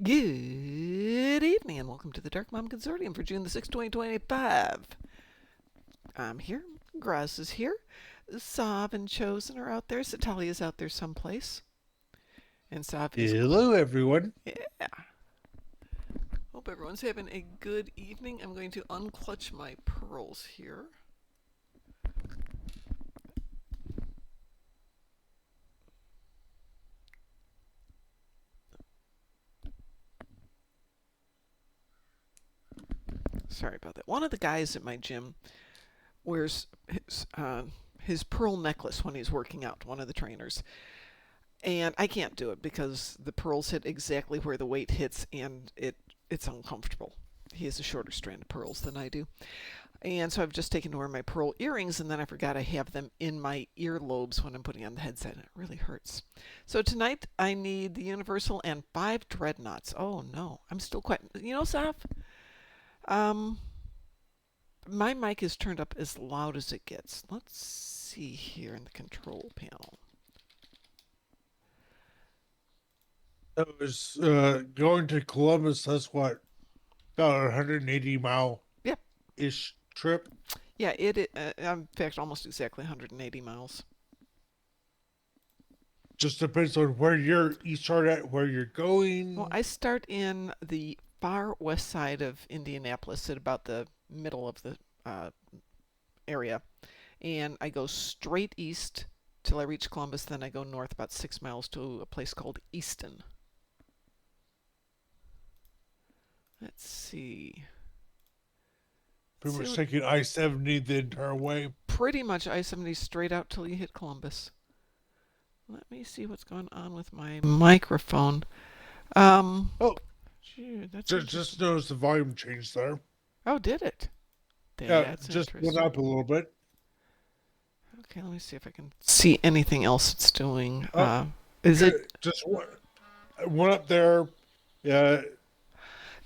Good evening and welcome to the Darkmom Consortium for June the 6th, 2025. I'm here. Graz is here. Sav and Chosen are out there. Satalia's out there someplace. And Sav is... Hello, everyone. Yeah. Hope everyone's having a good evening. I'm going to unclutch my pearls here. Sorry about that. One of the guys at my gym wears his pearl necklace when he's working out, one of the trainers. And I can't do it because the pearls hit exactly where the weight hits and it's uncomfortable. He has a shorter strand of pearls than I do. And so I've just taken to wear my pearl earrings, and then I forgot I have them in my earlobes when I'm putting on the headset, and it really hurts. So tonight I need the Universal and 5 dreadnoughts. Oh no, I'm still quite... Saf, um, my mic is turned up as loud as it gets. Let's see here in the control panel. I was going to Columbus. That's what, about a 180-mile Yep. ish trip. Yeah, in fact, almost exactly 180 miles. Just depends on where you start at, where you're going. Well, I start in the far west side of Indianapolis at about the middle of the area, and I go straight east till I reach Columbus. Then I go north about 6 miles to a place called Easton. Let's see. Pretty much taking I-70 the entire way. Pretty much I-70 straight out till you hit Columbus. Let me see what's going on with my microphone. Oh, gee, that's just noticed the volume changed there. Oh, did it? Yeah, That's just interesting. went up a little bit. Okay, let me see if I can see anything else it's doing. Is Okay, it? just went up there. Yeah.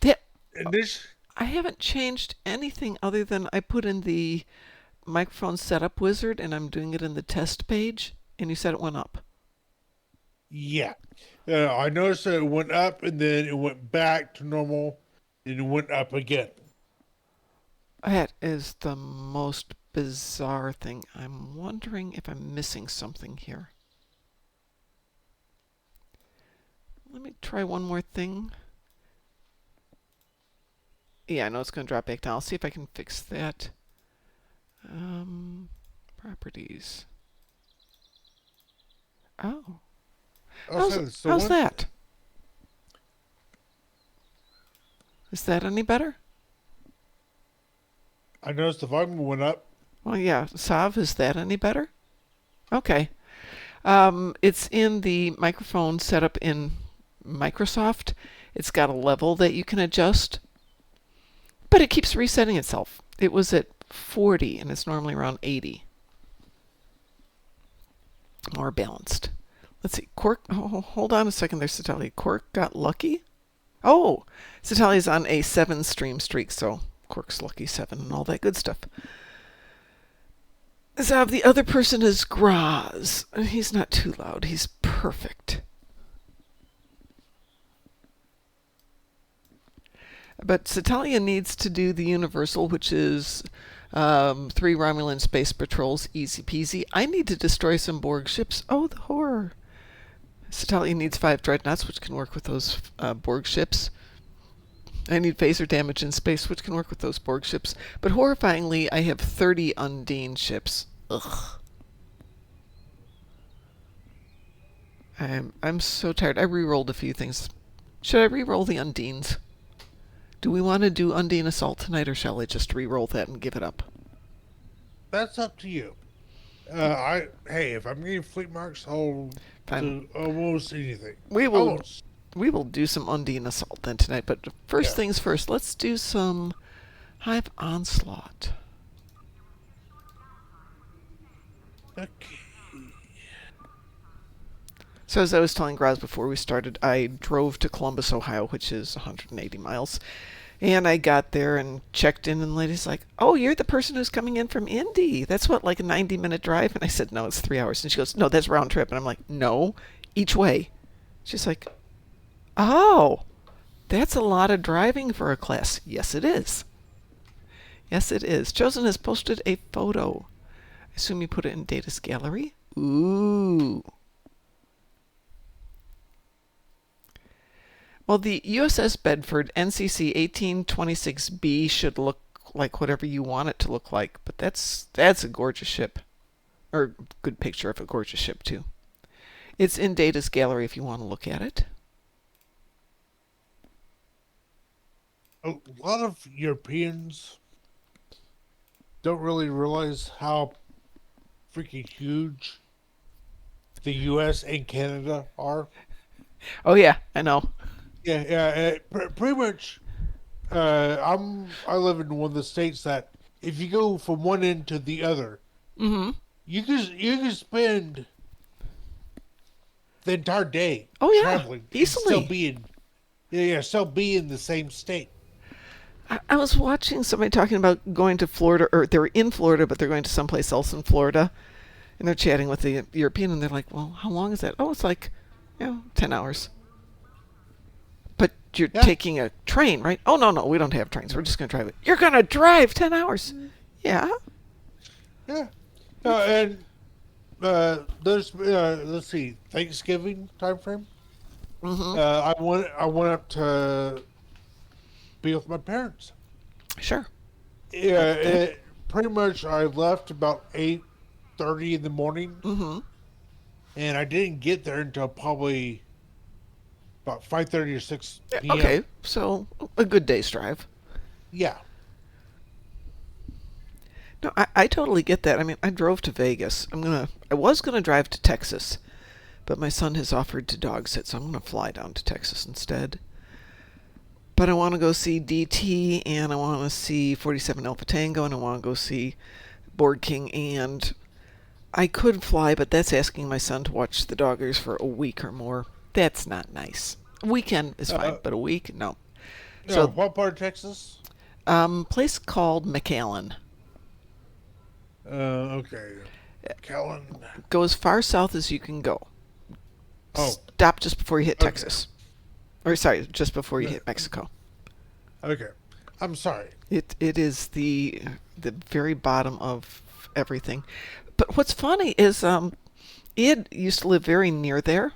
That, And this, I haven't changed anything other than I put in the microphone setup wizard and I'm doing it in the test page, and you said it went up. yeah. I noticed that it went up and then it went back to normal and it went up again. That is the most bizarre thing. I'm wondering if I'm missing something here. Let me try one more thing. Yeah, I know it's going to drop back down. I'll see if I can fix that. Properties. Oh. How's that? Is that any better? I noticed the volume went up. Well, yeah. Sav, is that any better? Okay. It's in the microphone setup in Microsoft. It's got a level that you can adjust, but it keeps resetting itself. It was at 40 and it's normally around 80. More balanced. Let's see. Quark. Oh, hold on a second there, Satalia. Quark got lucky? Oh, Satalia's on a 7-stream streak, so Quark's lucky 7 and all that good stuff. Zav, the other person is Graz. He's not too loud. He's perfect. But Satalia needs to do the Universal, which is 3 Romulan space patrols, easy peasy. I need to destroy some Borg ships. Oh, the horror. Satalia needs 5 dreadnoughts, which can work with those Borg ships. I need phaser damage in space, which can work with those Borg ships. But horrifyingly, I have 30 Undine ships. Ugh. I'm so tired. I re-rolled a few things. Should I re-roll the Undines? Do we want to do Undine Assault tonight, or shall I just re-roll that and give it up? That's up to you. If I'm getting fleet marks, I'll do almost anything. We will do some Undine Assault then tonight. But first things first, let's do some Hive Onslaught. Okay. So as I was telling Graz before we started, I drove to Columbus, Ohio, which is 180 miles. And I got there and checked in, and the lady's like, "Oh, you're the person who's coming in from Indy. That's what, like a 90-minute drive?" And I said, "No, it's 3 hours." And she goes, "No, that's round trip." And I'm like, "No, each way." She's like, "Oh." That's a lot of driving for a class. Yes, it is. Yes, it is. Chosen has posted a photo. I assume you put it in Data's gallery. Ooh. Well, the USS Bedford NCC 1826B should look like whatever you want it to look like, but that's a gorgeous ship, or good picture of a gorgeous ship too. It's in Data's gallery if you want to look at it. A lot of Europeans don't really realize how freaking huge the U.S. and Canada are. Oh yeah, I know. Yeah, yeah. Pretty much. I live in one of the states that if you go from one end to the other, Mm-hmm. you can spend the entire day Oh yeah, traveling and still easily. be in yeah, still be in the same state. I was watching somebody talking about going to Florida, or they're in Florida, but they're going to someplace else in Florida, and they're chatting with the European, and they're like, "Well, how long is that?" Oh, it's like, 10 hours. But you're Yeah, taking a train, right? Oh no, no, we don't have trains. We're just going to drive it. You're going to drive 10 hours? Yeah, yeah. it's. And there's let's see, Thanksgiving time frame. Mm-hmm. I went up to be with my parents. Sure, I Yeah, get that. pretty much I left about 8:30 in the morning, Mm-hmm. and I didn't get there until probably about 5:30 or 6 Yeah, p.m. okay, so a good day's drive. Yeah. No, I totally get that. I mean, I drove to Vegas. I was gonna drive to Texas, but my son has offered to dog sit, so I'm gonna fly down to Texas instead. But I want to go see DT, and I want to see 47 Alpha Tango, and I want to go see Board King, and I could fly, but that's asking my son to watch the Doggers for a week or more. That's not nice. A weekend is fine, Uh, but a week, no. So, what part of Texas? place called McAllen. Okay. Callan. Go as far south as you can go. Oh, Stop just before you hit okay. Texas. Or sorry, just before you No, hit Mexico. okay. I'm sorry. It is the very bottom of everything. But what's funny is Ed used to live very near there,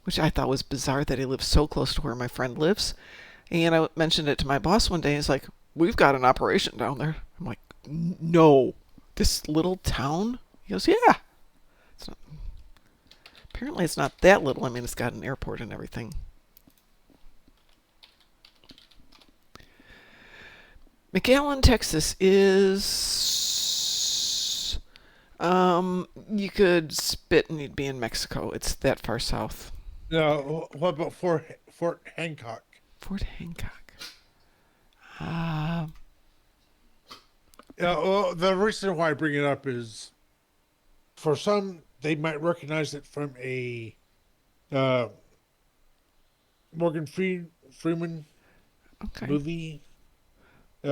which I thought was bizarre that he lives so close to where my friend lives. And I mentioned it to my boss one day. He's like, "We've got an operation down there." I'm like, "No, this little town?" He goes, "Yeah. It's not, apparently it's not that little. I mean, it's got an airport and everything." McAllen, Texas is you could spit and you'd be in Mexico. It's that far south. No, what about Fort Hancock? Fort Hancock. Uh, Well, the reason why I bring it up is for some they might recognize it from a uh, Freeman okay. movie,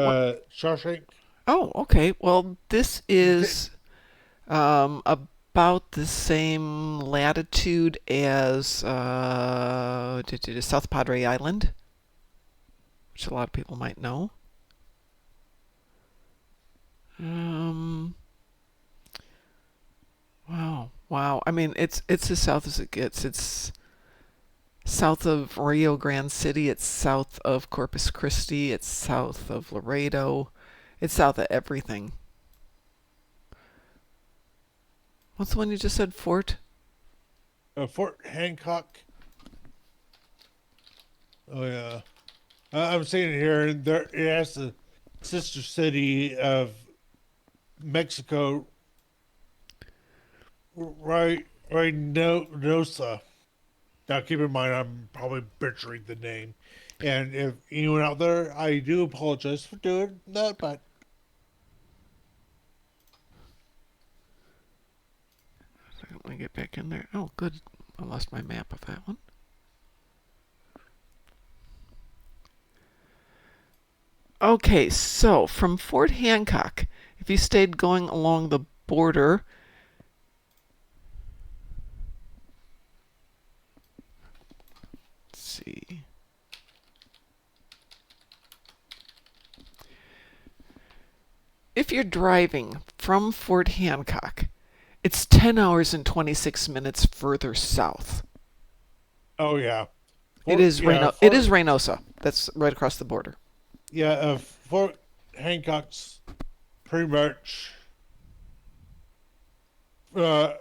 What? Shawshank. Oh, okay. Well, this is about the same latitude as South Padre Island, which a lot of people might know. Um, wow, wow. I mean, it's as south as it gets. It's south of Rio Grande City. It's south of Corpus Christi. It's south of Laredo. It's south of everything. What's the one you just said? Fort? Fort Hancock. Oh yeah, I'm seeing it here, and there it has the sister city of Mexico, right, no, Nosa. Now, keep in mind, I'm probably butchering the name, and if anyone out there, I do apologize for doing that, but Let me get back in there. Oh, good. I lost my map of that one. Okay, so from Fort Hancock, if you stayed going along the border, let's see. if you're driving from Fort Hancock, it's 10 hours and 26 minutes further south. Oh yeah, It Fort is yeah Reno. It is Fort Reynosa. That's right across the border. yeah Fort Hancock's pretty much uh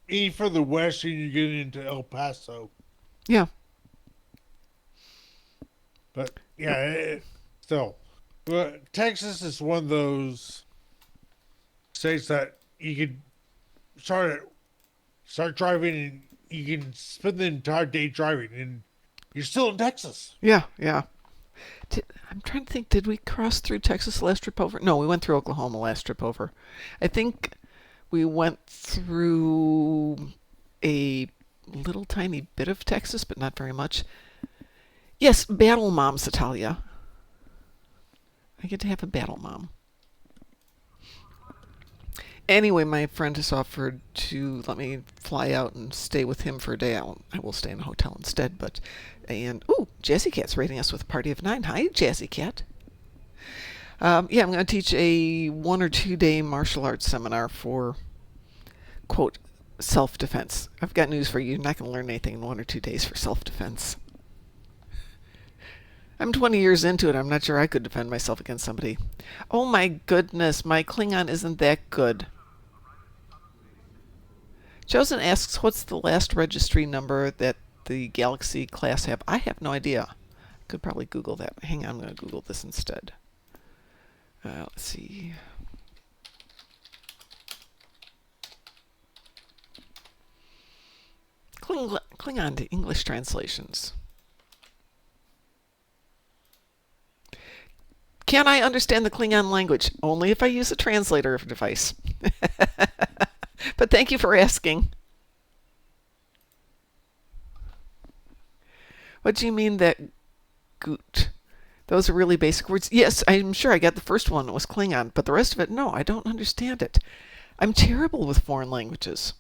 any further west and you get into El Paso. Yeah. But Yep. yeah, still, but Texas is one of those states that you can start start driving and you can spend the entire day driving and you're still in Texas. Yeah. Yeah. I'm trying to think. Did we cross through Texas last trip over? No, we went through Oklahoma last trip over. I think we went through a little tiny bit of Texas, but not very much. Yes, battle moms, Italia. I get to have a battle mom. Anyway, my friend has offered to let me fly out and stay with him for a day. I will stay in a hotel instead. But Jazzy Cat's rating us with a party of 9. Hi, Jazzy Cat. Yeah, I'm going to teach a 1 or 2 day martial arts seminar for quote self-defense. I've got news for you. You're not going to learn anything in 1 or 2 days for self-defense. I'm 20 years into it. I'm not sure I could defend myself against somebody. Oh my goodness, my Klingon isn't that good. Chosen asks, what's the last registry number that the Galaxy class have? I have no idea. Could probably Google that. Hang on, I'm going to Google this instead. Let's see. Klingon to English translations. Can I understand the Klingon language? Only if I use a translator device. But thank you for asking. What do you mean that goot? Those are really basic words. Yes, I'm sure I got the first one. It was Klingon, but the rest of it, no, I don't understand it. I'm terrible with foreign languages.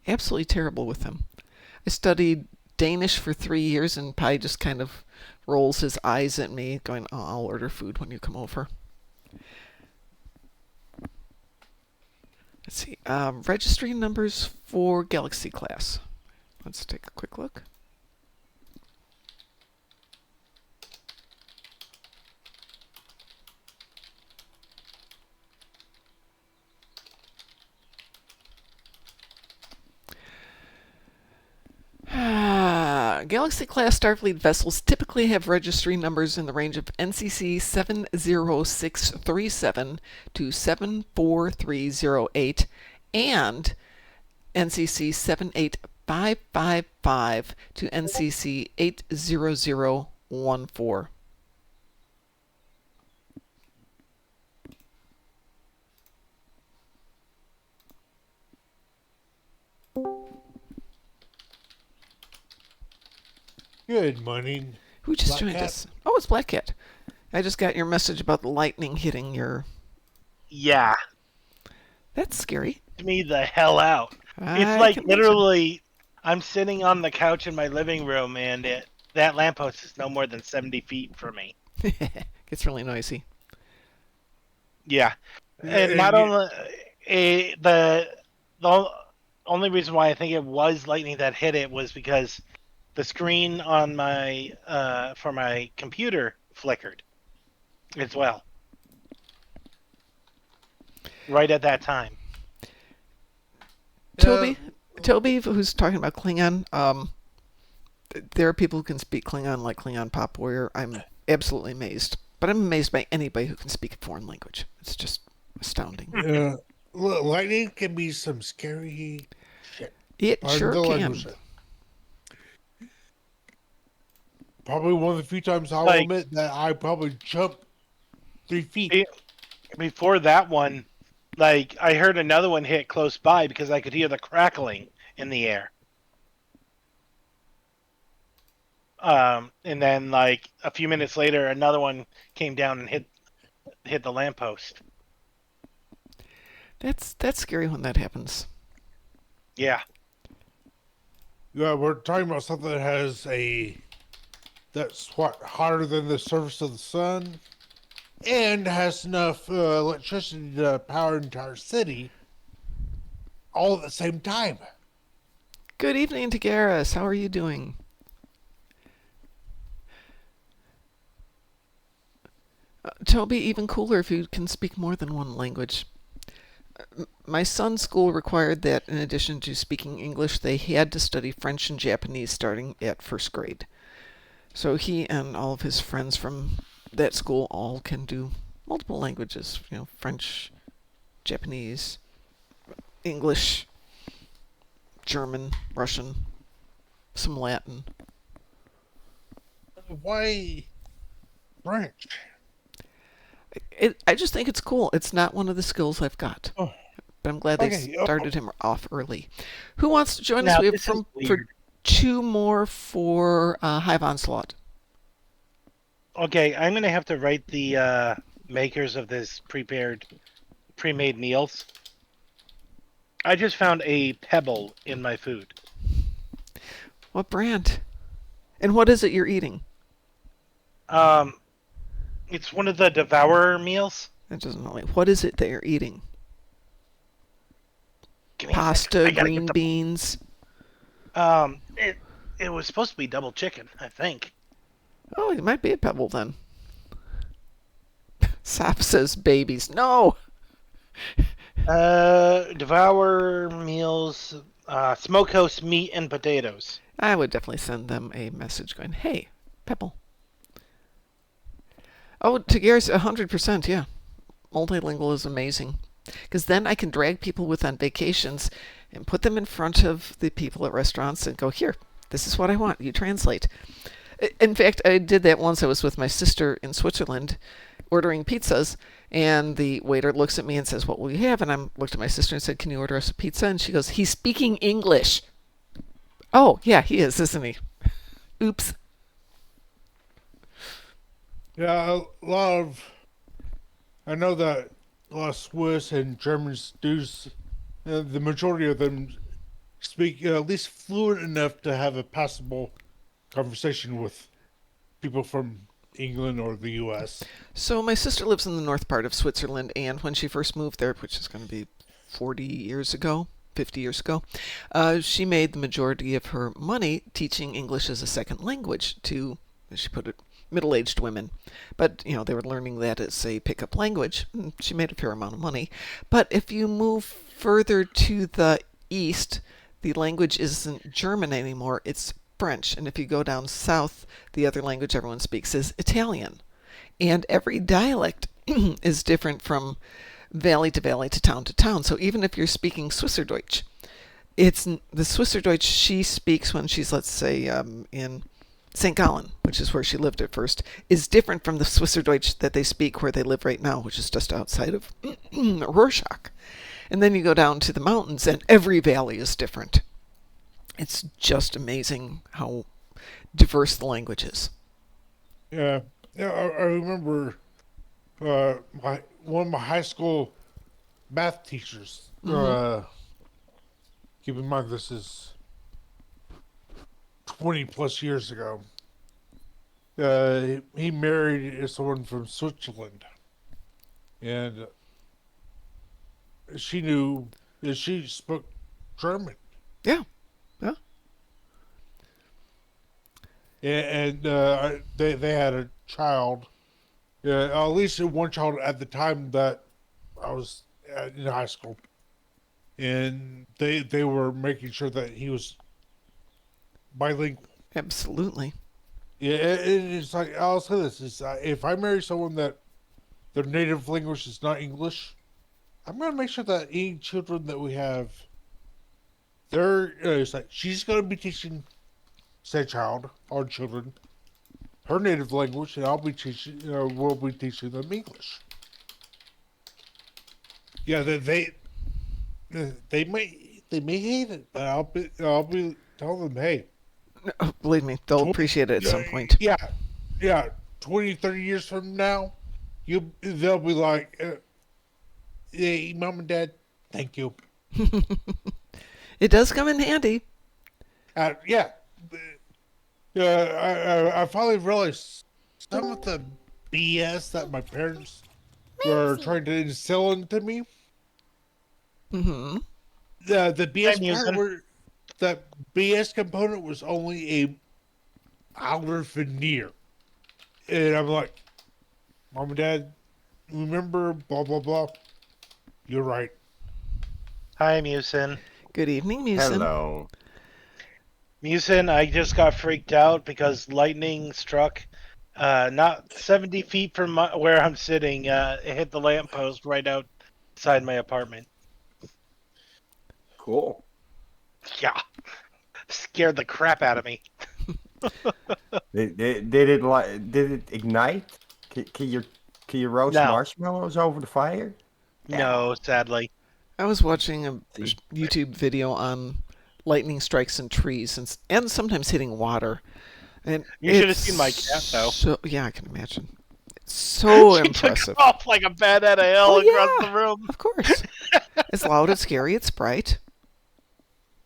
Absolutely terrible with them. I studied Danish for 3 years, and Pi just kind of rolls his eyes at me, going, "Oh, I'll order food when you come over." Let's see. Registry numbers for Galaxy class. Let's take a quick look. Galaxy class Starfleet vessels typically have registry numbers in the range of NCC 70637 to 74308 and NCC 78555 to NCC 80014. Good morning, Who just Black joined Cat. us? Oh, it's Black Cat. I just got your message about the lightning hitting your. Yeah, That's scary. me the hell out. It's I like can imagine. literally, I'm sitting on the couch in my living room, and that lamppost is no more than 70 feet from me. Gets really noisy. Yeah, and And not only the only reason why I think it was lightning that hit it was because the screen on my for my computer flickered as well right at that time. uh, Toby, Toby, who's talking about Klingon, there are people who can speak Klingon like Klingon Pop Warrior. I'm absolutely amazed. But I'm amazed by anybody who can speak a foreign language. It's just astounding. uh, lightning can be some scary shit. It Pardon sure the language. can. Probably one of the few times I'll Like admit that I probably jumped 3 feet. before that one, like I heard another one hit close by because I could hear the crackling in the air. And then like a few minutes later, another one came down and hit the lamppost. That's scary when that happens. Yeah, Yeah, we're talking about something that has that's what hotter than the surface of the sun. and has enough electricity to power an entire city all at the same time. Good evening, Tagaris. How are you doing? Toby, even cooler if you can speak more than one language. My son's school required that in addition to speaking English, they had to study French and Japanese starting at first grade. So he and all of his friends from that school all can do multiple languages, French, Japanese, English, German, Russian, some Latin. Why French? I just think it's cool. It's not one of the skills I've got, Oh, but I'm glad they okay. started him off early. Who wants to join us? Now We have this is from for weird. 2 more for Hive Onslaught. Okay, I'm gonna have to write the makers of this pre-made meals. I just found a pebble in my food. What brand? And what is it you're eating? Um, it's one of the Devourer meals. That doesn't know. What is it that you're eating? Give me a second. Pasta, I gotta get green beans. it was supposed to be double chicken, I think. Oh, it might be a pebble then. Sap says babies. No! Devour meals, smokehouse meat and potatoes. I would definitely send them a message going, hey, pebble. Oh, Tagaris, 100%, yeah. Multilingual is amazing. Because then I can drag people with on vacations and put them in front of the people at restaurants and go, here, this is what I want. You translate. In fact, I did that once. I was with my sister in Switzerland ordering pizzas, and the waiter looks at me and says, what will you have? And I looked at my sister and said, can you order us a pizza? And she goes, he's speaking English. Oh, yeah, he is, isn't he? Oops. Yeah, a lot of. I know that a lot of Swiss and Germans do. The majority of them speak at least fluent enough to have a passable conversation with people from England or the U.S. So my sister lives in the north part of Switzerland, and when she first moved there, which is going to be 40 years ago, 50 years ago, she made the majority of her money teaching English as a second language to, as she put it, middle-aged women. But, they were learning that as a pickup language. She made a fair amount of money. But if you move further to the east, the language isn't German anymore, it's French. And if you go down south, the other language everyone speaks is Italian. And every dialect is different from valley to valley to town. So even if you're speaking Swisserdeutsch, it's the Swisserdeutsch she speaks when she's, let's say, in St. Gallen, which is where she lived at first, is different from the Swisserdeutsch that they speak where they live right now, which is just outside of Rorschach. And then you go down to the mountains, and every valley is different. It's just amazing how diverse the language is. Yeah, yeah. I remember my one of my high school math teachers. Mm-hmm. Keep in mind this is 20 plus years ago. He married someone from Switzerland, and she knew she spoke German, Yeah, yeah. and they had a child. At least one child at the time that I was in high school, and they were making sure that he was bilingual. Absolutely. Yeah, it's like I'll say this: is if I marry someone that their native language is not English, I'm gonna make sure that any children that we have, they're it's like she's gonna be teaching said child or children her native language, and I'll be teaching, we'll be teaching them English. Yeah, they may hate it, but I'll be telling them, hey, Believe me, they'll 20, appreciate it at some point. yeah, yeah, 20, 30 years from now, they'll be like, hey, mom and dad, thank you. It does come in handy. Yeah, I finally realized some of the BS that my parents were trying to instill into me. Mm-hmm. The I'm BS part using. where that BS component was only a outer veneer, and I'm like, Mom and Dad, remember blah blah blah. You're right. Hi, Musin. Good evening, Musin. Hello. Musin, I just got freaked out because lightning struck not 70 feet from where I'm sitting. It hit the lamppost right outside my apartment. Cool. Yeah, scared the crap out of me. Did it ignite? Can you roast No, marshmallows over the fire? no, sadly. I was watching a See, YouTube video on lightning strikes in trees and sometimes hitting water. And You should it's have seen my cat, though. so, yeah, I can imagine. It's so She took impressive. off like a bat out of hell Well, across the yeah, room. of course. It's loud, it's scary, it's bright,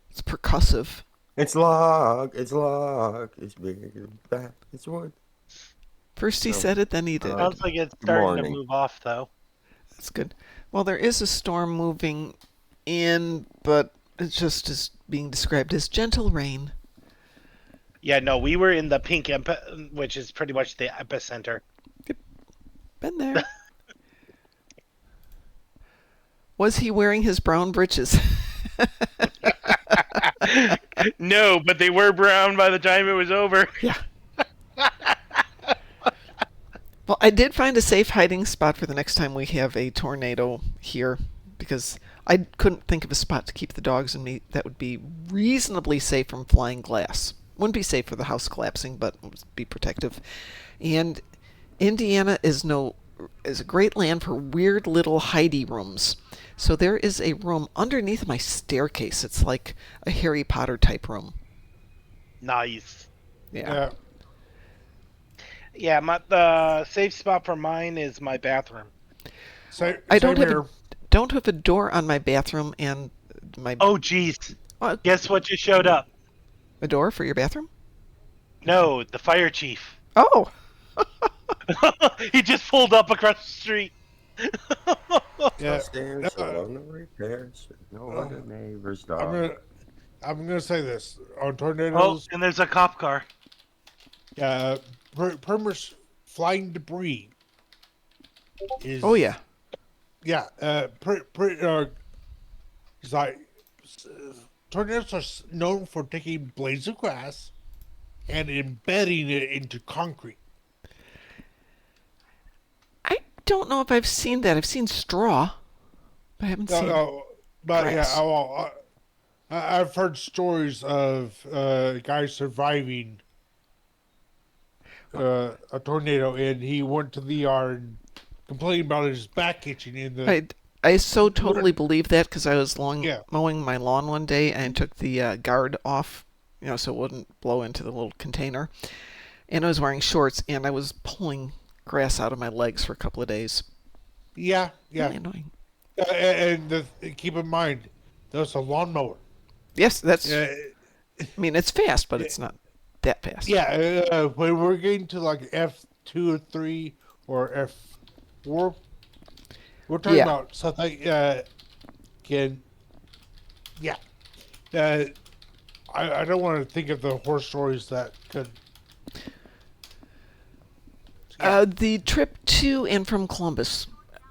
it's percussive. it's big, it's bad, it's wood. First he So, said it, then he did it. Sounds like it's good starting to morning. move off, though. That's good. Well, there is a storm moving in, but it just is being described as gentle rain. Yeah, no, we were in the pink, which is pretty much the epicenter. Been there. Was he wearing his brown breeches? No, but they were brown by the time it was over. Yeah. Well, I did find a safe hiding spot for the next time we have a tornado here because I couldn't think of a spot to keep the dogs and me that would be reasonably safe from flying glass. Wouldn't be safe for the house collapsing, but would be protective. And Indiana is a great land for weird little hidey rooms. So there is a room underneath my staircase. It's like a Harry Potter type room. Nice. Yeah. Yeah, the safe spot for mine is my bathroom. Same, I same here. don't have a door on my bathroom and my Oh, jeez. uh, Guess what just showed up? a door for your bathroom? No, the fire chief. Oh, He just pulled up across the street. Yeah. Upstairs, Uh, alone, no repairs, no uh, other neighbor's I'm dog. gonna I'm gonna say this on Oh, tornadoes. and there's a cop car. Permers flying debris is. oh yeah. Yeah. It's like tornadoes are known for taking blades of grass and embedding it into concrete. I don't know if I've seen that. I've seen straw, but I haven't No, seen no, but yeah, grass. I've heard stories of guys surviving a tornado, and he went to the yard and complained about his back itching in the. I so totally believe that because I was Yeah, mowing my lawn one day and took the guard off, so it wouldn't blow into the little container. And I was wearing shorts and I was pulling grass out of my legs for a couple of days. yeah, yeah. Really annoying. Keep in mind, that was a lawnmower. Yes, that's. Uh, I mean, it's fast, but it's not that fast. yeah, when we're getting to like F2 or 3 or F4, we're talking Yeah. about something. Can yeah. Uh, I don't want to think of the horror stories that could. Yeah. The trip to and from Columbus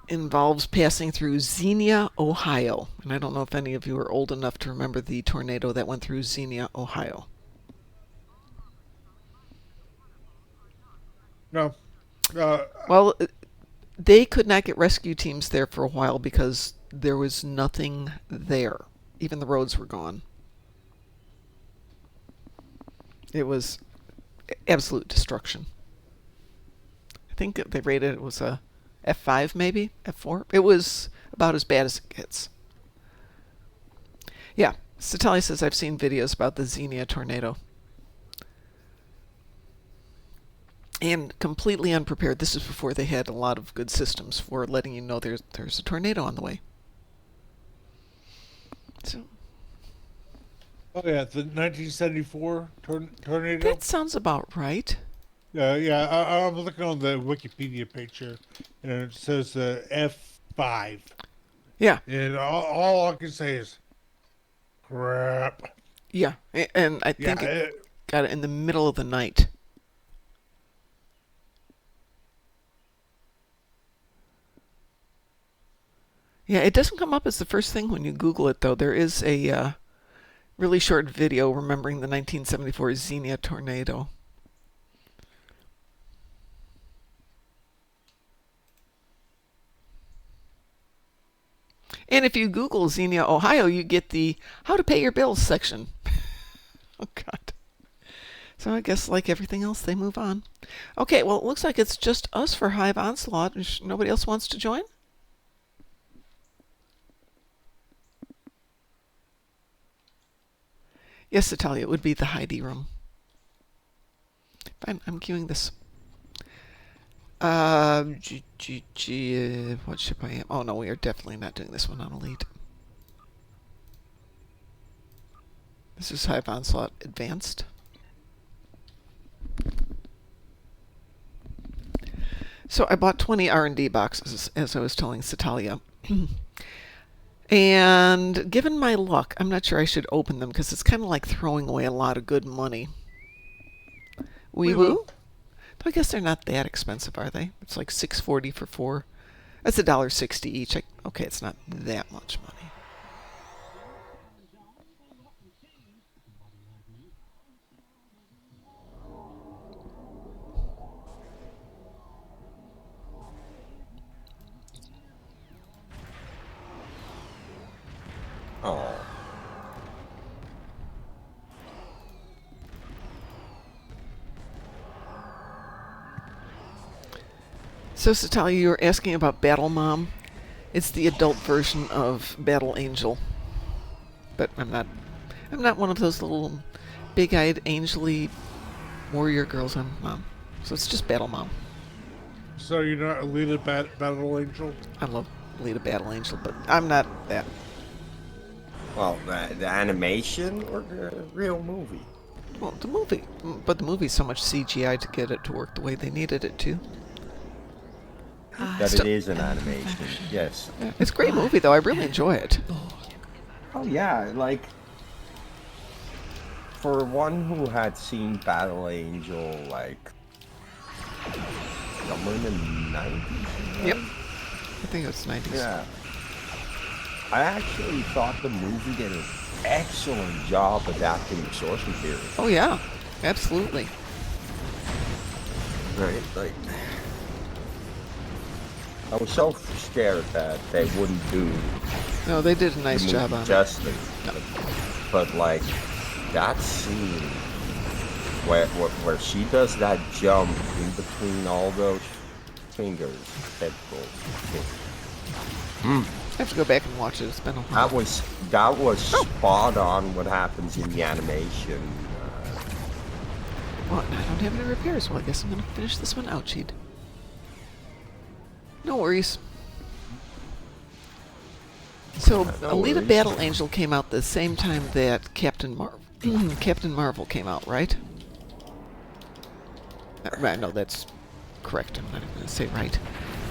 involves passing through Xenia, Ohio. And I don't know if any of you are old enough to remember the tornado that went through Xenia, Ohio. No. Uh, Well, they could not get rescue teams there for a while because there was nothing there. Even the roads were gone. It was absolute destruction. I think they rated it was a F5 maybe, F4. It was about as bad as it gets. Yeah, Satali says I've seen videos about the Xenia tornado. And completely unprepared. This is before they had a lot of good systems for letting you know there's a tornado on the way. So oh yeah, the 1974 tornado. that sounds about right. Yeah. I'm looking on the Wikipedia picture, and it says F5, Yeah, and all I can say is crap. yeah, and I Yeah, think it got it in the middle of the night. Yeah, it doesn't come up as the first thing when you Google it, though. There is a really short video remembering the 1974 Xenia tornado. And if you Google Xenia, Ohio, you get the how to pay your bills section. Oh, God. So I guess, like everything else, they move on. Okay, well, it looks like it's just us for Hive Onslaught. Nobody else wants to join? Yes, Natalia, it would be the Heidi room. Fine, I'm queuing this. What ship I am? Oh, no, we are definitely not doing this one on Elite. This is Hive Onslaught Advanced. So I bought 20 R&D boxes, as I was telling Satalia. And given my luck, I'm not sure I should open them because it's kind of like throwing away a lot of good money. Wee we will. woo? I guess they're not that expensive, are they? It's like $6.40 for 4. That's $1.60 each. Okay, it's not that much money. Oh. So, Satalia, you were asking about Battle Mom. It's the adult version of Battle Angel, but I'm not one of those little big-eyed, angely warrior girls. I'm Mom, so it's just Battle Mom. So you're not Alita Battle Angel? I love Lead a Battle Angel, but I'm not that. Well, the animation or the real movie? Well, the movie, but the movie's so much CGI to get it to work the way they needed it to. That it is an animation, yes. Yeah, it's a great movie, though. I really enjoy it. Oh yeah, like for one who had seen Battle Angel like somewhere in the 90s. Yep. I think it was 90s. Yeah. I actually thought the movie did an excellent job adapting the source material. Oh, yeah. Absolutely. Right, like I was so scared that they wouldn't do No, they did a the nice job movie on it. justice. No. But like that scene where she does that jump in between all those fingers, tentacles. I have to go back and watch it. It's been a while. That was spot on what happens in the animation. Well, I don't have any repairs. Well, I guess I'm going to finish this one out, Cheat. No worries. So, No Alita worries. Battle Angel came out the same time that Captain Marvel came out, right? Right, no, that's correct. I'm not even going to say right.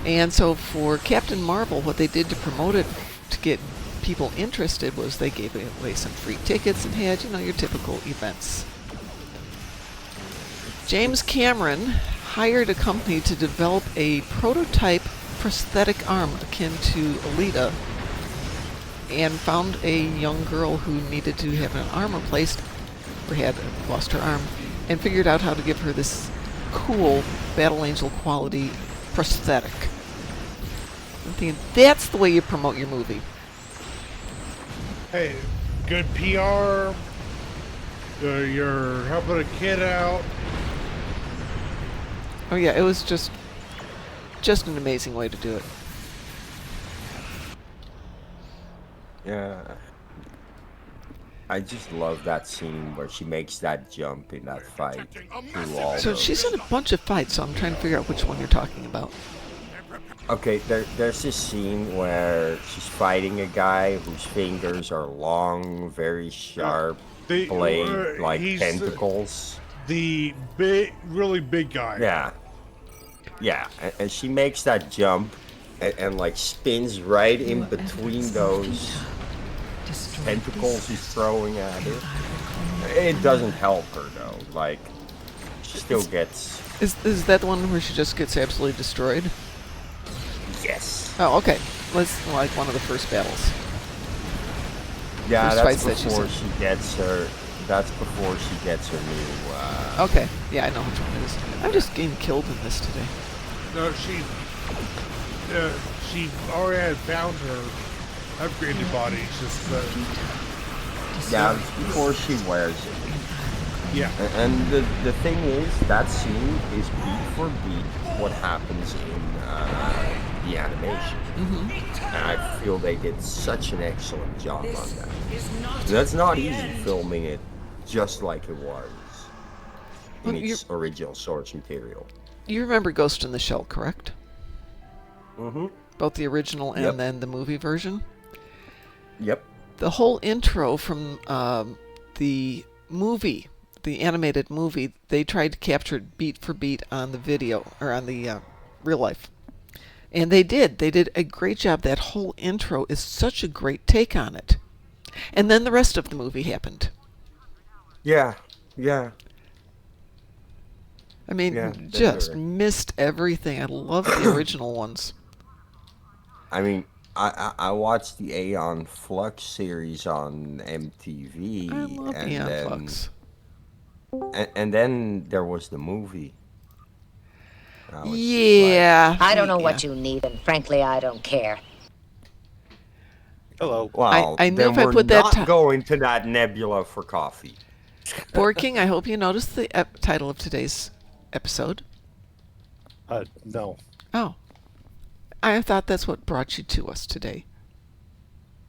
And so for Captain Marvel, what they did to promote it to get people interested was they gave away some free tickets and had, your typical events. James Cameron hired a company to develop a prototype prosthetic arm akin to Alita and found a young girl who needed to have an arm replaced or had lost her arm and figured out how to give her this cool Battle Angel quality prosthetic. I'm thinking that's the way you promote your movie. Hey, good PR. You're helping a kid out. Oh yeah, it was just an amazing way to do it. Yeah. I just love that scene where she makes that jump in that fight through all So those. she's in a bunch of fights, so I'm trying to figure out which one you're talking about. Okay, there's this scene where she's fighting a guy whose fingers are long, very sharp They- blade, like he's, tentacles. the big, really big guy. Yeah, yeah, and she makes that jump and like spins right in between those tentacles he's throwing at her. It doesn't help her though. Like, she still gets Is that the one where she just gets absolutely destroyed? yes. Oh, okay. Let's like one of the first battles. Yeah, First that's fights that she's before in. she gets her. That's before she gets her new. Okay, yeah, I know which one it is. I'm just getting killed in this today. No, she already had found her upgraded body. It's just Yeah, it's before she wears it. yeah. And the thing is, that scene is beat for beat what happens in the animation. And I feel they did such an excellent job on that. That's not easy filming it just like it was in Well, its original source material. you remember Ghost in the Shell, correct? Mm-hmm. Both the original and Yep. then the movie version? Yep. The whole intro from the movie, the animated movie, they tried to capture it beat for beat on the video, or on the real life. And they did. They did a great job. That whole intro is such a great take on it. And then the rest of the movie happened. Yeah. Yeah. I mean, Yeah. just missed everything. I love the original ones. I mean, I watched the Aeon Flux series on MTV, I love and Aeon then Flux. and then there was the movie. I was just Yeah. I don't know yeah. what you need, and frankly, I don't care. Hello. like, well, I knew then if I we're put that not going to that nebula for coffee. Board King, I hope you noticed the title of today's episode. No. Oh. I thought that's what brought you to us today.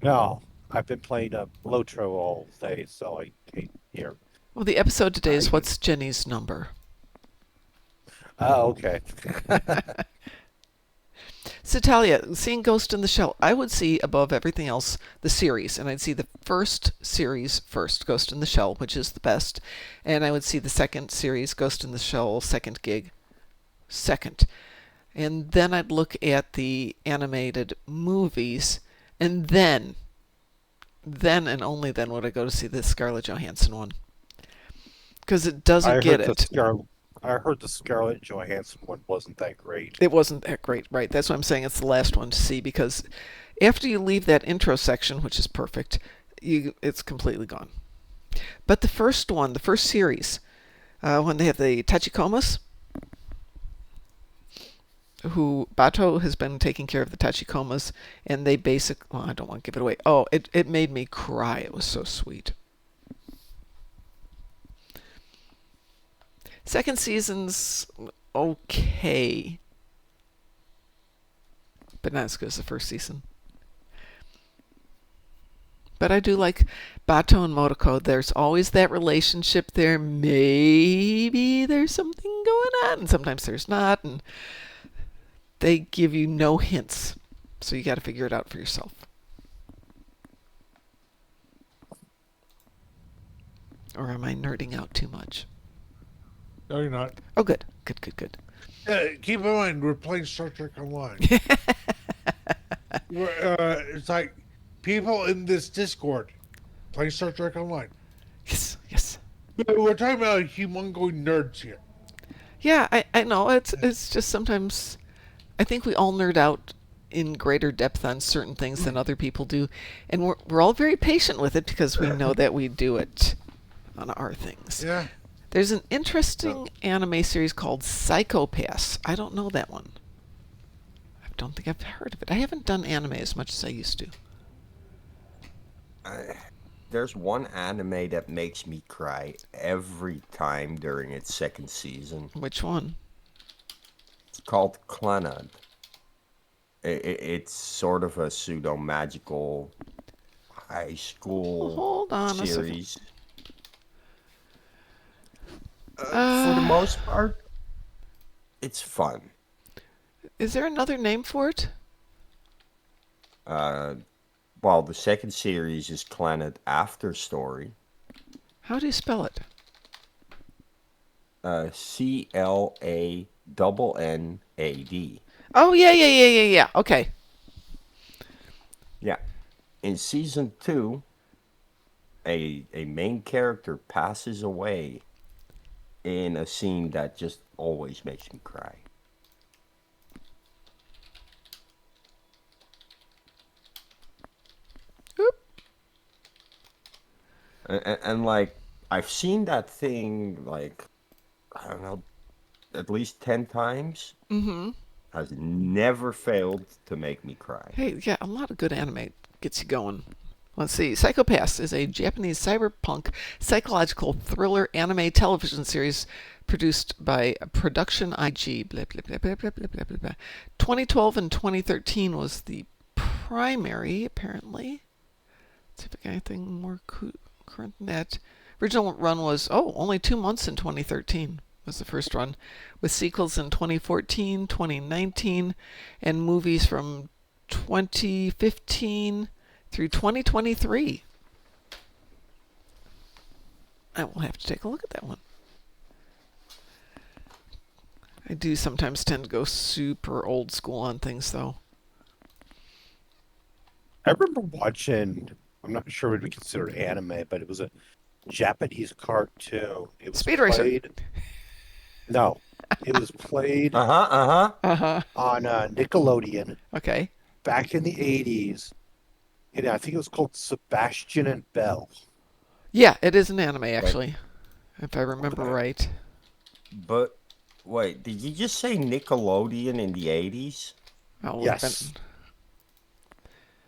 No, I've been playing Lotro all day, so I came here. Well, the episode today is What's Jenny's Number? Oh, okay. So, Talia, seeing Ghost in the Shell, I would see above everything else the series, and I'd see the first series first, Ghost in the Shell, which is the best, and I would see the second series, Ghost in the Shell, second gig, second. And then I'd look at the animated movies, and then and only then would I go to see the Scarlett Johansson one. Because it doesn't get it. I heard the Scarlett Johansson one wasn't that great. It wasn't that great, right? That's why I'm saying it's the last one to see, because after you leave that intro section, which is perfect, it's completely gone. But the first one, the first series, when they have the Tachikomas, who Bato has been taking care of the Tachikomas, and they well, I don't want to give it away. Oh, it made me cry. It was so sweet. Second season's okay, but not as good as the first season. But I do like Bato and Motoko. There's always that relationship there. Maybe there's something going on, and sometimes there's not, and they give you no hints, so you got to figure it out for yourself. Or am I nerding out too much? No, you're not. Oh, good. Good. Keep in mind, we're playing Star Trek Online. It's like people in this Discord playing Star Trek Online. Yes. We're talking about humongo nerds here. Yeah, I know. It's just sometimes I think we all nerd out in greater depth on certain things than other people do, and we're all very patient with it because we know that we do it on our things. Yeah. There's an interesting anime series called Psychopaths. I don't know that one. I don't think I've heard of it. I haven't done anime as much as I used to. There's one anime that makes me cry every time during its second season. Which one? It's called Clannad. It's sort of a pseudo-magical high school Hold on a second. series. For the most part, it's fun. Is there another name for it? Well, the second series is Clannad After Story. How do you spell it? CLANNAD. Oh yeah. Okay. Yeah. In season 2, a main character passes away in a scene that just always makes me cry. Oop. And like, I've seen that thing, like, I don't know, at least 10 times. Mm-hmm. Has never failed to make me cry. Hey, yeah, a lot of good anime gets you going. Let's see. Psychopaths is a Japanese cyberpunk psychological thriller anime television series produced by Production IG. Blah, blah, blah, blah, blah, blah, blah, blah, blah. 2012 and 2013 was the primary, apparently. Let's see if I got anything more current than that. Original run was, only 2 months in 2013 was the first run, with sequels in 2014, 2019, and movies from 2015 through 2023. I will have to take a look at that one. I do sometimes tend to go super old school on things, though. I remember watching. I'm not sure what we consider anime, but it was a Japanese cartoon. It was Speed Racer. played. No, it was played Uh-huh. on Nickelodeon Okay. back in the '80s, and I think it was called Sebastian and Belle. Yeah, it is an anime, actually, if I remember right. But wait, did you just say Nickelodeon in the 80s? Well, Yes.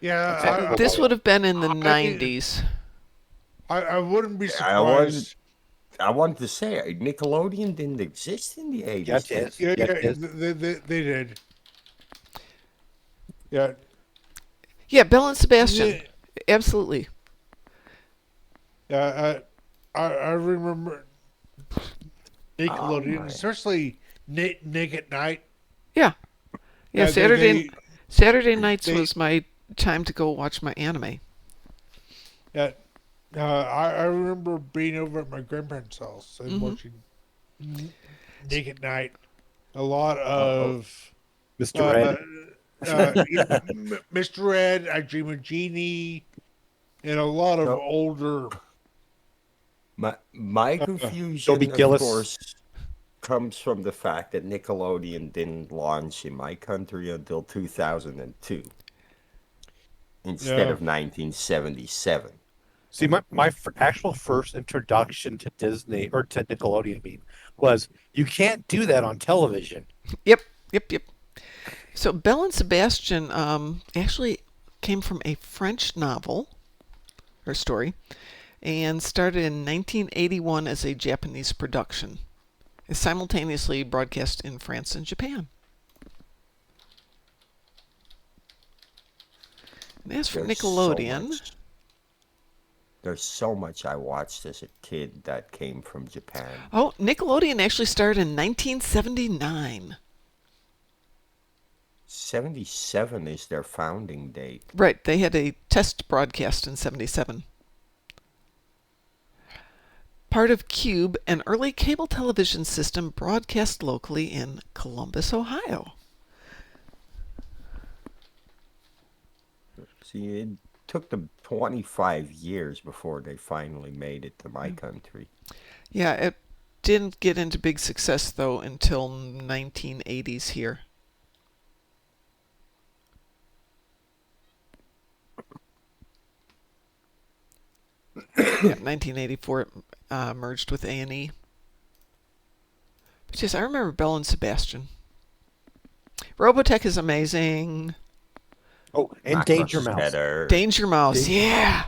Yeah, this would have been in the I- 90s. I wouldn't be I wanted, surprised. I wanted to say Nickelodeon didn't exist in the 80s. Yes, it is. Yeah, Yes, it is. they did. Yeah. Yeah, Belle and Sebastian. Yeah. Absolutely. I remember Nickelodeon, my. especially Nick at Night. Yeah. Yeah, They- Saturday nights they- was my time to go watch my anime. Yeah, I remember being over at my grandparents' house and watching Nick at Night. A lot of Mr. Red. Mr. Red, I Dream of Genie, and a lot of So- older. My confusion, Toby of Gillis. course, comes from the fact that Nickelodeon didn't launch in my country until 2002 instead Yeah. of 1977. See, my actual first introduction to Disney or to Nickelodeon, I mean, was you can't do that on television. Yep. So Belle and Sebastian actually came from a French novel or story and started in 1981 as a Japanese production. It's simultaneously broadcast in France and Japan. And as for Nickelodeon, There's so much I watched as a kid that came from Japan. Nickelodeon actually started in 1979. 77 is their founding date. Right, they had a test broadcast in 77. Part of Cube, an early cable television system broadcast locally in Columbus, Ohio. See, it took them 25 years before they finally made it to my country. Yeah, it didn't get into big success, though, until 1980s here. Yeah, 1984 it merged with A&E. But yes, I remember Belle and Sebastian. Robotech is amazing. Oh, and Not Danger much Mouse. better. Danger Mouse, yeah.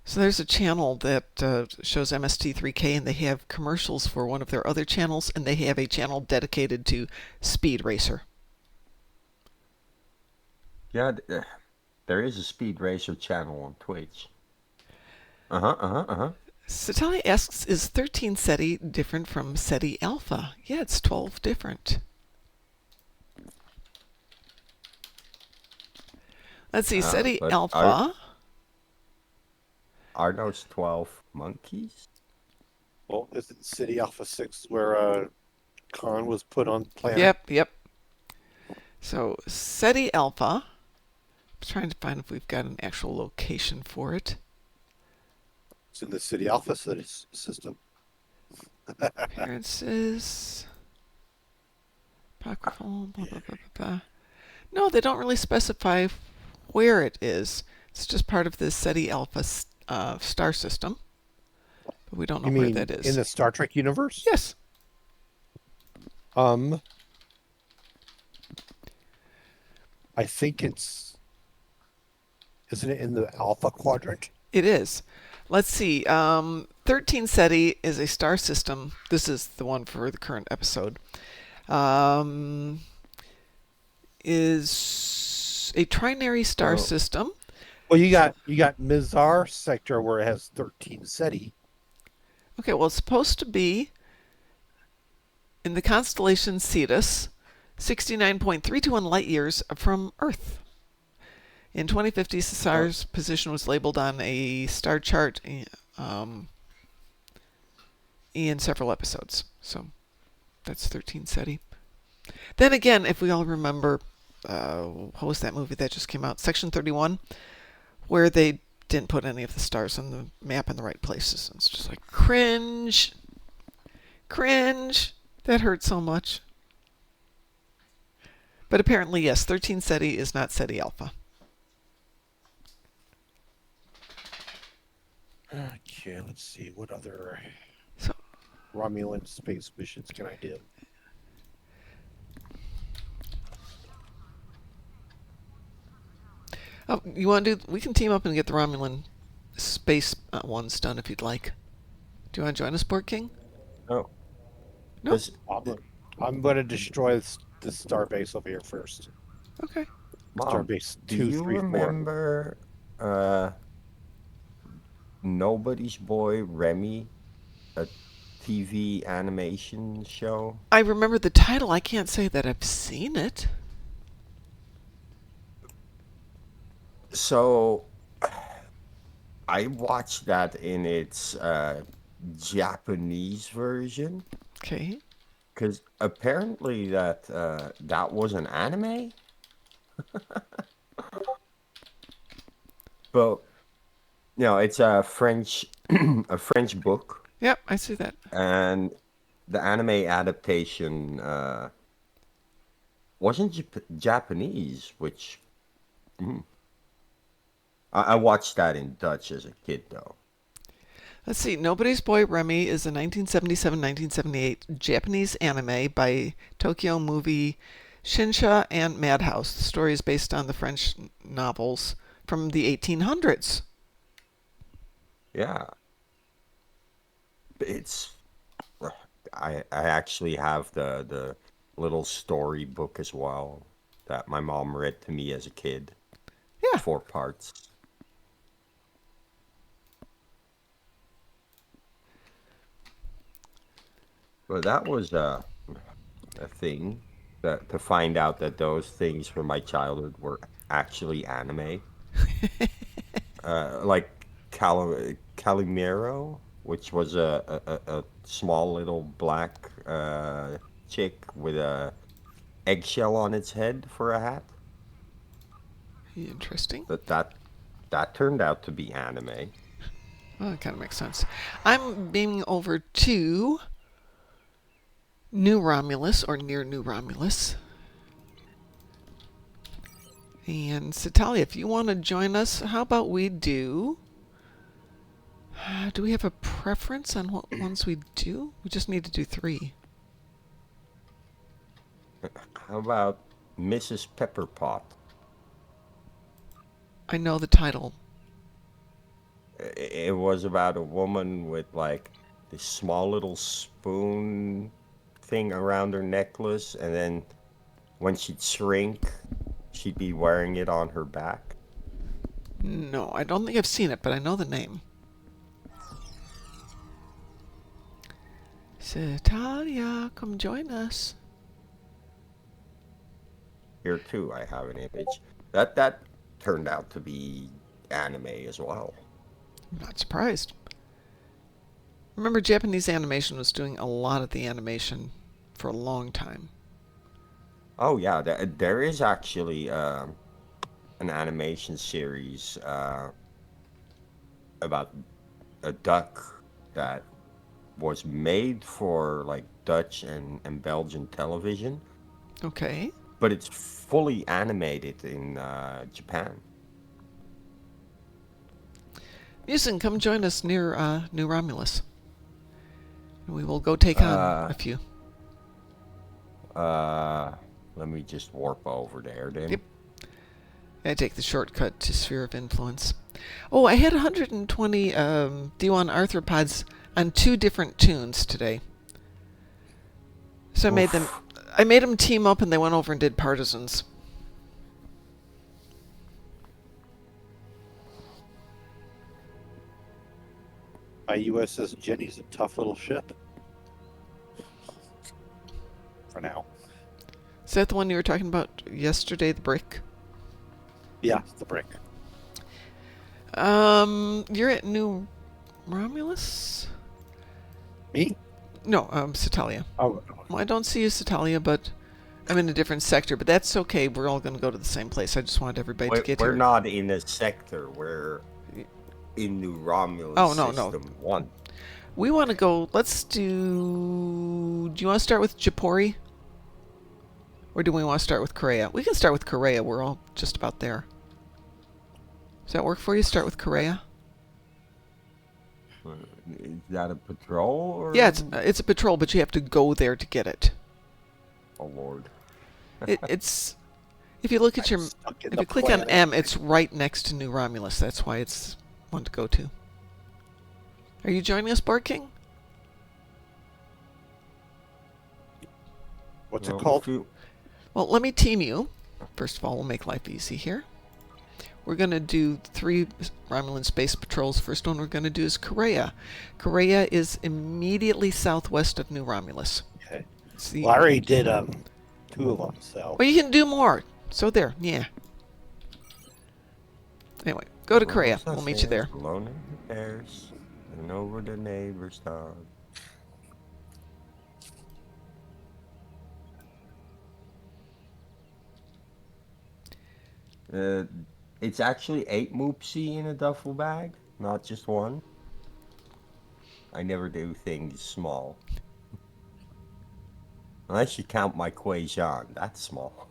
So there's a channel that shows MST3K, and they have commercials for one of their other channels, and they have a channel dedicated to Speed Racer. Yeah, there is a Speed Racer channel on Twitch. Satali asks, is 13 SETI different from SETI Alpha? Yeah, it's 12 different. Let's see, SETI but Alpha. Are those 12 monkeys? Well, is it City Alpha 6 where Khan was put on the planet? Yep, yep. So SETI Alpha. I'm trying to find if we've got an actual location for it. It's in the City Alpha system. Appearances. Apocryphal. Blah, blah, blah, blah, blah. No, they don't really specify where it is. It's just part of the SETI Alpha star system, but we don't know You where mean that is. in the Star Trek universe? Yes. I think isn't it in the Alpha Quadrant? It is. Let's see. 13 SETI is a star system. This is the one for the current episode. Is a trinary star system. Well, you got Mizar sector where it has 13 SETI. Okay, well, it's supposed to be in the constellation Cetus, 69.321 light years from Earth. In 2050, the star's position was labeled on a star chart in several episodes. So that's 13 SETI. Then again, if we all remember, what was that movie that just came out? Section 31, where they didn't put any of the stars on the map in the right places. It's just like cringe. Cringe. That hurt so much. But apparently, yes, 13 SETI is not SETI Alpha. Okay, let's see. What other So, Romulan space missions can I do? oh, you want to do? We can team up and get the Romulan space ones done if you'd like. Do you want to join us, Board King? No. No. 'Cause, I'm going to destroy this star base over here first. Okay. Mom, Starbase do 2, you 3, 4. remember Nobody's Boy Remy, a TV animation show? I remember the title. I can't say that I've seen it. So I watched that in its Japanese version Okay. because apparently that was an anime. But it's a French a French book, Yep, I see that. and the anime adaptation wasn't Japanese, which I watched that in Dutch as a kid, though. Let's see. Nobody's Boy Remy is a 1977-1978 Japanese anime by Tokyo Movie Shinsha and Madhouse. The story is based on the French novels from the 1800s. Yeah, it's. I actually have the little storybook as well that my mom read to me as a kid. Yeah. 4 parts. But that was a thing that to find out that those things from my childhood were actually anime. Like Calimero, which was a small little black chick with a eggshell on its head for a hat. Interesting. That turned out to be anime. Well, that kind of makes sense. I'm beaming over to New Romulus, or near New Romulus. And Satalia, if you want to join us, how about we do... do we have a preference on what ones we do? We just need to do 3. How about Mrs. Pepperpot? I know the title. It was about a woman with like this small little spoon thing around her necklace, and then when she'd shrink, she'd be wearing it on her back. No, I don't think I've seen it, but I know the name. Satalia, come join us. Here too, I have an image. That turned out to be anime as well. I'm not surprised. Remember, Japanese animation was doing a lot of the animation for a long time. Oh yeah, there is actually an animation series about a duck that was made for like Dutch and Belgian television, Okay. but it's fully animated in Japan. Musin, come join us near New Romulus. We will go take on Uh, a few. Let me just warp over there then. Yep. I take the shortcut to Sphere of Influence. Oh, I had 120 D1 arthropods on 2 different tunes today. So I made them team up, and they went over and did partisans. My USS Jenny's a tough little ship. For now. Is that the one you were talking about yesterday, the brick? Yeah, it's the brick. You're at New Romulus? Me? No, Satalia. Oh, Well, I don't see you, Satalia, but I'm in a different sector. But that's okay. We're all going to go to the same place. I just wanted everybody to get We're here. not in a sector. We're in New Romulus Oh, no. System 1. We want to go. Let's do. Do you want to start with Japori? Or do we want to start with Korea? We can start with Korea. We're all just about there. Does that work for you? Start with Korea? Is that a patrol? Or... Yeah, it's a patrol, but you have to go there to get it. Oh, Lord. It's. If you look at your. stuck in If the you click on planet. M, it's right next to New Romulus. That's why it's one to go to. Are you joining us, Board King? What's Well, it called? Well, let me team you. First of all, we'll make life easy here. We're going to do 3 Romulan space patrols. First one we're going to do is Korea. Korea is immediately southwest of New Romulus. Okay. It's the, Well, I already did 2 of them, so. well, you can do more. So there, yeah. Anyway, go to Korea. We'll meet you there. Alone in repairs and over the neighbor's dog. It's actually 8 moopsie in a duffel bag, not just 1. I never do things small. Unless you count my Quajan, that's small.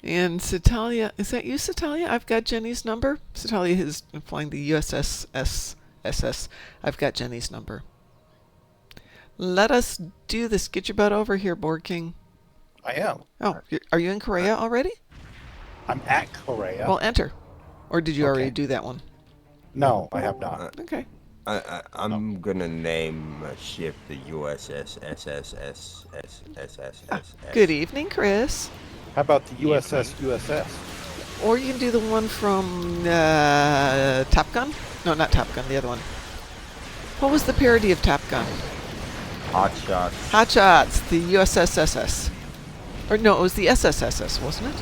And Satalia, is that you, Satalia? I've got Jenny's number. Satalia is flying the USS SS. I've got Jenny's number. Let us do this. Get your butt over here, Board King. I am. Oh, are you in Korea already? I'm at Korea. Well, enter. Or did you already Okay. do that one? No, I have not. Okay. I'm gonna name a ship the USS SSSSSSSS. Good evening, Chris. How about the USS USS? Or you can do the one from Top Gun? No, not Top Gun, the other one. What was the parody of Top Gun? Hot shots. Hot Shots, the USSSS. Or no, it was the SSSS, wasn't it?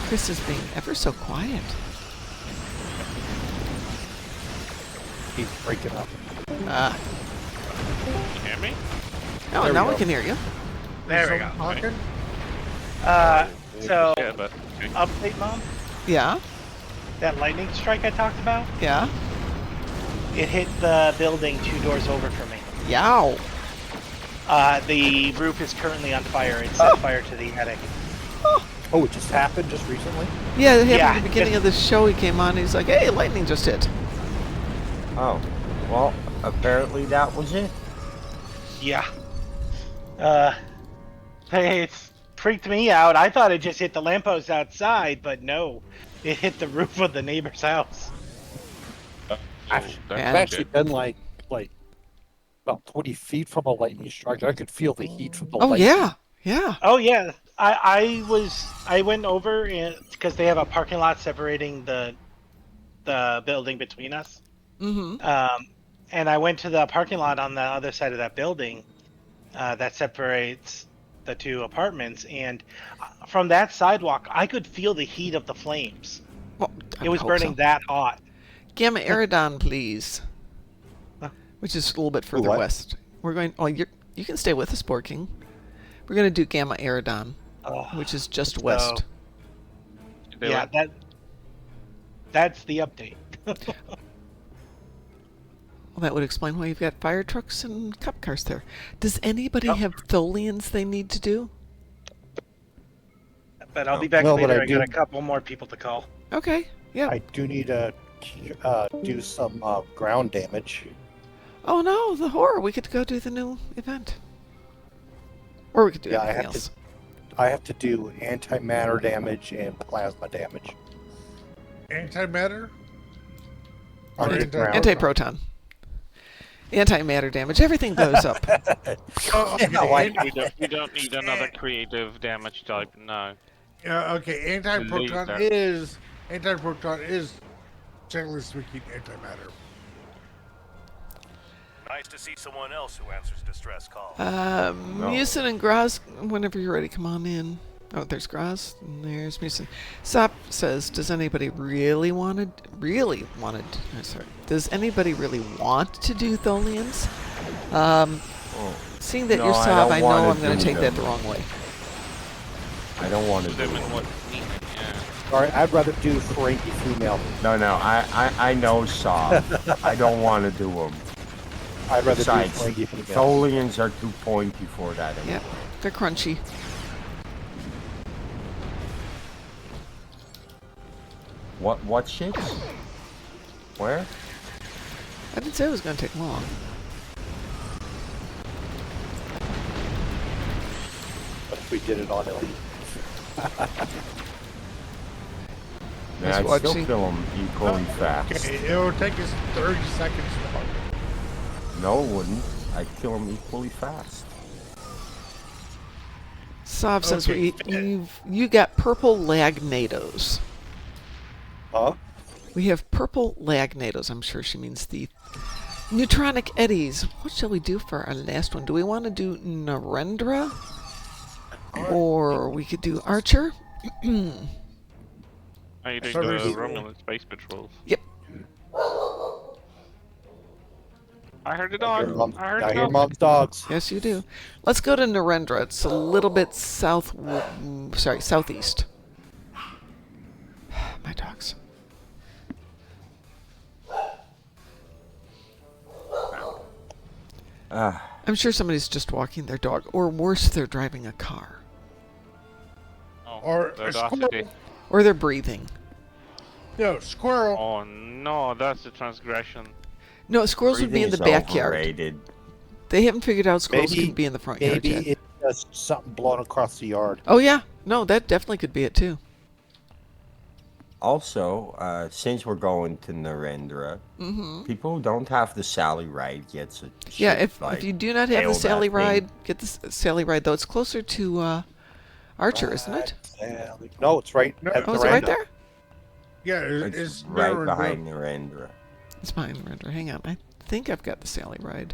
Chris is being ever so quiet. He's breaking up. Ah. Can you hear me? Oh, There we now we go. can hear you. There we go. Talking? So, Yeah, but update, Mom. Yeah, That lightning strike I talked about, yeah. it hit the building 2 doors over from me. Yow. The roof is currently on fire. It set fire to the attic. Oh, it just happened just recently? Yeah, it happened Yeah, at the beginning of the show. He came on and he's like, hey, lightning just hit. Oh, well, apparently that was it. Yeah. It's freaked me out. I thought it just hit the lamppost outside, but no. It hit the roof of the neighbor's house. I've And- actually been like about 20 feet from a lightning strike. I could feel the heat from the Oh, lightning. yeah. Oh yeah, I went over because they have a parking lot separating the building between us. Mm-hmm. And I went to the parking lot on the other side of that building that separates the 2 apartments, and from that sidewalk I could feel the heat of the flames. Well, I It was hope burning so. that hot. Gamma Eridon, please. Huh. Which is a little bit Ooh, further what? west. We're going. Oh, you can stay with us, Board King. We're going to do Gamma Eridon, which is just So west. Do yeah, it. that's the update. Well, that would explain why you've got fire trucks and cop cars there. Does anybody Yep. have Tholians they need to do? But I'll be back No, but later. I I got do- a couple more people to call. Okay. Yeah. I do need to do some ground damage. Oh no, the horror. We could go do the new event. Or we could do Yeah, I anything have to- else. I have to do antimatter damage and plasma damage. Antimatter? On the Or ground. Anti-proton. Antimatter damage. Everything goes up. Oh, okay. No, I- We don't need another creative damage type. No. Okay. Believe that. Antiproton is, generally speaking, antimatter. Nice to see someone else who answers distress calls. Musin and Graz, whenever you're ready, come on in. Oh, there's Graz, and there's Musin. Sop says, does anybody really does anybody really want to do Tholians? Seeing that No, you're I Sop, don't I know wanna I'm going do to take that them. the wrong way. I don't want to Put do them in them. what's needed. Yeah. All right, I'd rather do Ferengi female. No, I know Saw. I don't want to do them. I'd rather Besides, do Ferengi female. Tholians are too pointy for that. Yeah, they're crunchy. What shits? Where? I didn't say it was going to take long. But we did it on Elite. Man, Nice I'd watching. still kill them equally fast. Okay, it'll take us 30 seconds to mark. No, it wouldn't. I'd kill them equally fast. Sop says Okay. you got purple lagnados. Huh? We have purple lagnados. I'm sure she means the neutronic eddies. What shall we do for our last one? Do we want to do Narendra? Or we could do Archer? Are you doing the Service. Romulan space patrols? Yep. I heard the I hear, dog. mom, I heard I the hear dog. mom's dogs. Yes, you do. Let's go to Narendra. It's a little bit southeast. My dogs. I'm sure somebody's just walking their dog, or worse, they're driving a car, Oh, Or the a squirrel. audacity. or they're breathing. No, squirrel. Oh no, that's a transgression. No, squirrels would be in the Breathing is backyard. overrated. They haven't figured out squirrels Maybe- can be in the front yard Maybe yet. it's just something blowing across the yard. Oh yeah, no, that definitely could be it too. Also, since we're going to Narendra, people who don't have the Sally ride gets a Yeah, shit, like, if you do not have hail the that Sally thing. ride, get the Sally ride though. It's closer to Archer, isn't it? No, it's right No. at Oh, the is it right random. there? Yeah, It's it's right Narendra. behind Narendra. It's behind Narendra. Hang on, I think I've got the Sally ride.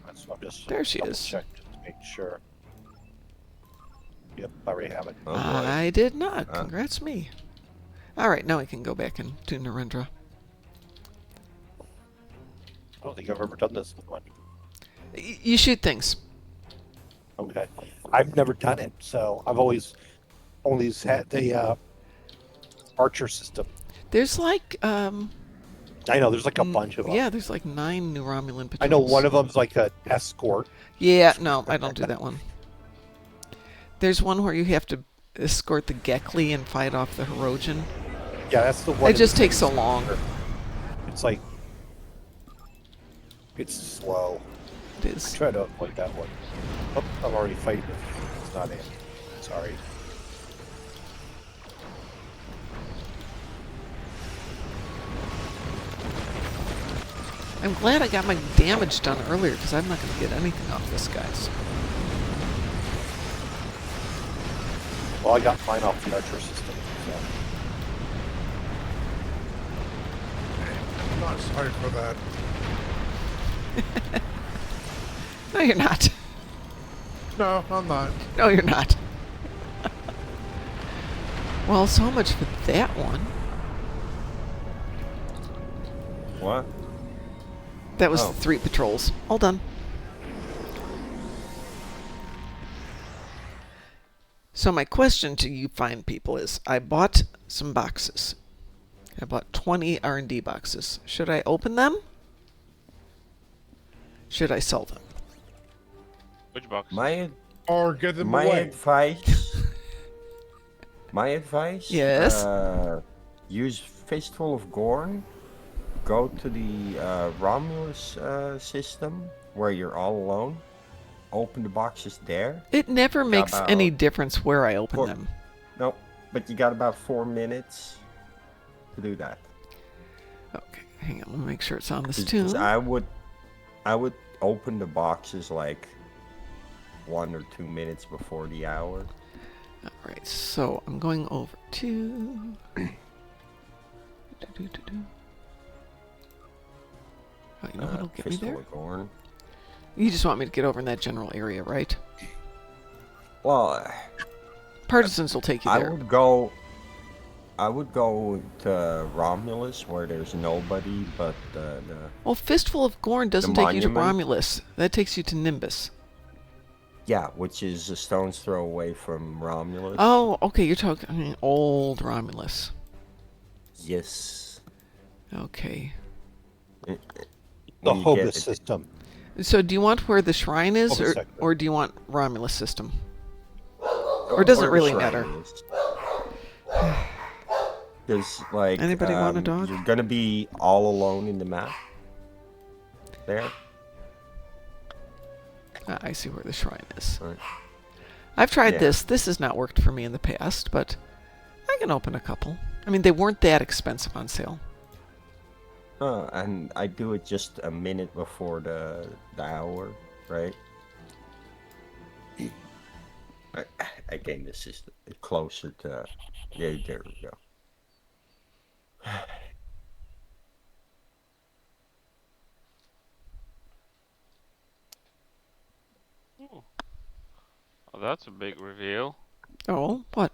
That's what I'm just There she double is. check just to make sure. Yep, I already have it. Oh, boy. I did not. Congrats me. All right, now we can go back and do Narendra. I don't think I've ever done this one. You shoot things. Okay. I've never done it, so I've always had the Archer system. There's like I know there's like a bunch of them. Yeah, there's like 9 New Romulan patrols. I know one of them's like an escort. Yeah, no, I don't do that one. There's one where you have to escort the Gekli and fight off the Hirogen. Yeah, that's the one. It just takes so long. It's like it's slow. It is. Try to avoid that one. Oh, I'm already fighting it. It's not in. Sorry. I'm glad I got my damage done earlier because I'm not going to get anything off this, guys. Well, I got mine off the Archer system. So. I'm not sorry for that. No, you're not. No, I'm not. No, you're not. Well, so much for that one. What? That was Oh. the 3 patrols. All done. So my question to you fine people is, I bought some boxes. I bought 20 R&D boxes. Should I open them? Should I sell them? Which box? My Or get them my away. advice. My advice. Yes? Use Fistful of Gorn. Go to the Romulus system where you're all alone. Open the boxes there. It never makes about any difference where I open four- them. No, but you got about 4 minutes to do that. Okay, hang on. Let me make sure it's on this 'Cause too. I would open the boxes like 1 or 2 minutes before the hour. All right, so I'm going over to. Oh, you know what'll get me Fistful there? of Gorn. You just want me to get over in that general area, right? Well, Partisans will take you I there. would go. I would go to Romulus where there's nobody but the Well, Fistful of Gorn doesn't take you to monument? Romulus. That takes you to Nimbus. yeah, which is a stone's throw away from Romulus. Oh, okay. You're talking old Romulus. Yes. Okay. The When you Hobus get- system. So, do you want where the shrine is, Hold a second. or do you want Romulus system? Or does it the really shrine matter? is. There's like Anybody want a dog? You're gonna be all alone in the map. There. I see where the shrine is. Right. I've tried Yeah. this. This has not worked for me in the past, but I can open a couple. I mean, they weren't that expensive on sale. And I do it just a minute before the hour, right? Again, this is closer to. Yeah, there we go. Oh, that's a big reveal. Oh, what?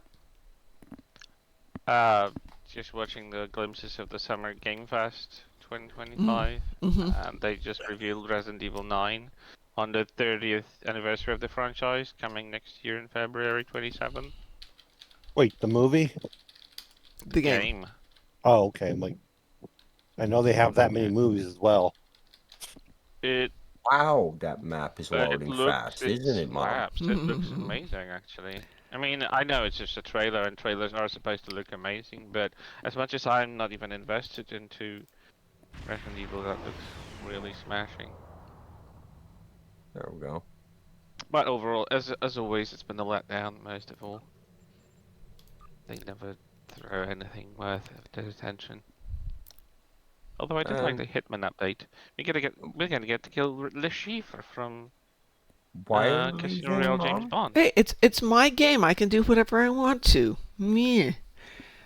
Just watching the glimpses of the Summer Game Fest 2025, Mm-hmm. and they just revealed Resident Evil 9 on the 30th anniversary of the franchise, coming next year in February 27th. Wait, the movie? The game. Oh, okay. I'm like, I know they have that many movies as well. It Wow, that map is But it loading looks, fast, isn't it, Mom? slaps. It looks amazing, actually. I mean, I know it's just a trailer, and trailers are supposed to look amazing, but as much as I'm not even invested into Resident Evil, that looks really smashing. There we go. But overall, as always, it's been a letdown most of all. They never throw anything worth their attention. Although I did like the Hitman update. We're gonna get to kill Le Chiffre from Why are we Casino leaving, Royale James Mom? Bond. Hey, it's my game. I can do whatever I want to. Meh.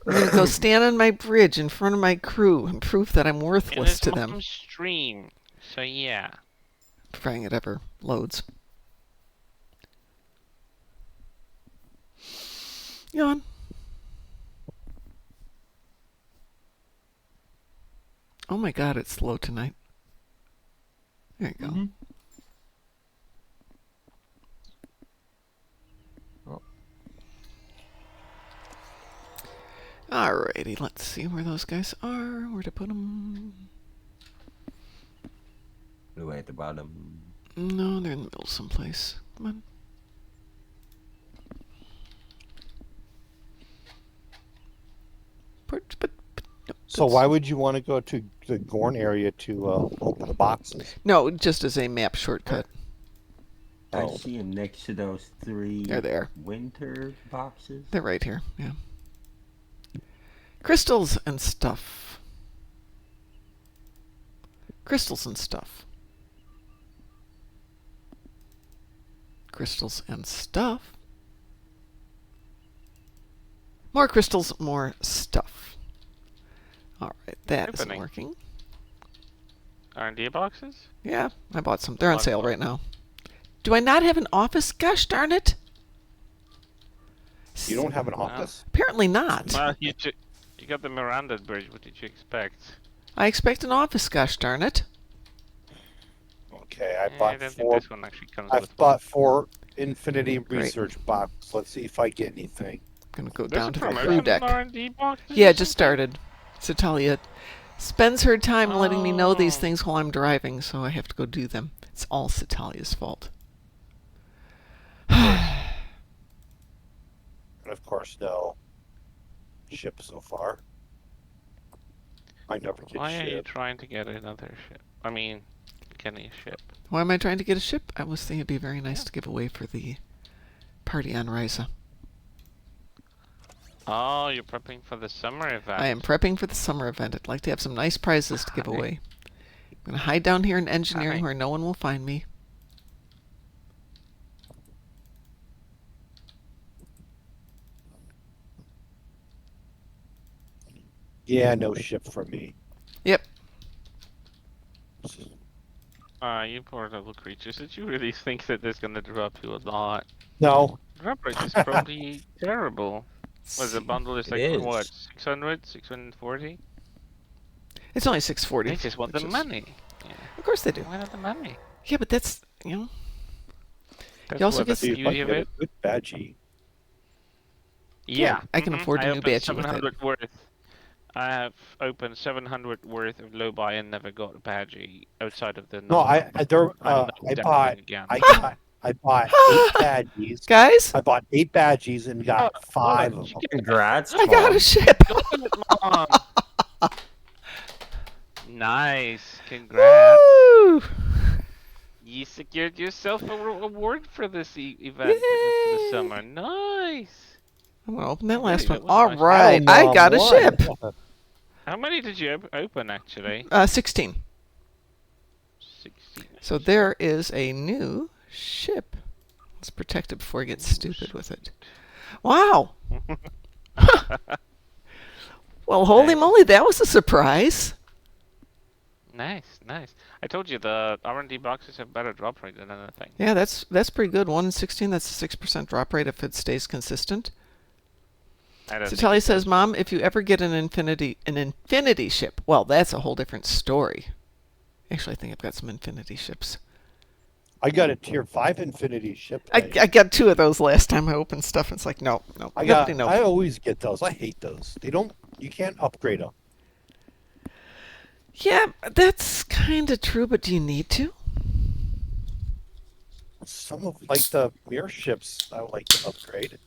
I'm gonna go stand on my bridge in front of my crew and prove that I'm And worthless it's to them. Mom's stream, so yeah. Providing it ever loads. Yawn. Oh my god, it's slow tonight. There you go. Alrighty, let's see where those guys are. Where to put them? Blue at the bottom. No, they're in the middle someplace. Come on. No, So that's- why would you want to go to the Gorn area to open the boxes? No, just as a map shortcut. I Oh. see them next to those 3 They're there. winter boxes. They're right here. Yeah. Crystals and stuff. Crystals and stuff. Crystals and stuff. More crystals, more stuff. All right, that isn't Opening. working. R&D boxes? Yeah, I bought some. They're on Lots sale of right now. Do I not have an office? Gosh darn it. You don't have an Wow. office? Apparently not. Well, you got the Miranda bridge. What did you expect? I expect an office, gosh darn it. Okay, I I bought don't think four. this one actually comes I've with bought 4 Infinity Great. Research boxes. Let's see if I get anything. I'm going to go There's down a to the promotion crew on deck. R&D boxes Yeah, or it just something? started. So Talia spends her time letting me know these Oh. things while I'm driving, so I have to go do them. It's all Satalia's fault. And of course, no ship so far. I never get Why are you ship. trying to get another ship? I mean, getting a ship. Why am I trying to get a ship? I was thinking it'd be very nice to give away for the party on Risa. Oh, you're prepping for the summer event. I am prepping for the summer event. I'd like to have some nice prizes to give Honey. away. I'm going to hide down here in engineering Honey. where no one will find me. Yeah, no ship for me. Yep. You poor little creatures. Did you really think that there's gonna drop you a lot? No. Drop rate is probably terrible. Was the See. bundle is It like is. what? 600? 640? It's only 640. They just want which the is- money. Yeah. Of course they do. Why not the money? Yeah, but that's, That's You also what get the See if I beauty can of get it. a good badgie. Yeah, I can afford I a new opened badgie with it. 700 worth. I have opened 700 worth of low buy and never got a badgie outside of the. No, I bought 8 badgies. Guys, I bought 8 badgies and got 5 of them. Congrats, I got Mom. a ship. Open it, Mom. Nice, congrats. Woo! You secured yourself a award for this event for the summer. Nice. I'm going to open that last Really, one. that was All nice. right, Hell, I Mom, got a what? ship. How many did you open actually? 16. 16. So there is a new ship. Let's protect it before I get stupid with it. Wow. Well, holy Nice. moly, that was a surprise. Nice, nice. I told you the R&D boxes have better drop rate than anything. Yeah, that's pretty good. 1 in 16, that's a 6% drop rate if it stays consistent. I don't So think Telly it says, does. Mom, if you ever get an infinity ship, well, that's a whole different story. Actually, I think I've got some infinity ships. I got a tier 5 Infinity ship. I got 2 of those last time I opened stuff. It's like, no, nobody knows. I always get those. I hate those. You can't upgrade them. Yeah, that's kind of true, but do you need to? Some of like the mirror ships I would like to upgrade.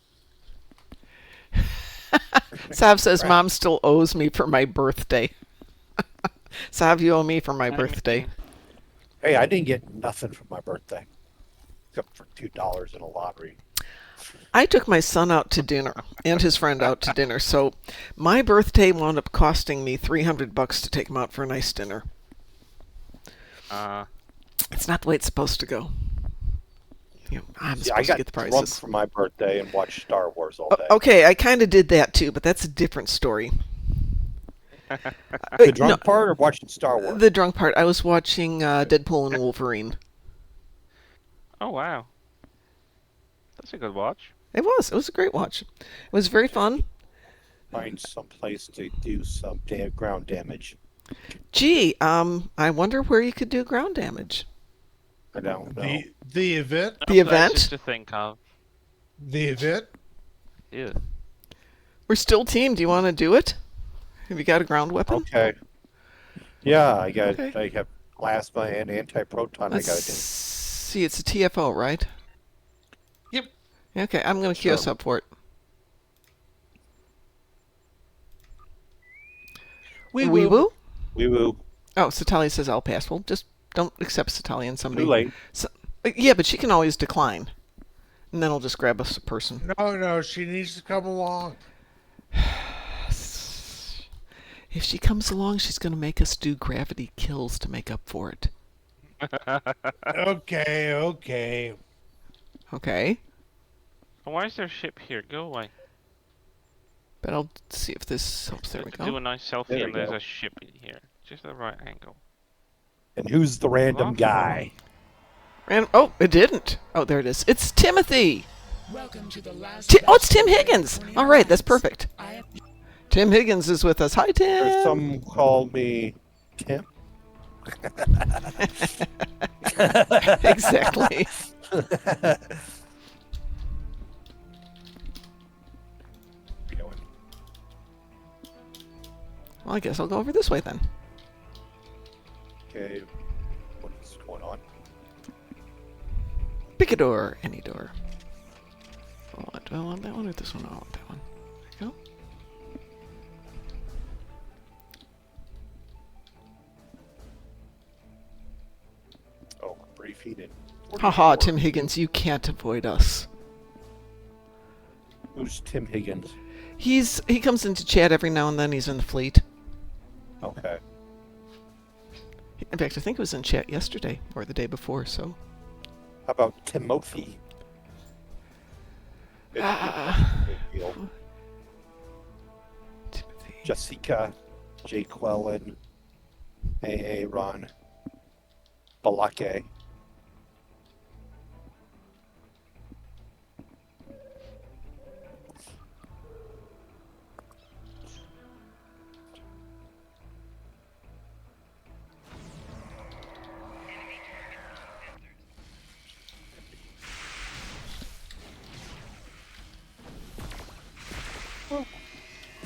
Sav says, Crap. Mom still owes me for my birthday. Sav, you owe me for my I mean, birthday. Hey, I didn't get nothing for my birthday. Except for $2 in a lottery. I took my son out to dinner and his friend out to dinner, so my birthday wound up costing me $300 to take him out for a nice dinner. It's not the way it's supposed to go. I'm See, I supposed to got get the drunk prices. for my birthday and watched Star Wars all day. Okay, I kind of did that too, but that's a different story. The drunk part or watching Star Wars? The drunk part. I was watching Deadpool and Wolverine. Oh wow, that's a good watch. It was a great watch. It was very fun. Find some place to do some ground damage. Gee, I wonder where you could do ground damage. I don't know. The event? The No places event? to think of. The event? Yeah. We're still team. Do you want to do it? Have you got a ground weapon? Okay. Yeah, I got. Okay. I have plasma and anti-proton. Let's I got to do. see. It's a TFO, right? Yep. Okay, I'm going to queue us Sure. up for it. Wee Wee woo. woo? Wee woo. Oh, Satali says I'll pass. Well, just don't accept Satali and somebody. Too late. Yeah, but she can always decline. And then I'll just grab us a person. No, she needs to come along. If she comes along, she's going to make us do gravity kills to make up for it. Okay. Okay? Why is there a ship here? Go away. But I'll see if this helps. There we To do go. a nice selfie There we and there's go. a ship in here. Just the right angle. And who's the random What? guy? And oh, it didn't. Oh, there it is. It's Timothy. Welcome to the last. Oh, it's Tim Higgins. All right, that's perfect. Tim Higgins is with us. Hi, Or Tim. some call me Tim. Exactly. Well, I guess I'll go over this way then. Okay, what's going on? Pick a door, any door. Oh, do I want that one or this one? I want that one. There you go. Oh, briefing. Haha, Tim Higgins, you can't avoid us. Who's Tim Higgins? He comes into chat every now and then. He's in the fleet. Okay. In fact, I think it was in chat yesterday or the day before. So. How about Timothy? Timothy. Jessica, Jake Quellen, A.A. Ron, Balake.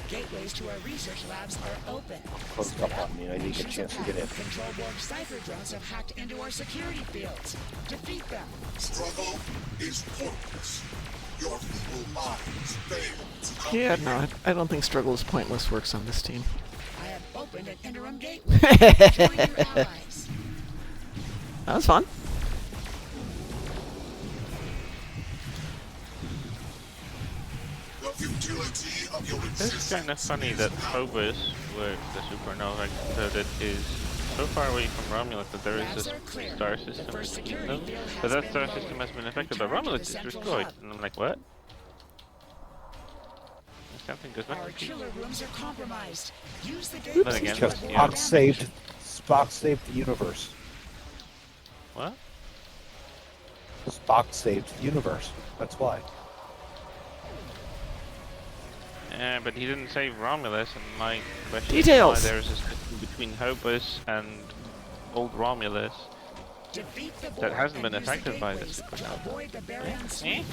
Gateways to our research labs are open. Closed up on me. I didn't get a chance to get in. Control Borg cipher drones have hacked into our security fields. Defeat them. Struggle is pointless. Your feeble minds fail to Yeah, no, I don't think struggle is pointless works on this team. I have opened an interim gateway. Join your allies. That was fun. the futility of your It's existence. kind of funny that Phobos, where the supernova exploded, is so far away from Romulus that there is Labs this are clear. star The system first between security them. field has But that been star lowered. system has been affected by Return to Romulus the is central destroyed. hub. And I'm like, what? Something goes back Our to chiller rooms are compromised. Use the Then gateways again, to Because avoid yeah. damage. Spock saved the universe. What? Spock saved the universe. That's why. Yeah, but he didn't save Romulus, and my question Details. is why there is a system between Hobus and old Romulus Defeat the that Borg hasn't and been use the affected by the gateways to supernova. avoid the baryon Eh? sweep.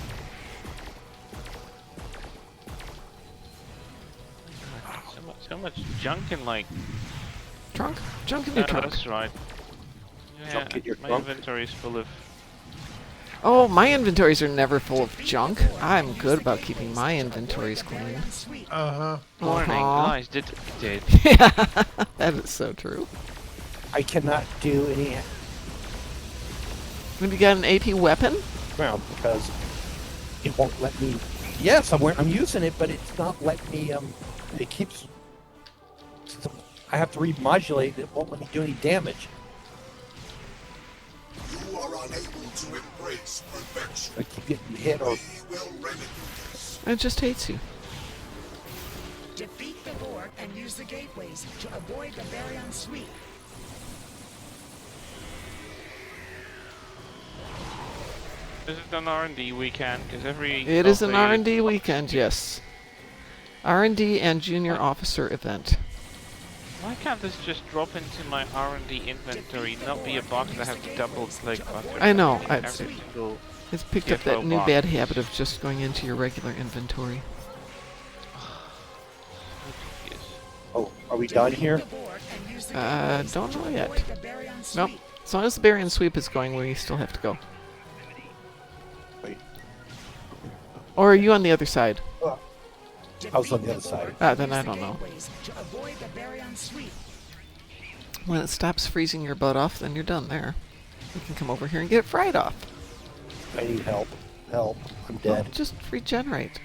So much junk in like. Trunk? Junk in your trunk. That's right. Yeah, Junk in your my trunk? inventory is full of. Oh, my inventories are never full of junk. I'm good about keeping my inventories clean. Warning, Uh-huh. guys, detected. Yeah, that is so true. I cannot do any Have you got an AP weapon? well because it won't let me. Yes, I'm using it, but it's not letting me. It keeps. I have to remodulate. It won't let me do any damage. You are unable to embrace perfection. I keep getting hit or. We will remedy this. It just hates you. Defeat the Borg and use the gateways to avoid the baryon sweep. Is it an R&D weekend? Because every. It is an lovely- R&D weekend, yes. R&D and junior officer event. Why can't this just drop into my R&D inventory, not be a box that I have to double click on? I know, Every single. It's picked up that UFO new box. bad habit of just going into your regular inventory. Yes. Oh, are we done here? Defeat the Borg and use the gateways Don't to know yet. avoid the baryon Nope. sweep. As long as the baryon sweep is going, we still have to go. Wait. Or are you on the other side? I was on Defeat the other Borg side. and Ah, then use I the don't know. gateways to avoid the baryon sweep. When it stops freezing your butt off, then you're done there. You can come over here and get it fried off. I need help. Help. I'm Well, dead. just regenerate.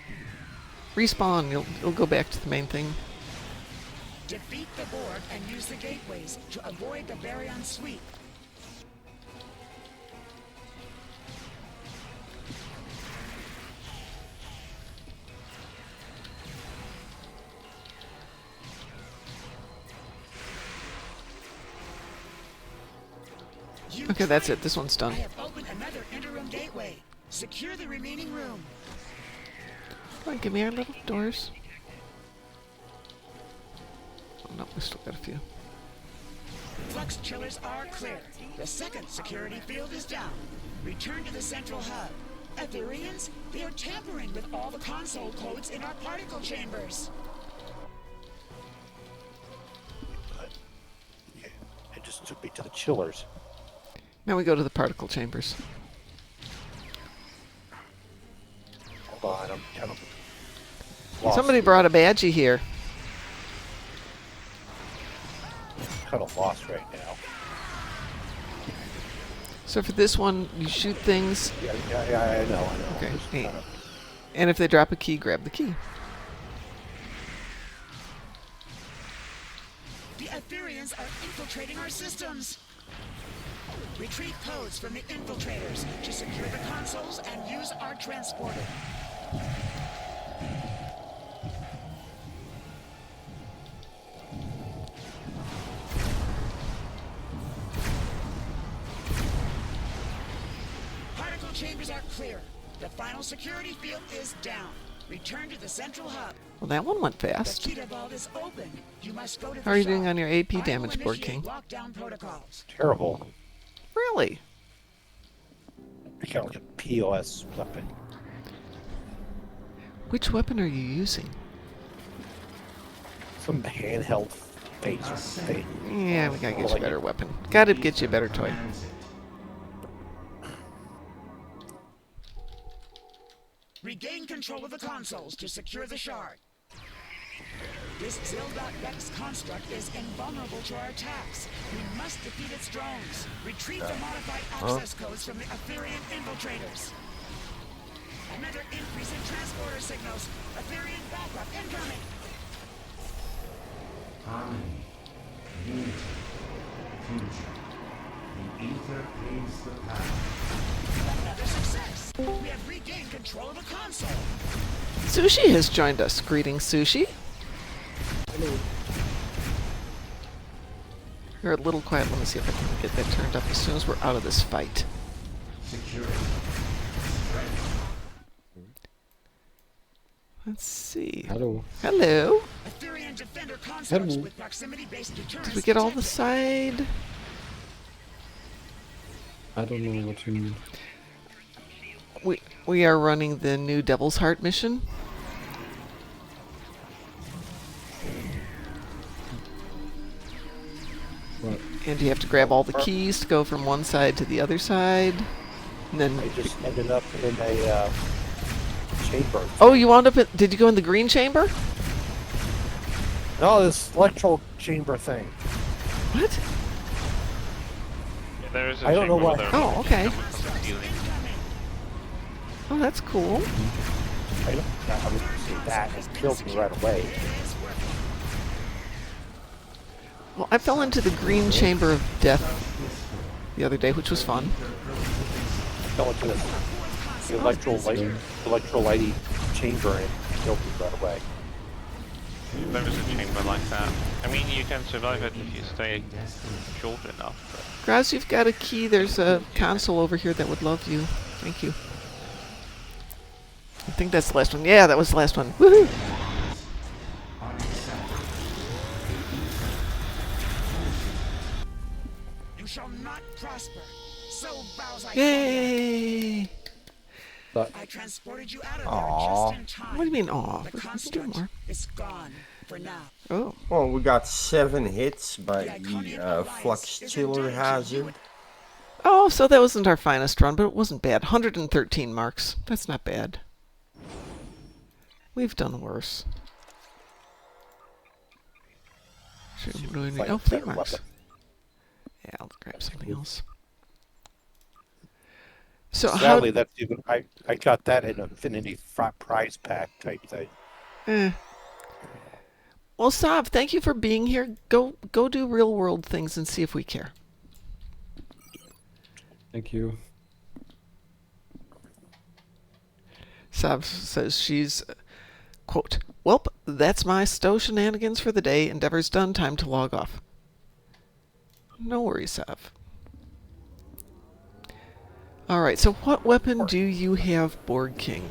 Respawn, you'll go back to the main thing. Defeat the Borg and use the gateways to avoid the baryon sweep. You Okay, that's tried. it. This one's I done. have opened another interim gateway. Secure the remaining room. Come on, give me our little doors. Oh, no, we still got a few. Flux chillers are clear. The second security field is down. Return to the central hub. Ethereans, they are tampering with all the console codes in our particle chambers. It just took me to the chillers. Now we go to the particle chambers. Hold on, I'm kind of lost. Somebody brought a badgie here. Kind of lost right now. So for this one, you shoot things. Yeah, I know. Okay. Just Hey. kind of- And if they drop a key, grab the key. The Ethereans are infiltrating our systems. Retrieve codes from the infiltrators to secure the consoles and use our transporter. Particle chambers are clear. The final security field is down. Return to the central hub. Well, that one went The fast. Cheetah Vault is open. You must go to How are you the doing shop. on your AP I will damage board, initiate King? Lockdown protocols. Terrible. Really? I kind of like a POS weapon. Which weapon are you using? Some handheld phaser thing. Yeah, we gotta get you a better weapon. Gotta get you a better toy. Regain control of the consoles to secure the shard. This Zil.Vex construct is invulnerable to our attacks. We must defeat its drones. Retrieve the modified access codes from the Etherean infiltrators. Another increase in transporter signals. Etherean backup incoming. Harmony, unity, fusion. The ether paves the path. Another success. We have regained control of the console. Sushi has joined us. Greetings, Sushi. You're a little quiet. Let me see if I can get that turned up as soon as we're out of this fight. Security. Let's see. Hello. Hello. Etherean defender consorts Hello. with proximity-based deterrence. Did we get all the detected. side? I don't know what you mean. We are running the new Devil's Heart mission. What? And you have to grab all the keys to go from one side to the other side. And then I just ended up in a chamber. oh, you wound up at, did you go in the green chamber? No, this electro chamber thing. What? Yeah, there is a I don't know chamber why- there. Oh, okay. Coming from the ceiling. Oh, that's cool. I was going to say that. It killed me right away. Well, I fell into the green chamber of death the other day, which was fun. Fell into the electrolyte chamber and killed me right away. There is a chamber like that. I mean, you can survive it if you stay short enough. Graz, you've got a key. There's a console over here that would love you. Thank you. I think that's the last one. Yeah, that was the last one. Woohoo! You shall not prosper. So vows I Yay! I transported you out of Aw. there just in time. What do you mean, aw? The We can do construct more. is gone for now. Oh, Well, we got 7 hits by The Iconian the Alliance Flux is Chiller indebted to you. Hazard. oh, so that wasn't our finest run, but it wasn't bad. 113 marks. That's not bad. We've done worse. Should we do anything? Find a Oh, fleet better marks. weapon. Yeah, I'll grab something else. So Sadly, that's even. I got that in Infinity Prize Pack type thing. Eh. Well, Sav, thank you for being here. Go do real world things and see if we care. Thank you. Sav says she's, quote, "Welp, that's my stow shenanigans for the day. Endeavor's done. Time to log off." No worries, Sav. All right, so what weapon do you have, Board King?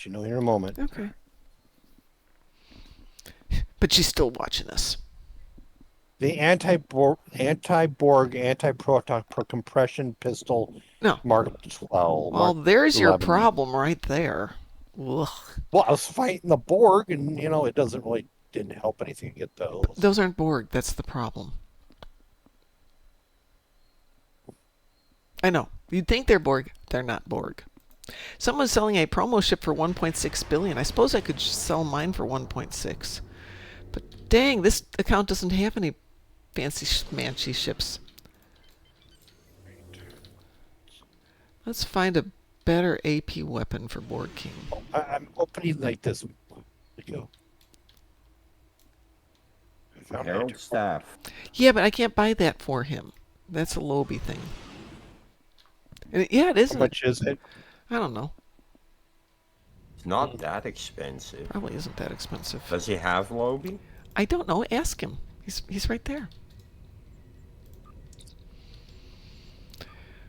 you know here in a moment. Okay. But she's still watching us. The anti-Borg, anti-proton compression pistol No. Mark 12. Well, Mark there's your 11. problem right there. Ugh. Well, I was fighting the Borg, and it didn't help anything to get those. Those aren't Borg. That's the problem. I know. You'd think they're Borg. They're not Borg. Someone's selling a promo ship for 1.6 billion. I suppose I could sell mine for 1.6. But dang, this account doesn't have any fancy schmancy ships. Let's find a better AP weapon for Borg King. I'm opening like this. There you go. I found Herald staff. Yeah, but I can't buy that for him. That's a Lobby thing. And yeah, it isn't. How much is it? I don't know. It's not that expensive. Probably isn't that expensive. Does he have Lobby? I don't know. Ask him. He's right there.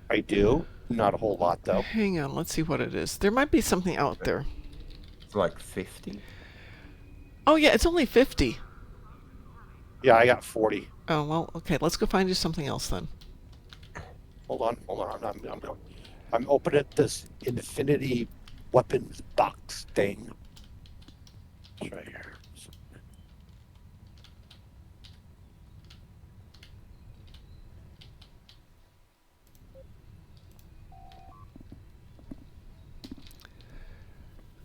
I do. Not a whole lot, though. Hang on. Let's see what it is. There might be something out there. It's like 50. Oh, yeah. It's only 50. Yeah, I got 40. Oh, well, okay. Let's go find you something else then. Hold on. I'm opening this Infinity Weapons box thing. It's right here.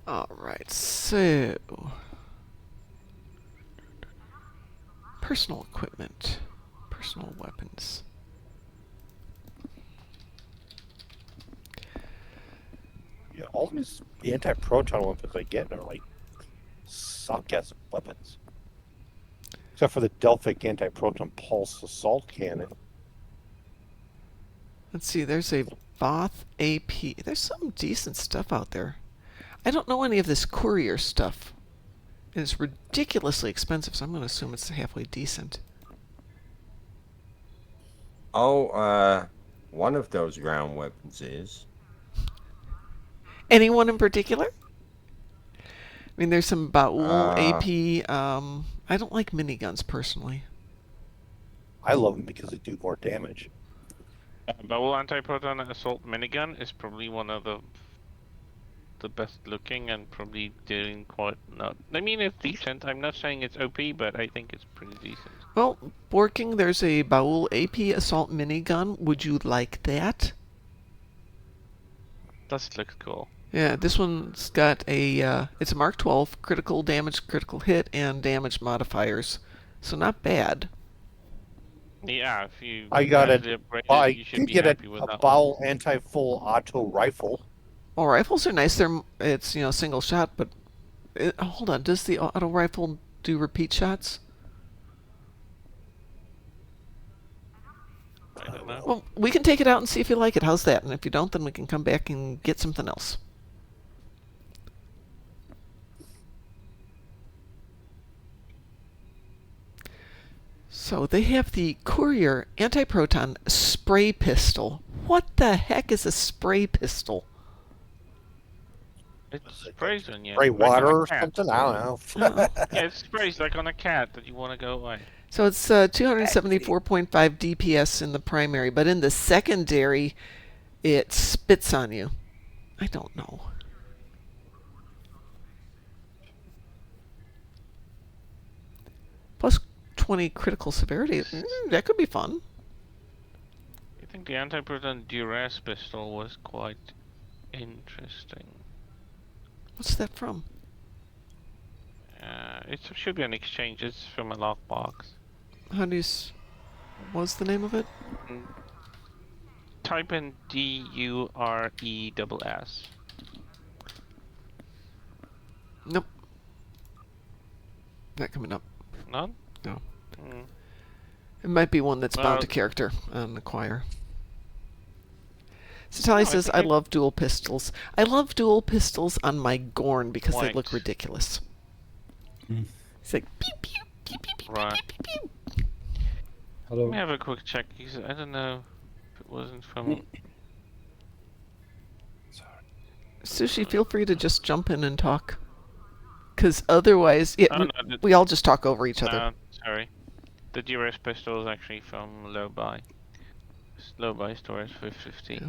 All right. So, personal equipment, personal weapons. Yeah, all these anti-proton weapons I get are like suck-ass weapons. Except for the Delphic anti-proton pulse assault cannon. Let's see. There's a Voth AP. There's some decent stuff out there. I don't know any of this courier stuff. And it's ridiculously expensive, so I'm going to assume it's halfway decent. Oh, one of those ground weapons is. Anyone in particular? I mean, there's some Baul AP. I don't like miniguns personally. I love them because they do more damage. Baul anti-proton assault minigun is probably one of the best looking and probably doing quite not. I mean, it's decent. I'm not saying it's OP, but I think it's pretty decent. Well, Borking, there's a Baul AP assault minigun. Would you like that? Does look cool. Yeah, this one's got a, it's a Mark 12, critical damage, critical hit, and damage modifiers. So not bad. Yeah, if you I got it. upgrade I you should can be get happy with a that one. Baul anti-full auto rifle. Well, rifles are nice. It's single shot, but hold on. Does the auto rifle do repeat shots? I don't know. Well, we can take it out and see if you like it. How's that? And if you don't, then we can come back and get something else. So they have the Courier anti-proton spray pistol. What the heck is a spray pistol? It sprays on you. Spray like on water a or cat. something? I don't know. Oh. Yeah, it sprays like on a cat that you want to go away. So it's 274.5 DPS in the primary, but in the secondary, it spits on you. I don't know. Plus 20 critical severity. That could be fun. I think the anti-proton duress pistol was quite interesting. What's that from? It should be an exchange. It's from a lockbox. How do you... What's the name of it? Type in DURESS. Nope. Not coming up. None? No. Mm. It might be one that's bound Well- to character on Acquire. Satali I says, think I I- love dual pistols. I love dual pistols on my Gorn because they look White. ridiculous. Hmm. It's like, pew, pew, pew, pew, pew, Right. pew, pew, pew. Hello. Let me have a quick check. Because I don't know if it wasn't from... Sushi, feel free to just jump in and talk. Because otherwise, Oh, no, we all just talk over each other. Sorry. The DRS pistol is actually from Low-Buy. Low-Buy stores for 50. Yeah.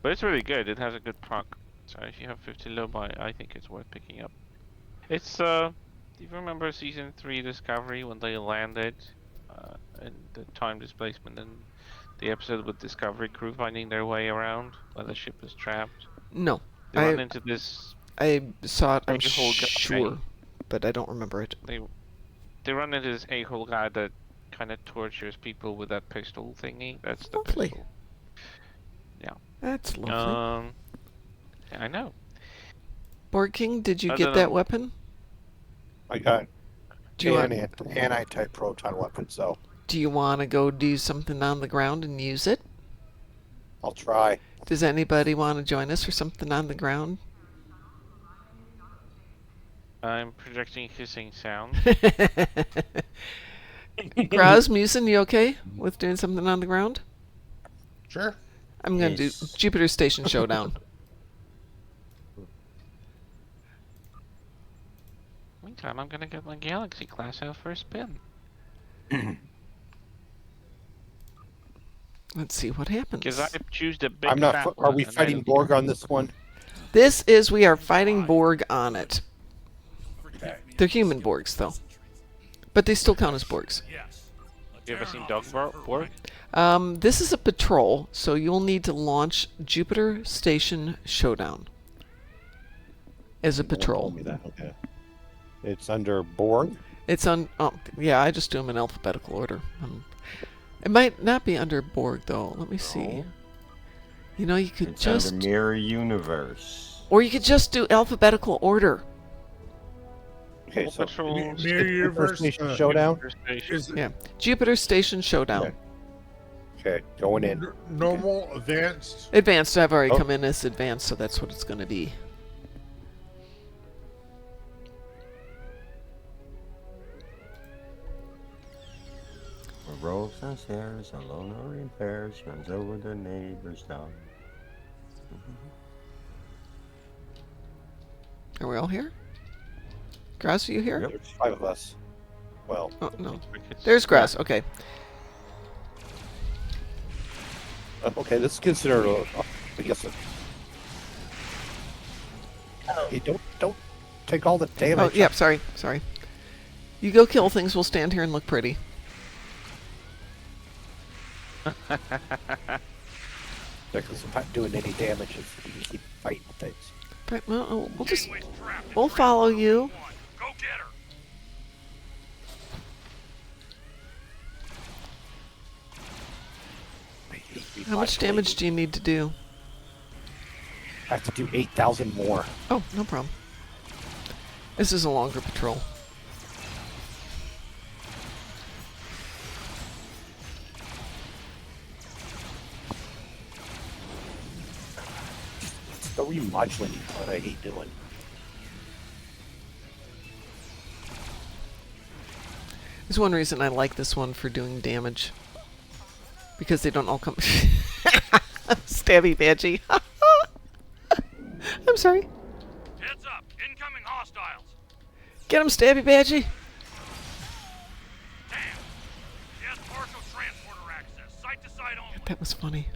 But it's really good. It has a good proc. So if you have 50 Low-Buy, I think it's worth picking up. It's, do you remember Season 3 Discovery when they landed? And the time displacement and the episode with Discovery crew finding their way around while the ship is trapped? No. They run into this... I saw it, I'm a-hole guy. sure. But I don't remember it. They run into this a-hole guy that kind of tortures people with that pistol thingy. That's the Lovely. pistol. Yeah. That's lovely. I know. Borg King, did you I get don't that know. weapon? I got Do you want, anti proton weapon, so do you want to go do something on the ground and use it? I'll try. Does anybody want to join us for something on the ground? I'm projecting hissing sound. Graz, Musin, you okay with doing something on the ground? Sure. I'm going to do Jupiter Station Showdown. Meantime, I'm gonna get my Galaxy class out for a spin. Let's see what happens. Because I choose the big I'm not. fat Are one, we and I fighting don't- Borg on this one? We are fighting Borg on it. They're human Borgs, though. But they still count as Borgs. You ever seen Dog Borg? This is a patrol, so you'll need to launch Jupiter Station Showdown as a patrol. Told me that. Okay. It's under Borg. It's on. Oh, yeah, I just do them in alphabetical order. It might not be under Borg though. Let me see. No. You know, you could It's just, under Mirror Universe. or you could just do alphabetical order. Okay, so Patrols. Mirror Universe. Station Showdown. Is Yeah, Jupiter Station Showdown. Okay, going in. normal, advanced? Advanced. I've already Oh. come in as advanced, so that's what it's going to be. A rolls downstairs, a loner in pairs, runs over the neighbor's dog. Are we all here? Grass, are you here? There's 5 of us. Well, Oh no. There's Grass. Okay. okay. This is considered I guess. Hey, don't take all the damage. Oh, yep. Sorry. You go kill things. We'll stand here and look pretty. Because I'm not doing any damage if you keep fighting things. Right. Well, we'll follow you. Go get her. I hate How much damage do you need to do? I have to do 8,000 more. Oh, no problem. This is a longer patrol. It's the remodulating what I hate doing. There's one reason I like this one for doing damage. Because they don't all come... Stabby Badgie. I'm sorry. Heads up. Incoming hostiles. Get him, Stabby Badgie. Damn. She has partial transporter access. Site to site only. That was funny.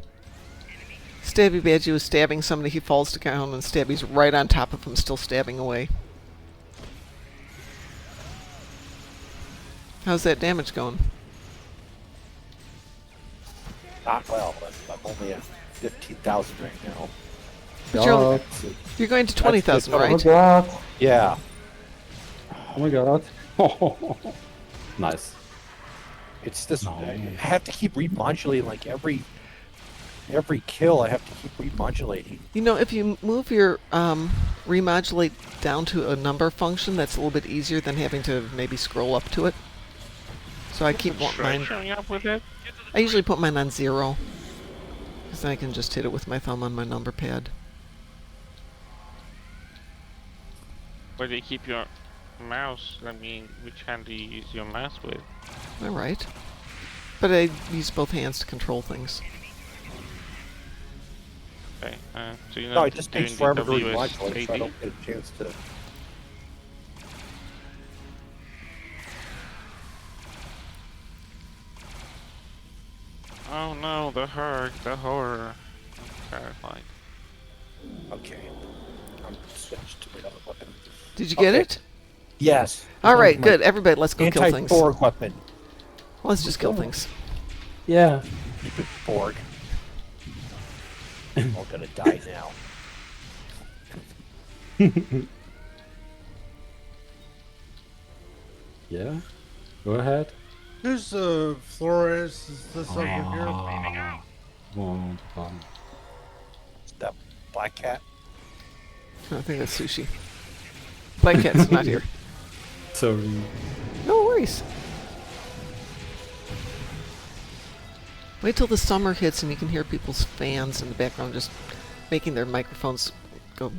Stabby Badgie was stabbing somebody. He falls to ground and Stabby's right on top of him, still stabbing away. How's that damage going? Not well. I'm only at 15,000 right now. But you're going to 20,000, Oh my right? god. Yeah. Oh my god. Nice. It's this. No. I have to keep remodulating like every kill. I have to keep remodulating. You know, if you move your remodulate down to a number function, that's a little bit easier than having to maybe scroll up to it. So I keep mine. Showing up with it? I usually put mine on 0, because then I can just hit it with my thumb on my number pad. Where do you keep your mouse? I mean, which hand do you use your mouse with? All right. But I use both hands to control things. Okay, so you No, know it just takes doing forever the to remodulate, so I WSAD? don't get a chance to. Oh no, the horror. I'm terrified. Okay. I'm switched to the other weapon. Did you get Okay. it? Yes. All right, good. Everybody, let's go kill things. Anti-Borg weapon. Let's just kill things. Yeah. Stupid Borg. All gonna die now. Yeah. Go ahead. Who's Flores? Is this over here? Is that Black Cat? I think that's Sushi. Black Cat's not here. Sorry. No worries. Wait till the summer hits and you can hear people's fans in the background just making their microphones go.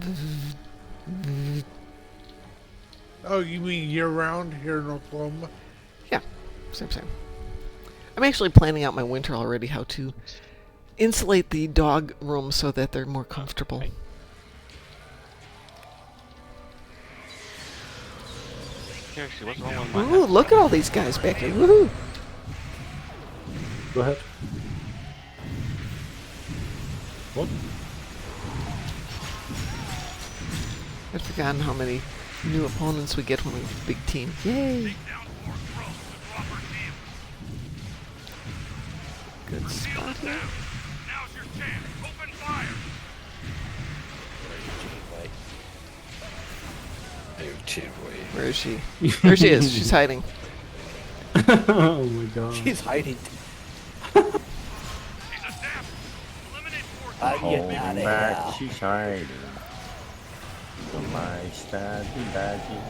Oh, you mean year-round here in Oklahoma? Yeah, same. I'm actually planning out my winter already, how to insulate the dog room so that they're more comfortable. Seriously, what's wrong with my Ooh, look at all these guys back here. Woohoo! Go ahead. What? I've forgotten how many new opponents we get when we have a big team. Yay! Good spot here. Now's your chance. Open fire. Where is she? There she is. She's hiding. Oh my god. She's hiding. She's a zap. Eliminate force. Hold back, she's hiding. So my stabby badgy.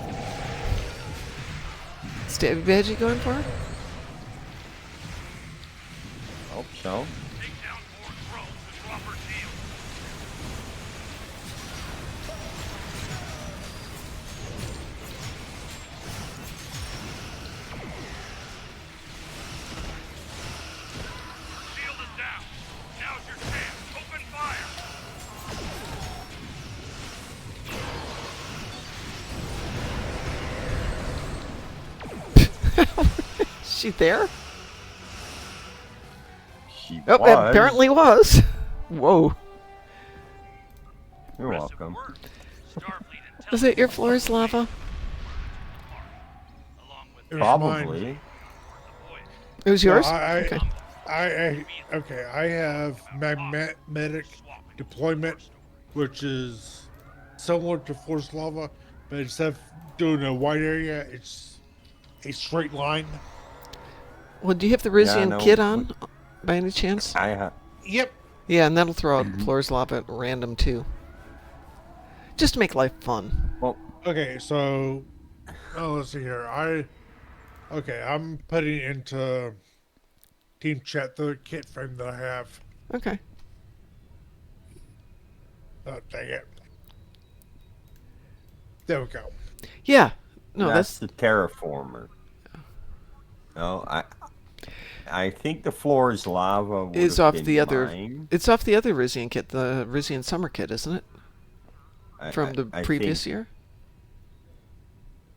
Stabby Badgie going for her? Hope so. Take down more drones to drop her shield. Shield is down. Now's your chance. Open fire. Is she there? She Oh, was. apparently was. Whoa. You're welcome. Was it your floor's lava? It was Probably. mine. It was yours? Okay. Okay. I have magnetic deployment, which is similar to force lava, but instead of doing a wide area, it's a straight line. Well, do you have the Rizian no, kit on, by any chance? I have. Yep. Yeah, and that'll throw out floor's lava at random, too. Just to make life fun. Well, Okay, so let's see here. I'm putting into team chat the kit frame that I have. Okay. Oh, dang it. There we go. Yeah. No, that's that's... the terraformer. No, I think the floor is lava. Is off been the other... mine. It's off the other Rizian kit, the Rizian summer kit, isn't it? From the previous year?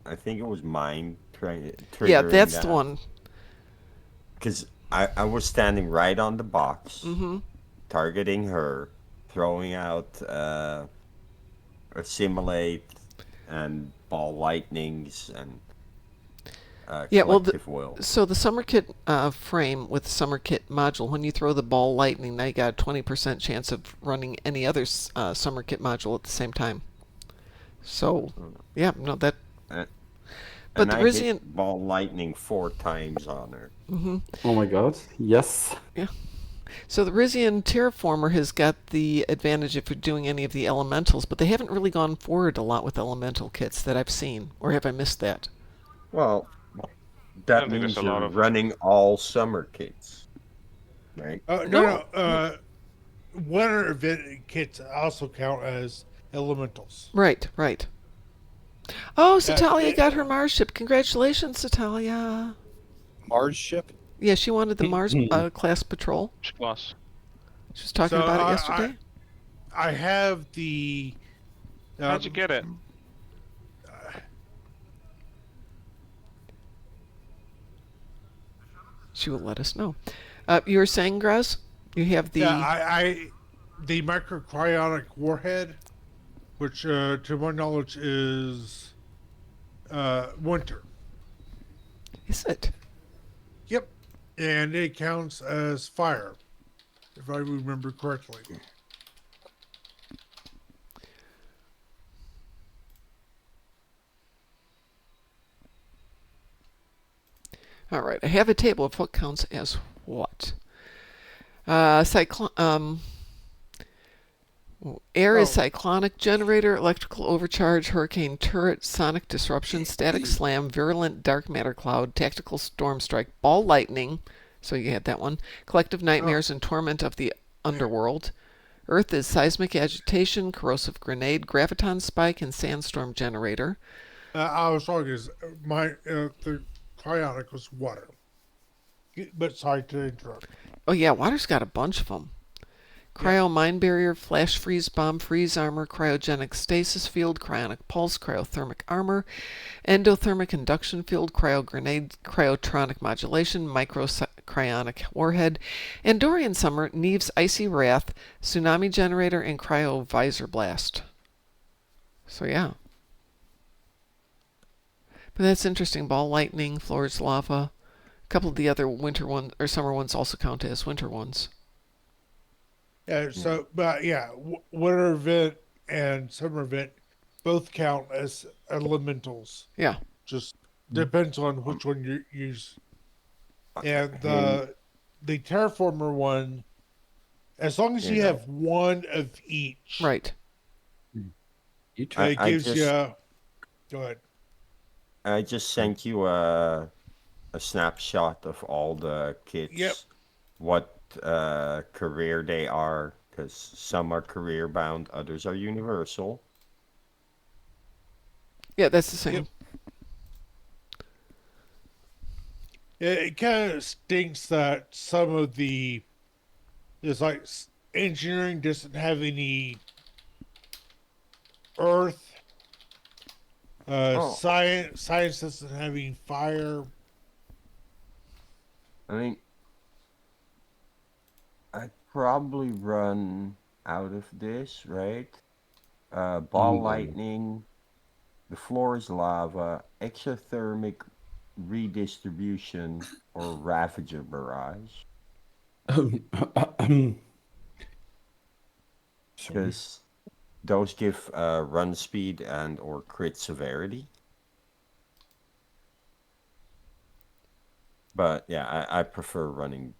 I think it was mine. Yeah, that's the one. Because I was standing right on the box, targeting her, throwing out assimilate and ball lightnings and Yeah, well, collective will. so the summer kit frame with the summer kit module, when you throw the ball lightning, now you got a 20% chance of running any other summer kit module at the same time. So, yeah, no, that... But the I Rizian... hit ball lightning 4 times on her. Oh my god. Yes. Yeah. So the Rizian Terraformer has got the advantage if you're doing any of the elementals, but they haven't really gone forward a lot with elemental kits that I've seen. Or have I missed that? Well, I that think means there's a lot you're of- running all summer kits, right? No. Winter event kits also count as elementals. Right. Oh, Satalia got her Mars ship. Congratulations, Satalia. Mars ship? Yeah, she wanted the Mars class patrol. Plus. She was talking about it yesterday. I have the. How'd you get it? She will let us know. You were saying, Graz? You have the. Yeah, the microcryonic warhead, which to my knowledge is winter. Is it? Yep, and it counts as fire, if I remember correctly. All right. I have a table of what counts as what. Air is cyclonic generator, electrical overcharge, hurricane turret, sonic disruption, static slam, virulent dark matter cloud, tactical storm strike, ball lightning. So you had that one. Collective nightmares and torment of the underworld. Earth is seismic agitation, corrosive grenade, graviton spike, and sandstorm generator. I was talking is the cryonic was water. But sorry to interrupt. Oh yeah, water's got a bunch of them. Cryo mine barrier, flash freeze bomb, freeze armor, cryogenic stasis field, cryonic pulse, cryothermic armor, endothermic induction field, cryo grenade, cryotronic modulation, microcryonic warhead, Andorian summer, Neve's icy wrath, tsunami generator, and cryo visor blast. So yeah. But that's interesting. Ball lightning, floors lava. A couple of the other winter ones or summer ones also count as winter ones. Yeah, so, but yeah, winter event and summer event both count as elementals. Yeah. Just depends on which one you use. And the terraformer one, as long as you have one of each. Right. It gives you. Go ahead. I just sent you a snapshot of all the kits. Yep. What career they are, because some are career bound, others are universal. Yeah, that's the same. Yep. It kind of stinks that some of it's like engineering doesn't have any earth. Science doesn't have any fire. I mean, I'd probably run out of this, right? Ball lightning, the floor is lava, exothermic redistribution, or Ravager barrage. Because those give run speed and or crit severity. But yeah, I prefer running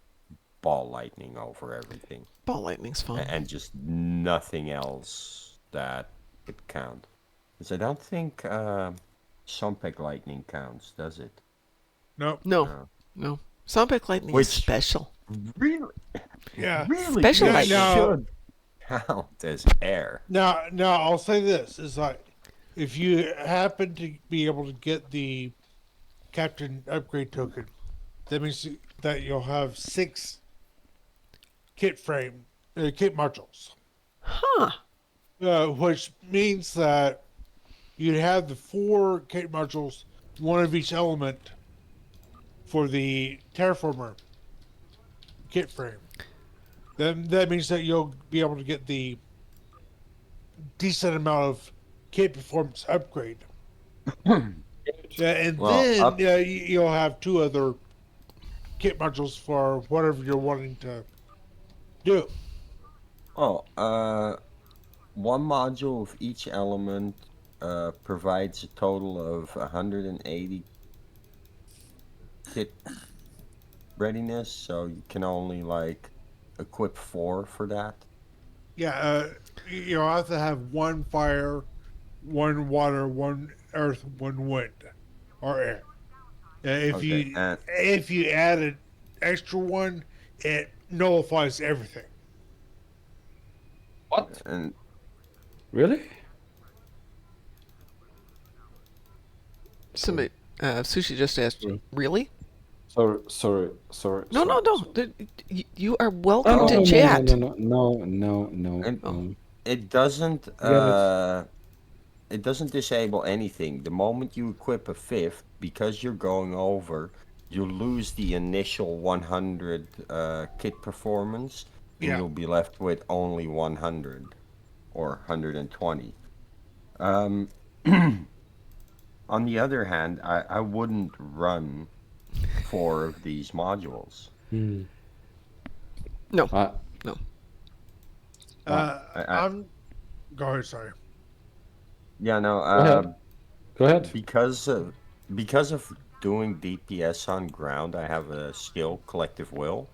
ball lightning over everything. Ball lightning's fun. And just nothing else that could count. Because I don't think Sompek lightning counts, does it? Nope. No. Sompek lightning is special. Really? Yeah. Really? Special It lightning. should count as air. Now, I'll say this: is like if you happen to be able to get the Captain upgrade token, that means that you'll have 6 kit modules. Huh. Which means that you'd have the 4 kit modules, one of each element, for the terraformer kit frame. Then that means that you'll be able to get the decent amount of kit performance upgrade. And then you'll have 2 other kit modules for whatever you're wanting to do. One module of each element provides a total of 180 kit readiness, so you can only equip 4 for that. Yeah, you'll have to have 1 fire, 1 water, 1 earth, 1 wind, or air. If you add an extra one, it nullifies everything. What? And Really? Somebody, Sushi just asked, really? Sorry. No. You are welcome to chat. No. it doesn't Get it? it doesn't disable anything. The moment you equip a fifth, because you're going over, you lose the initial 100 kit performance, and Yeah. you'll be left with only 100 or 120. Um, on the other hand, I wouldn't run 4 of these modules. Hmm. No, I, no. I I'm. Go ahead. Sorry. yeah, no, go ahead. Go ahead. because of doing DPS on ground, I have a skill, Collective Will,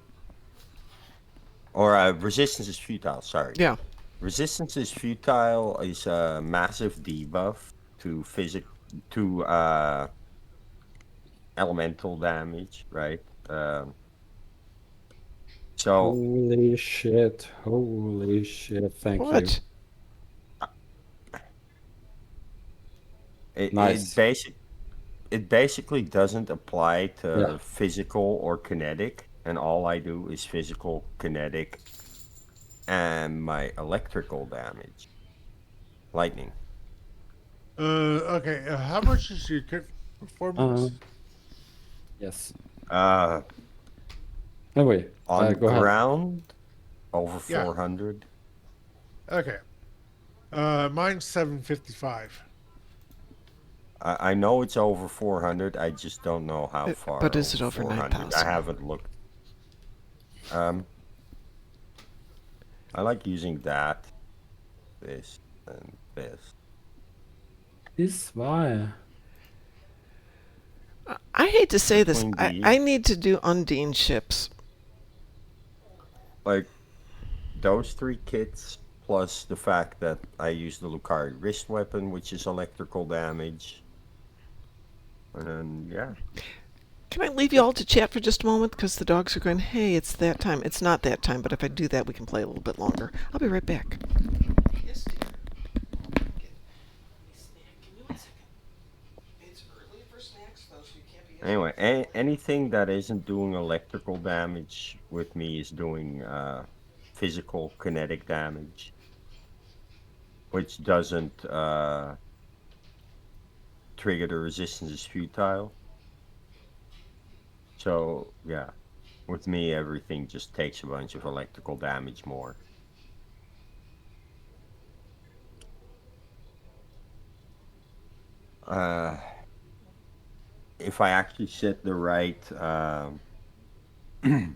or Resistance is Futile. Sorry, Yeah. Resistance is Futile is a massive debuff to to elemental damage, right? So Holy shit. Holy shit. Thank you. What? it it Nice. basic it basically doesn't apply Yeah. to physical or kinetic, and all I do is physical, kinetic, and my electrical damage, lightning. Okay. How much is your kit performance? Yes. Uh, Anyway, on go ahead. ground, over Yeah. 400. Okay. Mine's 755. I know it's over 400. I just don't know how But far is over it over 400. I 9,000? haven't looked. Um, I like using that, this, and this. This why. I hate to say this. Between I these, need to do Undine ships. like those 3 kits, plus the fact that I use the Lucari wrist weapon, which is electrical damage. And then, yeah. Can I leave you all to chat for just a moment? Because the dogs are going, hey, it's that time. It's not that time, but if I do that, we can play a little bit longer. I'll be right back. Yes, dear. Get a snack. Give me 1 second. It's early for snacks, though, so you can't be Anyway, anything that isn't doing electrical damage with me is doing physical kinetic damage, which doesn't trigger the resistance is futile. So yeah, with me everything just takes a bunch of electrical damage more. Uh, if I actually set the right the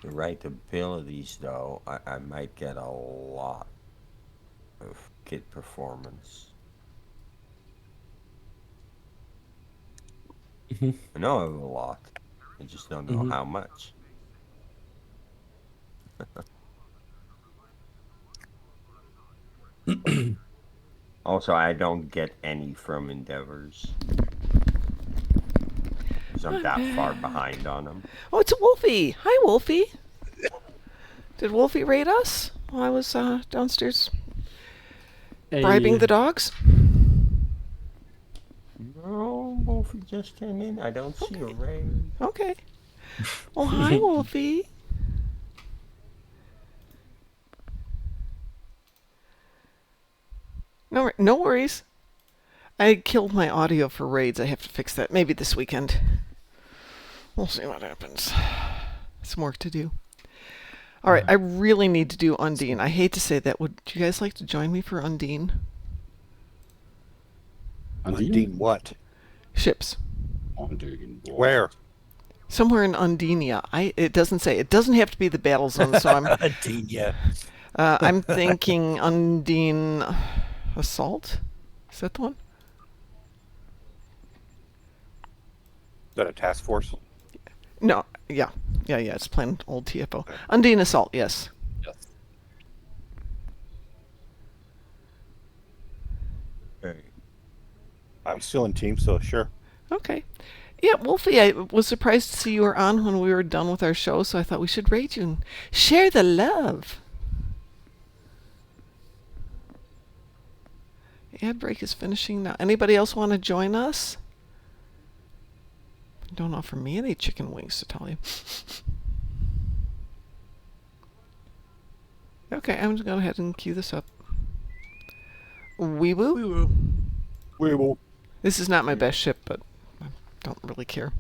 right abilities, though, I might get a lot of kit performance. I know I have a lot. I just don't know how much. Also, I don't get any from endeavors because I'm that far behind on them. Oh, it's Wolfie. Hi, Wolfie. Did Wolfie raid us while I was downstairs bribing the dogs? No, Wolfie just came in. I don't see a raid. Okay. Oh, hi, Wolfie. No, no worries. I killed my audio for raids. I have to fix that. Maybe this weekend. We'll see what happens. Some work to do. All right, I really need to do Undine. I hate to say that. Would you guys like to join me for Undine? Undine what? Ships. Undine. Where? Somewhere in Undenia. It doesn't say. It doesn't have to be the battle zone, so I'm Undine, yeah. I'm thinking Undine Assault. Is that the one? Is that a task force? No, yeah. It's plain old TFO. Undine Assault, yes. Yes. Okay. I'm still in team, so sure. Okay. Yeah, Wolfie, I was surprised to see you were on when we were done with our show, so I thought we should rate you and share the love. Ad break is finishing now. Anybody else want to join us? Don't offer me any chicken wings to tell you. Okay, I'm just going to go ahead and cue this up. Wee woo. We will. We will. This is not my best ship, but I don't really care.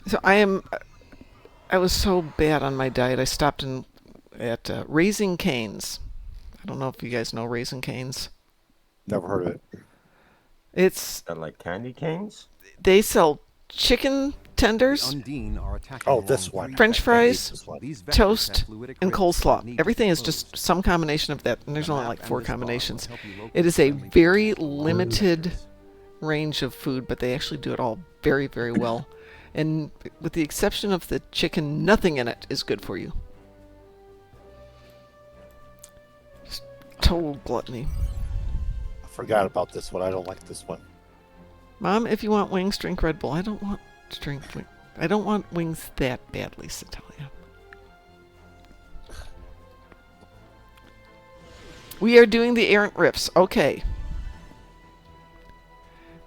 So I was so bad on my diet. I stopped at Raising Cane's. I don't know if you guys know Raising Cane's. Never heard of it. It's That like candy canes? they sell chicken tenders, Oh, this one. French fries, This one. toast, and coleslaw. Everything is just some combination of that, and there's only like 4 combinations. It is a very limited range of food, but they actually do it all very, very well. And with the exception of the chicken, nothing in it is good for you. Just total gluttony. I forgot about this one. I don't like this one. Mom, if you want wings, drink Red Bull. I don't want to drink wings. I don't want wings that badly, Satalia. We are doing the errant riffs. Okay.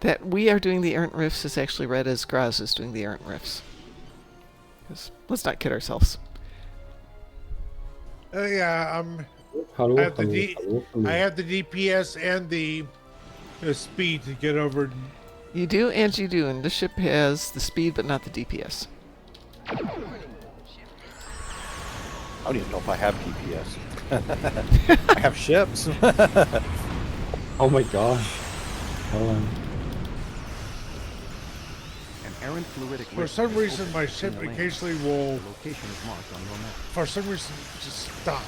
That we are doing the errant riffs is actually read as Graz is doing the errant riffs. 'Cause let's not kid ourselves. Yeah, Hello, I have the hello, hello. I have the DPS and the speed to get over. You do, and you do, and this ship has the speed but not the DPS. I don't even know if I have DPS. I have ships. Oh my gosh. Hold on. For some reason, my ship occasionally will, for some reason, just stop.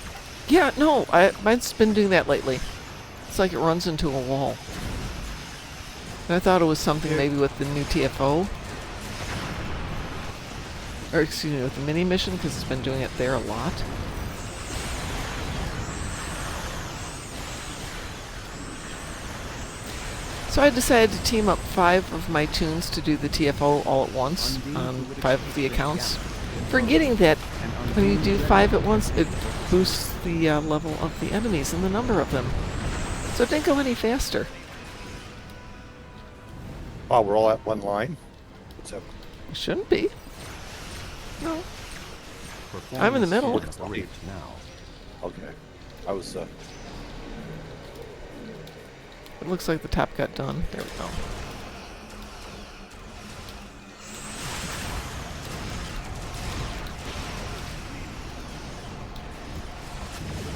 Yeah, no, mine's been doing that lately. It's like it runs into a wall. And I thought it was something maybe with the new TFO. Or excuse me, with the mini mission, because it's been doing it there a lot. So I decided to team up 5 of my tunes to do the TFO all at once on 5 of the accounts. Forgetting that when you do 5 at once, it boosts the level of the enemies and the number of them. So it didn't go any faster. Wow, we're all at one line. So It shouldn't be. No. I'm in the middle. okay. I was. It looks like the top got done. There we go.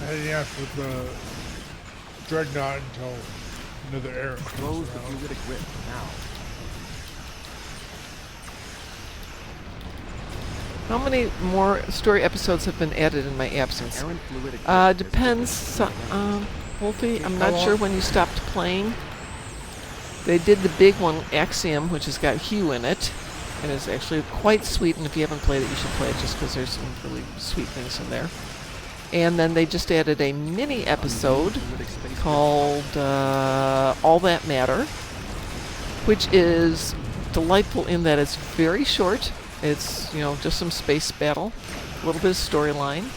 I didn't ask with the Dreadnought until another era. Close the fluidic grip now. How many more story episodes have been added in my absence? Depends. Wolfie, I'm not sure when you stopped playing. They did the big one, Axiom, which has got Hugh in it. And is actually quite sweet, and if you haven't played it, you should play it just because there's some really sweet things in there. And then they just added a mini episode called All That Matter, which is delightful in that it's very short. It's, you know, just some space battle, a little bit of storyline,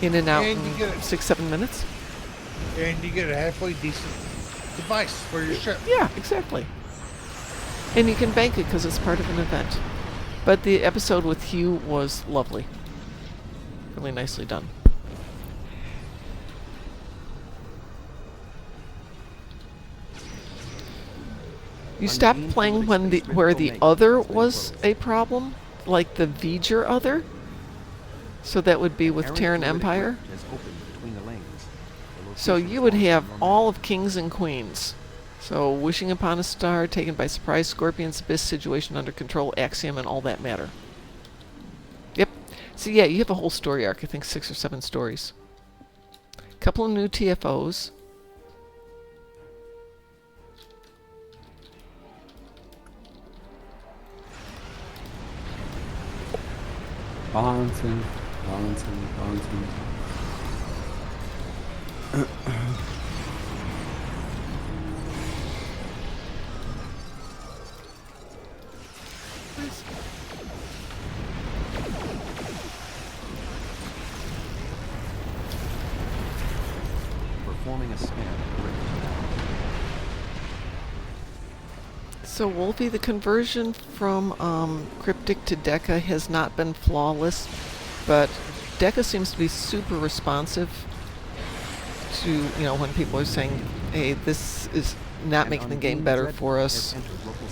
in and out And in you get it. 6-7 minutes. And you get a halfway decent device for your ship. Yeah, exactly. And you can bank it because it's part of an event. But the episode with Hugh was lovely. Really nicely done. You stopped playing when where the other was a problem, like the V'ger other. So that would be with Terran Empire. So you would have all of Kings and Queens. So Wishing Upon a Star, Taken by Surprise, Scorpion's Abyss, Situation Under Control, Axiom, and All That Matter. Yep. So yeah, you have a whole story arc. I think 6 or 7 stories. Couple of new TFOs. Balancing, balancing, balancing. Performing a scan. So Wolfie, the conversion from Cryptic to Deca has not been flawless, but Deca seems to be super responsive to, when people are saying, hey, this is not making the game better for us.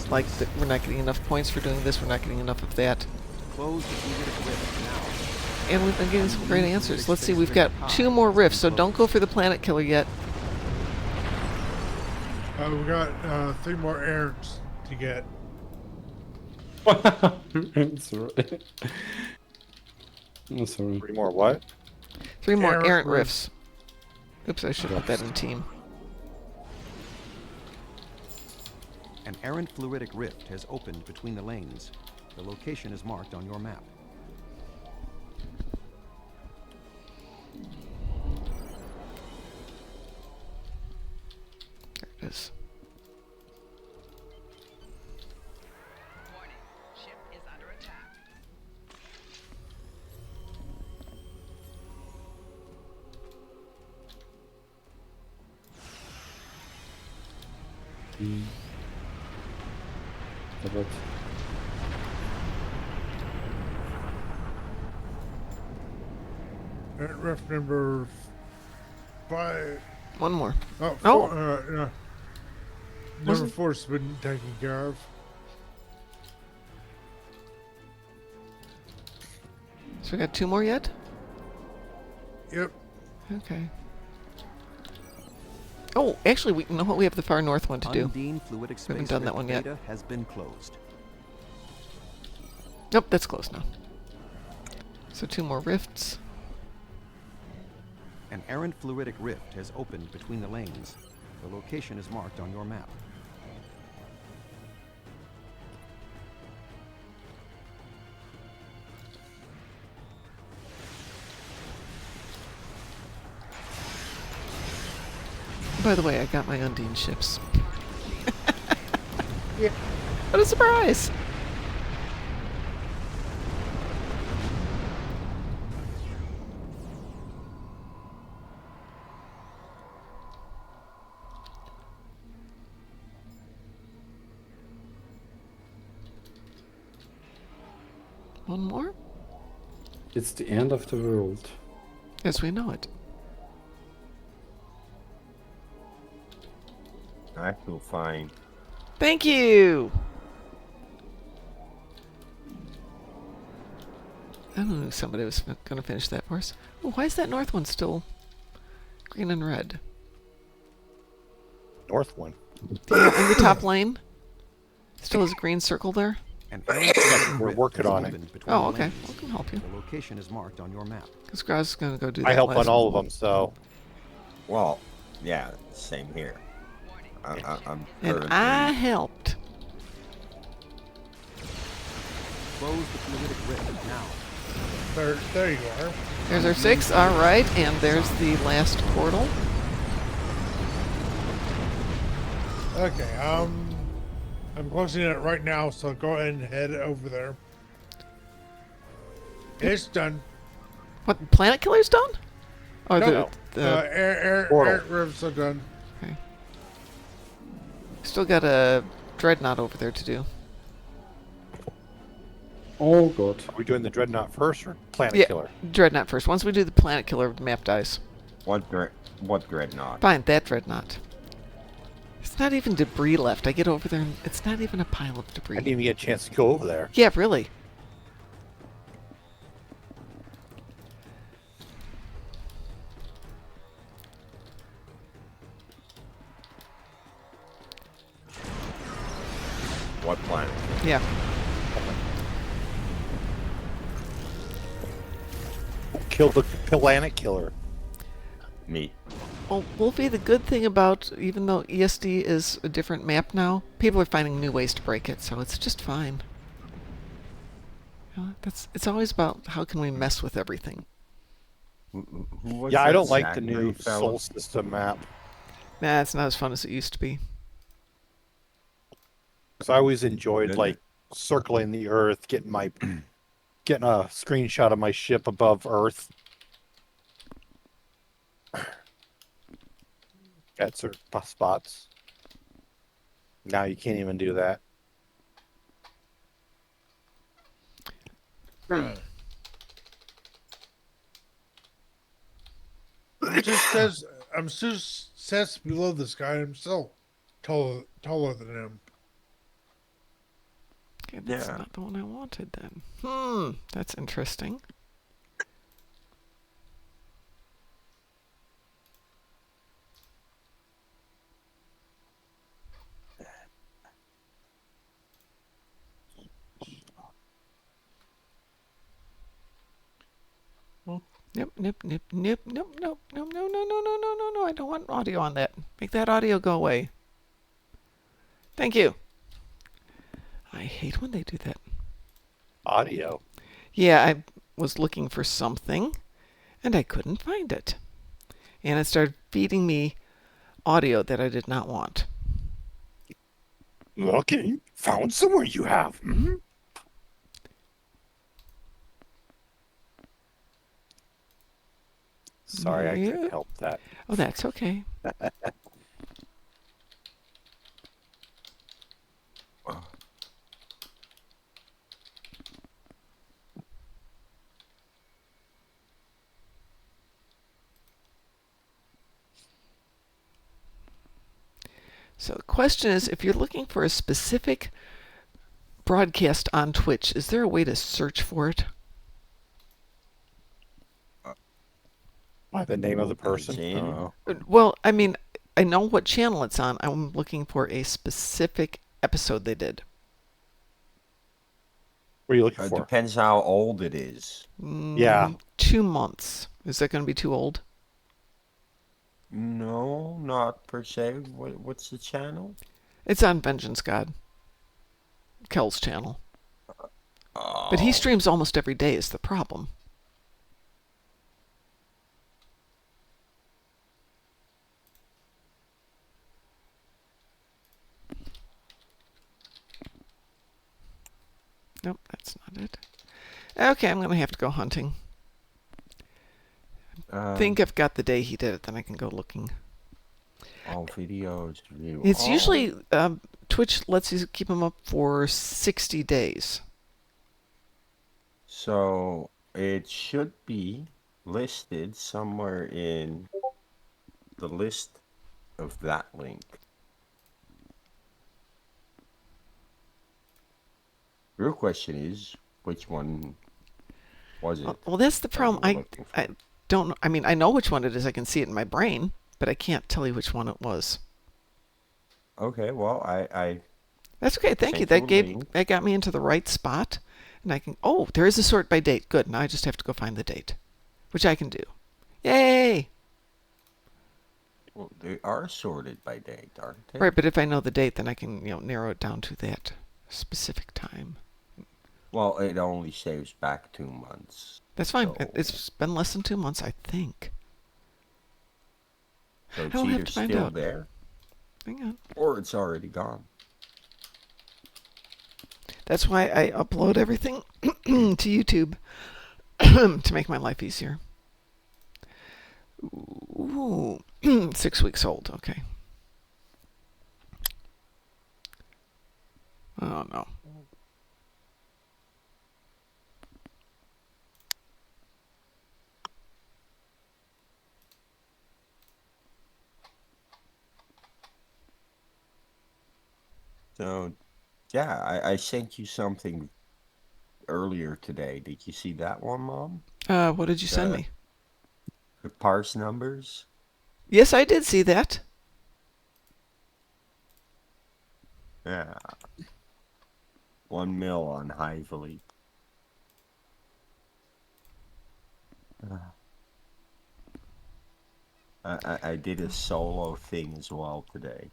Like, we're not getting enough points for doing this, we're not getting enough of that. Close the fluidic rift now. And we've been getting some great answers. Let's see, we've got 2 more rifts, so don't go for the planet killer yet. We got 3 more errands to get. Sorry. I'm sorry. 3 more what? 3 more Errant errant rifts. rifts. Oops, I should put that in team. An errant fluidic rift has opened between the lanes. The location is marked on your map. There it is. Warning, ship is under attack. But Errant rift number 5. 1 more. Oh, Oh. 4. Number Wasn't- 4's been taken care of. So we got 2 more yet? Yep. Okay. Oh, actually, we know what, we have the far north one to do. Undine fluidic space haven't done that rift one yet. beta has been closed. Nope, that's close now. So 2 more rifts. An errant fluidic rift has opened between the lanes. The location is marked on your map. By the way, I got my Undine ships. Yeah. What a surprise! One more? it's the end of the world. As we know it. I feel fine. Thank you! I don't know, somebody was going to finish that for us. Oh, why is that north one still green and red? North one. Yeah, in the top lane? Still has a green circle there? An errant fluidic We're rift working has on it. opened between Oh, the okay. lanes. I can help you. The location is marked on your map. Because Graz is going to go do that I help last on all of them, so Well, yeah, same here. I'm And currently- I helped. Close the fluidic rift now. There you are. There's our 6, alright, and there's the last portal. Okay, I'm closing it right now, so go ahead and head over there. It's done. What, Planet Killer's done? Or No, the air Portal. rifts are done. still got a Dreadnought over there to do. Oh god. are we doing the Dreadnought first or Planet Yeah, Killer? Dreadnought first. Once we do the Planet Killer, the map dies. What dreadnought? Fine, that Dreadnought. It's not even debris left. I get over there and it's not even a pile of I debris. didn't even get a chance to go over there. Yeah, really. What planet? Yeah. Kill the Planet Killer. Me. Well, Wolfie, the good thing about, even though ESD is a different map now, people are finding new ways to break it, so it's just fine. It's always about how can we mess with everything. Who was Yeah, I that don't like the Zachary new fella? Soul System map. Nah, it's not as fun as it used to be. Because I always enjoyed Didn't like circling the Earth, getting a screenshot of my ship above Earth. At certain spots. Now you can't even do that. I'm just says below this guy. I'm still taller than him. Okay, that's Yeah. not the one I wanted then. That's interesting. Nope, nope, nope, nope, nope, nope, no, no, no, no, no, no, no, no. I don't want audio on that. Make that audio go away. Thank you. I hate when they do that. Audio. Yeah, I was looking for something and I couldn't find it. And it started feeding me audio that I did not want. Okay, found somewhere you have. Hmm? Sorry, I couldn't help that. Oh, that's okay. So the question is, if you're looking for a specific broadcast on Twitch, is there a way to search for it? By the name of the person? Well, I mean, I know what channel it's on. I'm looking for a specific episode they did. What are you looking for? Depends how old it is. Yeah. 2 months. Is that going to be too old? No, not per se. What's the channel? It's on Vengeance God. Kel's channel. But he streams almost every day is the problem. Nope, that's not it. Okay, I'm going to have to go hunting. I think I've got the day he did it, then I can go looking. All videos. It's usually, Twitch lets you keep them up for 60 days. So it should be listed somewhere in the list of that link. Real question is, which one was it? Well, that's the problem. I don't know. I mean, I know which one it is. I can see it in my brain, but I can't tell you which one it was. Okay, well, I That's okay. Thank you. That got me into the right spot, and I can. Oh, there is a sort by date. Good. Now I just have to go find the date, which I can do. Yay! Well, they are sorted by date, aren't they? Right, but if I know the date, then I can narrow it down to that specific time. Well, it only saves back 2 months. That's fine. So, It's been less than 2 months, I think. so it's I will have either to find still out. there, Hang on. or it's already gone. That's why I upload everything to YouTube to make my life easier. Ooh, 6 weeks old. Okay. Oh no. So, yeah, I sent you something earlier today. Did you see that one, Mom? What did you send me? The parse numbers? Yes, I did see that. Yeah. 1 mil on Hively. I did a solo thing as well today.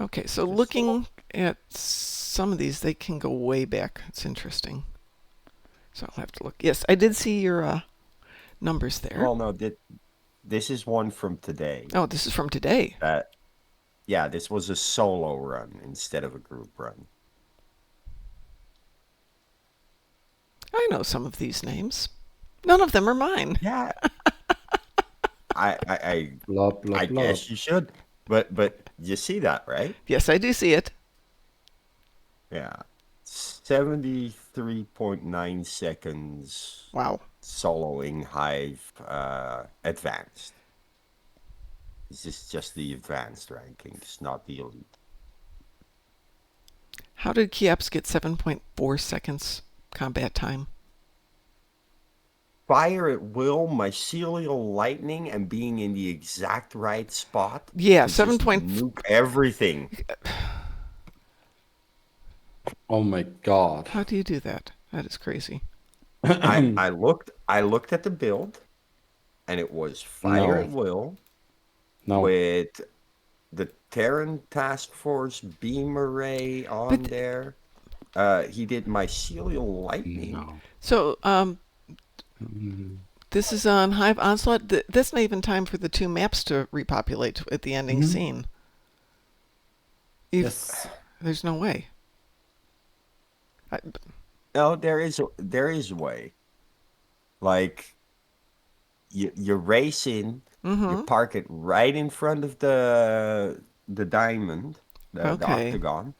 Okay, so looking at some of these, they can go way back. It's interesting. So I'll have to look. Yes, I did see your numbers there. Well, no, this is one from today. Oh, this is from today. Yeah, this was a solo run instead of a group run. I know some of these names. None of them are mine. Yeah. I Blah, blah, blah. guess you should. But you see that, right? Yes, I do see it. Yeah. 73.9 seconds. Wow. Soloing Hive advanced. This is just the advanced rankings, not the elite. How did Kieps get 7.4 seconds combat time? Fire at will, mycelial lightning, and being in the exact right spot Yeah, to 7. just nuke everything. Oh my god. How do you do that? That is crazy. I looked at the build, and it was fire No. at will No. with the Terran Task Force beam array on But there. He did mycelial lightning. No. so Mm. this is on Hive Onslaught. That's not even time for the 2 maps to repopulate at the ending Mhm. scene. Yes. There's no way. No, there is a way. Like you race in, you park it right in front of the diamond, the Okay. octagon.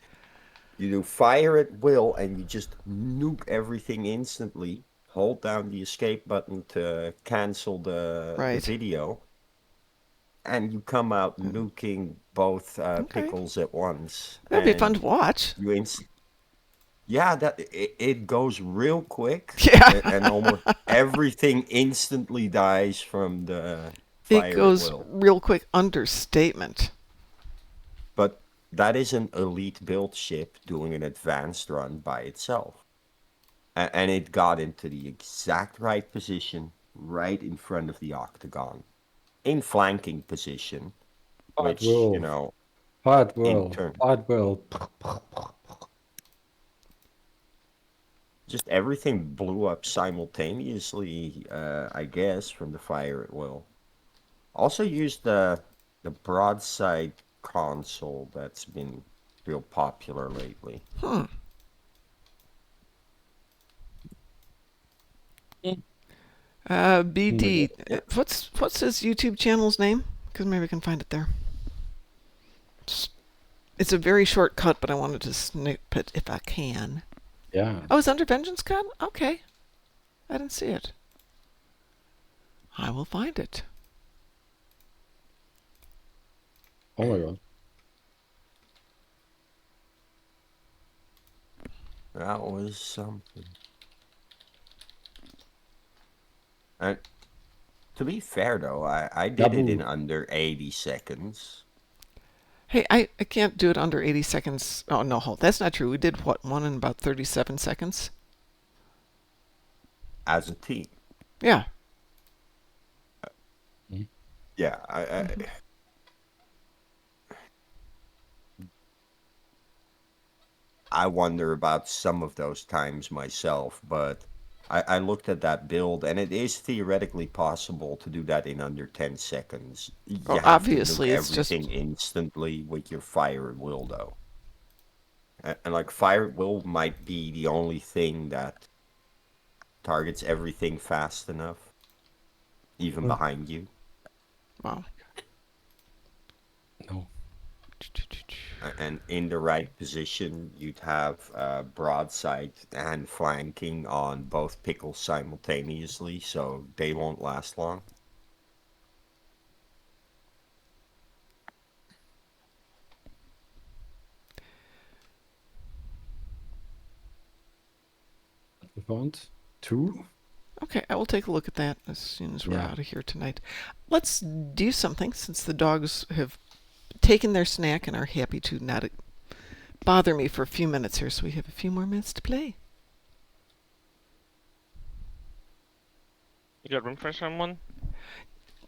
You do fire at will, and you just nuke everything instantly. Hold down the escape button to cancel the Right. video, and you come out nuking both pickles at once. That'd be fun And to watch. you yeah, it goes real quick. Yeah. And almost everything instantly dies from the It fire at goes will. real quick. Understatement. But that is an elite build ship doing an advanced run by itself. And it got into the exact right position, right in front of the octagon, in flanking position, Hard which, you will. know, Hard in will. turn, Hard will. just everything blew up simultaneously, I guess, from the fire at will. Also used the broadside console that's been real popular lately. BD. Yeah. What's his YouTube channel's name? Because maybe I can find it there. It's a very short cut, but I wanted to snip it if I can. Yeah. Oh, it's under Vengeance God? Okay. I didn't see it. I will find it. Oh my god. That was something. And to be fair, though, I did it in Double. under 80 seconds. Hey, I can't do it under 80 seconds. Oh, no, that's not true. We did, what, one in about 37 seconds? As a team. Yeah. Yeah, I wonder about some of those times myself, but I looked at that build, and it is theoretically possible to do that in under 10 seconds. You Well, have to obviously, nuke it's just... everything instantly with your fire at will, though. And like, fire at will might be the only thing that targets everything fast enough, even behind you. Wow. No. And in the right position, you'd have broadside and flanking on both pickles simultaneously, so they won't last long. We found 2. Okay, I will take a look at that as soon as we're Yeah. out of here tonight. Let's do something, since the dogs have taken their snack and are happy to not bother me for a few minutes here, so we have a few more minutes to play. You got room for someone?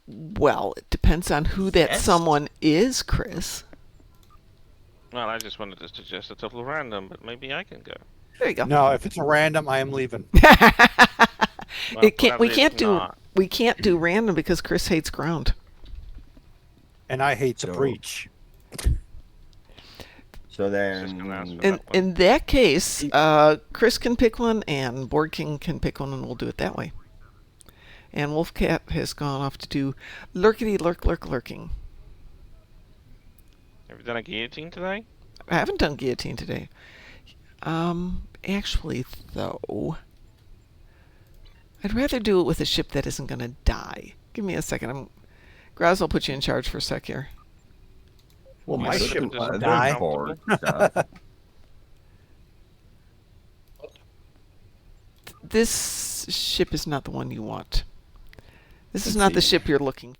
Well, it depends on who that Yes. someone is, Chris. Well, I just wanted to suggest a total random, but maybe I can go. There you go. No, if it's a random, I am leaving. Well, We can't probably it's do not. we can't do random because Chris hates ground. And I hate the So- breach. So Just gonna ask then, for In that one. in that case, Chris can pick one and Board King can pick one, and we'll do it that way. And Wolfcat has gone off to do lurking. Have you done a guillotine today? I haven't done guillotine today. Actually, though, I'd rather do it with a ship that isn't going to die. Give me a second. Graz, I'll put you in charge for a sec here. Well, You my should ship have just won't been die. comfortable. Stuff. This ship is not the one you want. This is Let's not the see. ship you're looking.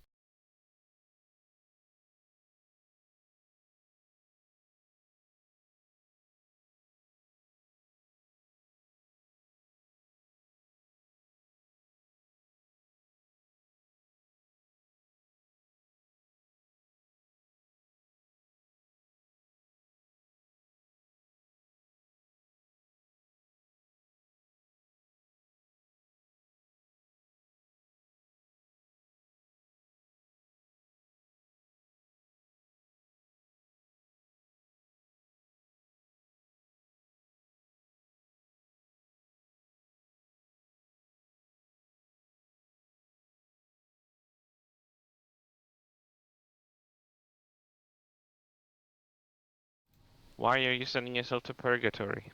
Why are you sending yourself to purgatory?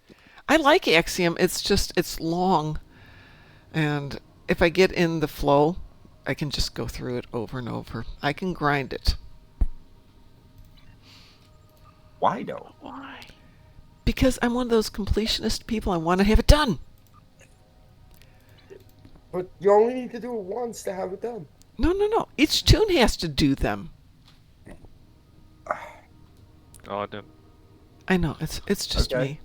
I like Axiom. It's just it's long, and if I get in the flow, I can just go through it over and over. I can grind it Why though? Why? because I'm one of those completionist people. I want to have it done. But you only need to do it once to have it done. No. Each tune has to do them. Oh, I don't. I know. It's just Okay. me.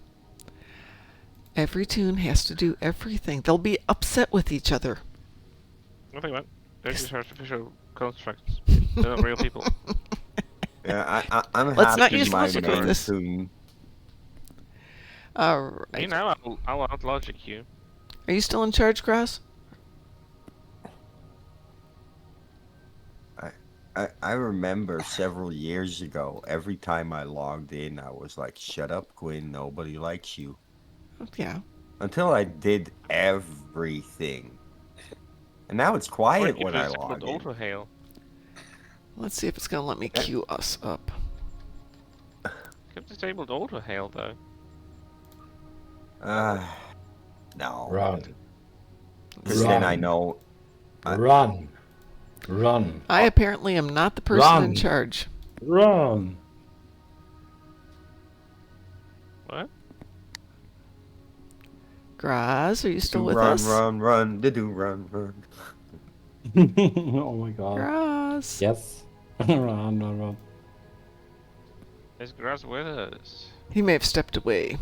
Every tune has to do everything. They'll be upset with each other. Nothing about. They're just artificial constructs. They're not real people. Yeah, I'm Let's not happy use my logic on main this. tune. All You right. know, I'll outlogic you. Are you still in charge, Grass? I remember several years ago, every time I logged in, I was like, shut up, Quinn, nobody likes you. Yeah. Until I did everything. And now it's Or quiet you've when I disabled log in. auto hail. Let's see if it's gonna let me queue us up. You've disabled auto hail though. No. Run. Because then I know. Run. Run. I apparently am not the person in Run. charge. Run. What? Graz, are you still with run, us? run, run. Oh my god. Graz. Yes. Run. Is Graz with us? He may have stepped away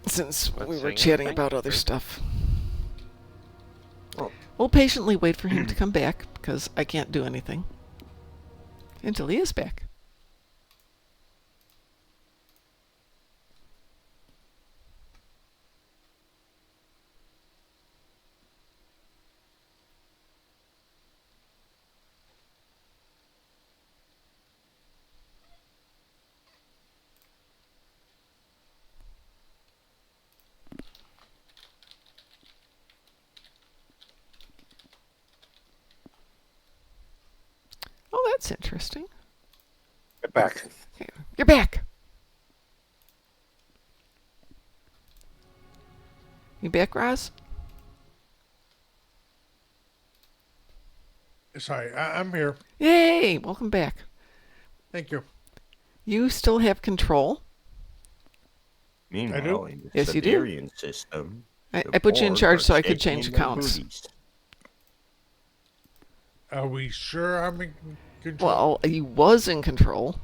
since Let's we were sing chatting anything? about other Great. stuff. Oh. We'll patiently wait for him to come back because I can't do anything until he is back. Oh, that's interesting. Get back. Okay, you're back. You back, Roz? Sorry, I'm here. Yay! Welcome back. Thank you. You still have control. Meanwhile, in the Yes, you do. Siberian system, I the put you in Borg charge are so I could shaking change in their counts. booties. Are we sure I'm in control? Well, he was in control.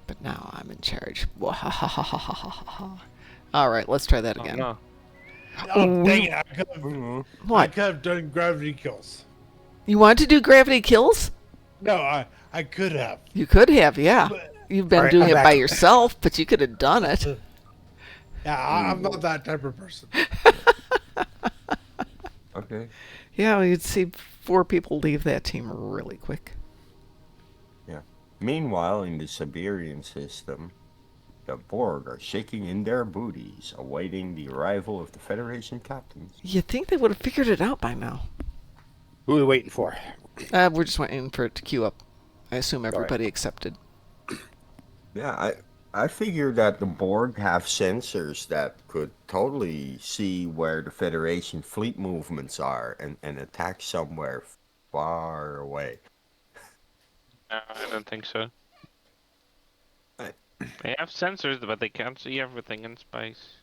But now I'm in charge. All right, let's try that again. No. Oh, dang it. I What? could have done gravity kills. You want to do gravity kills? No, I could have. You could have, yeah. You've been All right, doing I'm it back. by yourself, but you could have done it. Yeah, I'm not that type of person. Okay. Yeah, well, you'd see 4 people leave that team really quick. Yeah. Meanwhile, in the Siberian system, the Borg are shaking in their booties, awaiting the arrival of the Federation captains. You'd think they would have figured it out by now. Who are we waiting for? We're just waiting for it to queue up. I assume everybody accepted. Yeah, I figured that the Borg have sensors that could totally see where the Federation fleet movements are and attack somewhere far away. No, I don't think so. I- They have sensors, but they can't see everything in space.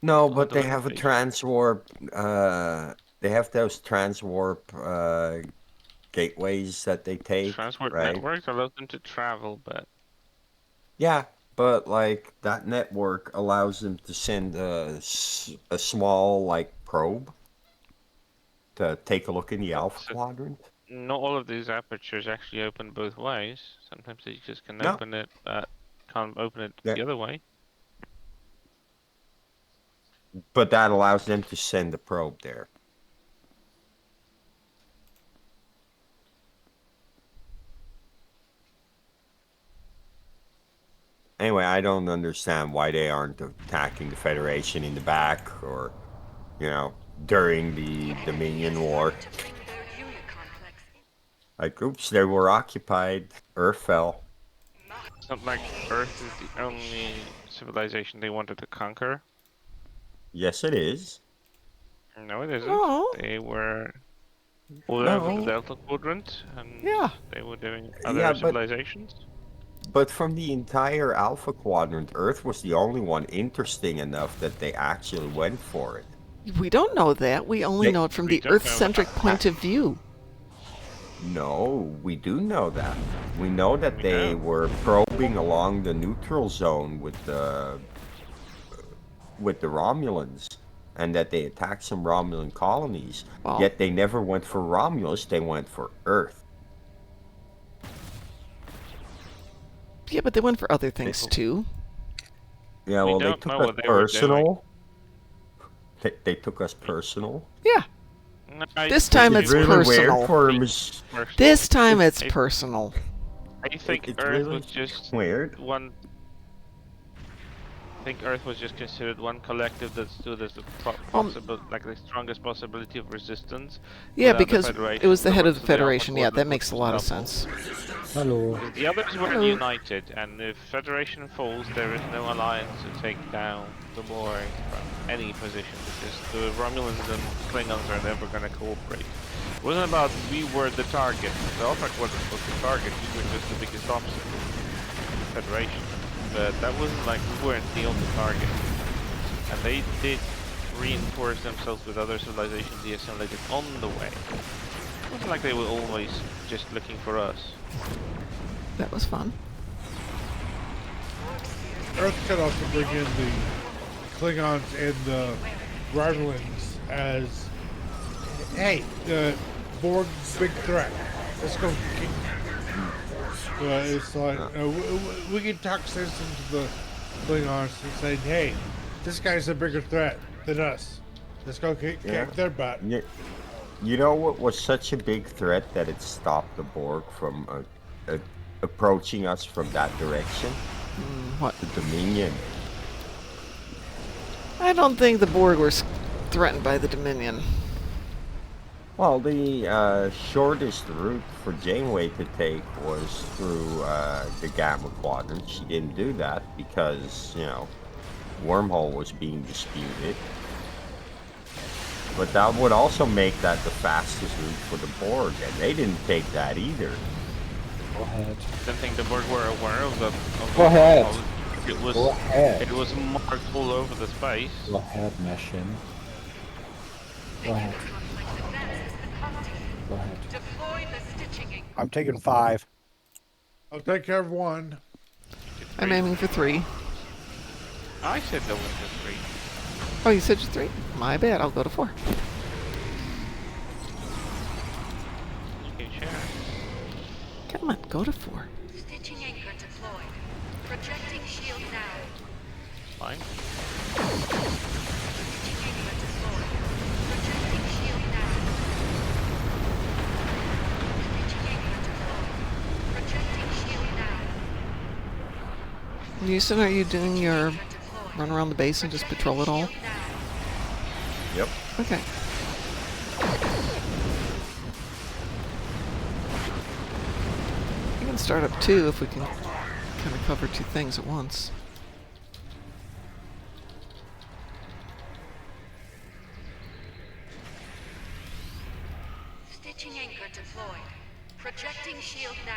No, Also but they doing have a space. transwarp. They have those transwarp gateways that they take, Transport right? networks allow them to travel, but Yeah, but like that network allows them to send a small like probe to take a look in the Alpha so Quadrant. not all of these apertures actually open both ways. Sometimes they just can No, open it, but can't open it that, the other way. but that allows them to send the probe there. Anyway, I don't understand why they aren't attacking the Federation in the back or, you know, during the Dominion War. Like, oops, they were occupied. Earth fell. It's not like Earth is the only civilization they wanted to conquer. Yes, it is. No, it isn't. No. They were all over the No. Delta Quadrant, and Yeah. they were doing Yeah, other civilizations. but from the entire Alpha Quadrant, Earth was the only one interesting enough that they actually went for it. We don't know that. We only They, know it from We the don't know Earth-centric that. point of view. No, we do know that. We know that We they know. were probing along the neutral zone with the Romulans, and that they attacked some Romulan colonies. Well, Yet they never went for Romulus; they went for Earth. yeah, but they went for other things They- too. Yeah, We well, they don't took know us what they were doing. personal. They took us personal. Yeah. No, This time Which is it's really personal. weird for personal. This time it's I- personal. I think it's Earth really was just weird. one. I think Earth was just considered one collective that stood as the possible, like the strongest possibility of resistance. Yeah, without the because Federation. it was the head of rest the of Alpha Federation. Yeah, that Quadrant makes a was lot of helpful. sense. Hello. Because the others weren't Hello. united, and if Federation falls, there is no alliance to take down the Borg from any position, because the Romulans and Klingons are never going to cooperate. It wasn't about we were the target. The Alpha Quadrant was the target. We were just the biggest obstacle. Federation. But that wasn't like we weren't the only target. And they did reinforce themselves with other civilizations they assimilated on the way. It wasn't like they were always just looking for us. That was fun. Earth could also bring in the Klingons and the Romulans as, hey, the Borg's big threat. Let's go. It's like we can talk sense into the Klingons and say, hey, this guy's a bigger threat than us. Let's go kick their butt. You know what was such a big threat that it stopped the Borg from approaching us from that direction? What? The Dominion. I don't think the Borg were threatened by the Dominion. Well, the shortest route for Janeway to take was through the Gamma Quadrant. She didn't do that because, you know, wormhole was being disputed. But that would also make that the fastest route for the Borg, and they didn't take that either. Go ahead. I don't think the Borg were aware of the. Go ahead. It was. Go ahead. It was marked all over the space. Go ahead, Meshin. Go ahead. Go ahead. I'm taking 5. I'll take care of one. I'm aiming for 3. I said there was a 3. Oh, you said 3? My bad. I'll go to 4. You can share. Come on, go to 4. Stitching anchor deployed. Projecting shield now. Fine. Stitching anchor deployed. Projecting shield now. Stitching anchor deployed. Projecting shield now. Houston, are you doing your run around the base and just patrol it all? Yep. Okay. You can start up 2 if we can trying to cover two things at once. Stitching anchor deployed. Projecting shield now.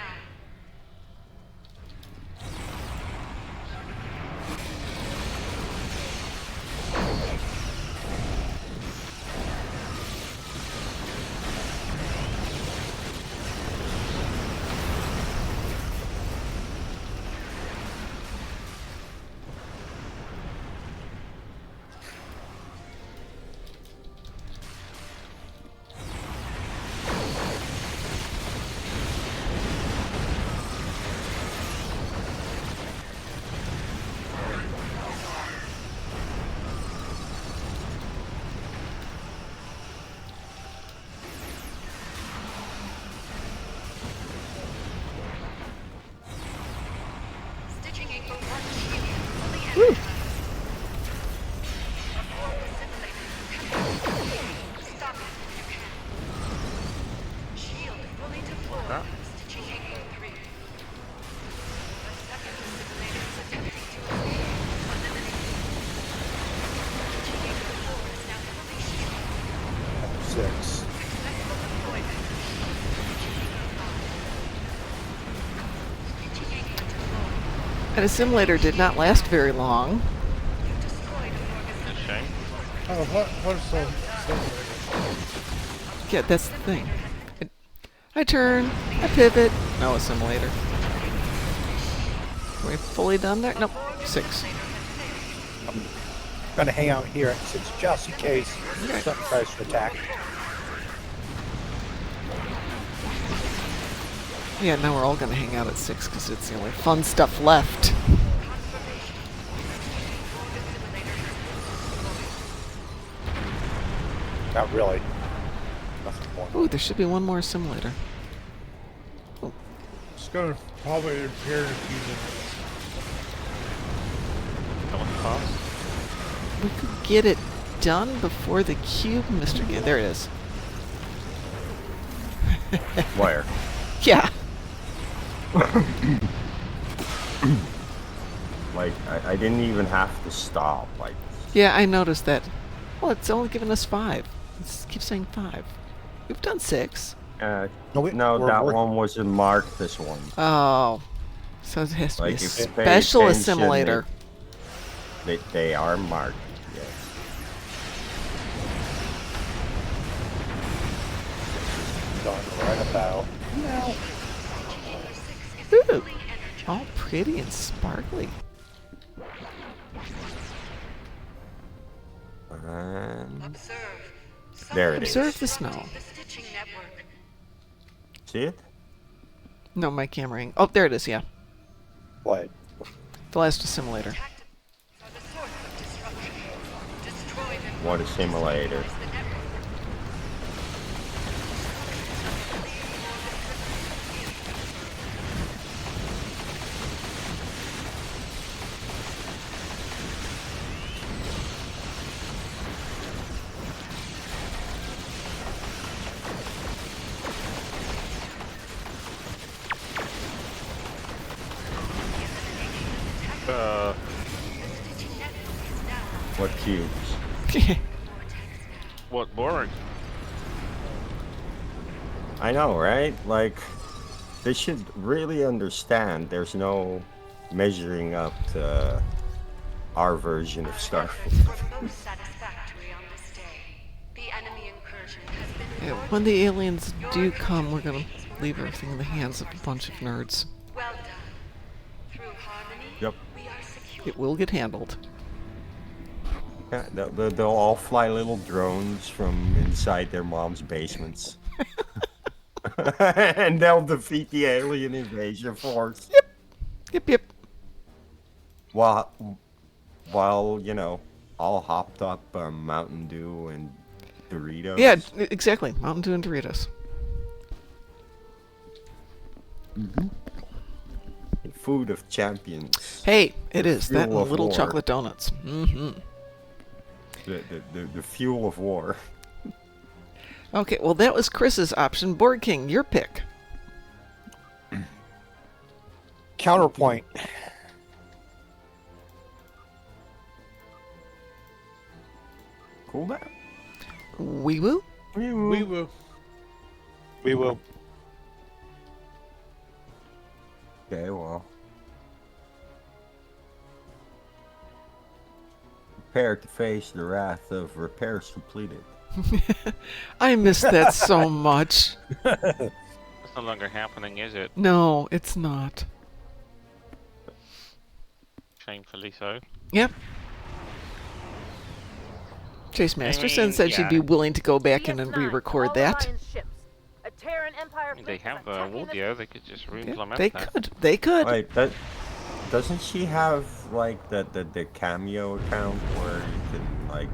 Stitching anchor one shield fully energized. Abort the simulator. Stop it if you can. Shield fully deployed. Stitching anchor 3. The second simulator is attempting to escape. Eliminate. Stitching anchor 4 is now fully shielded. 6. Successful deployment. Stitching anchor 5. Stitching anchor deployed. And a simulator did not last very long. You destroyed a A shame. Oh, what's so? Yeah, that's the thing. I turn, I pivot. No, a simulator. Are we fully done there? Nope. 6. I'm gonna hang out here at 6 just in case something tries to attack. Yeah, now we're all going to hang out at 6 because it's the only fun stuff left. Not really. Nothing more. Ooh, there should be one more simulator. It's gonna probably appear in a few minutes. That one fast. We could get it done before the cube, Mr. Yeah, there it is. Where? Yeah. Like, I didn't even have to stop. Like, Yeah, I noticed that. Well, it's only given us 5. It keeps saying 5. We've done 6. No, that one wasn't marked. This one. Oh. So it has to Like, be a if you pay special attention, assimilator. They are marked. Yes. Done right about. No. Ooh. All pretty and sparkly. Observe. There it is. Observe the snow. The stitching network. See it? No, my camera. Oh, there it is, yeah. What? The last assimilator. Are the source of disruption. Destroy them. What a simulator. The network. What cubes? What boring. I know, right? Like, they should really understand there's no measuring up to our version of stuff. Most satisfactory on this day. The enemy incursion has been Yeah, when the aliens do come, we're gonna leave everything in the hands of a bunch of nerds. well done. Through harmony, Yep. we are secure. It will get handled. Yeah, they'll all fly little drones from inside their mom's basements. And they'll defeat the alien invasion force. Yep. While you know, all hopped up Mountain Dew and Doritos. Yeah, exactly. Mountain Dew and Doritos. Food of champions. Hey, it is. That and Fuel of little war. chocolate donuts. Mm-hmm. The fuel of war. Okay, well, that was Chris's option. Board King, your pick. Counterpoint. cooldown? Wee woo. We will. We will. Okay, well. Prepare to face the wrath of repairs completed. I miss that so much. It's no longer happening, is it? No, it's not. Shamefully so. Yep. Chase Masterson mean, said she'd yeah. be willing to go back in and re-record that. They have audio. They could just re-implement They that. could. They could. Wait, doesn't she have like the cameo account where you can like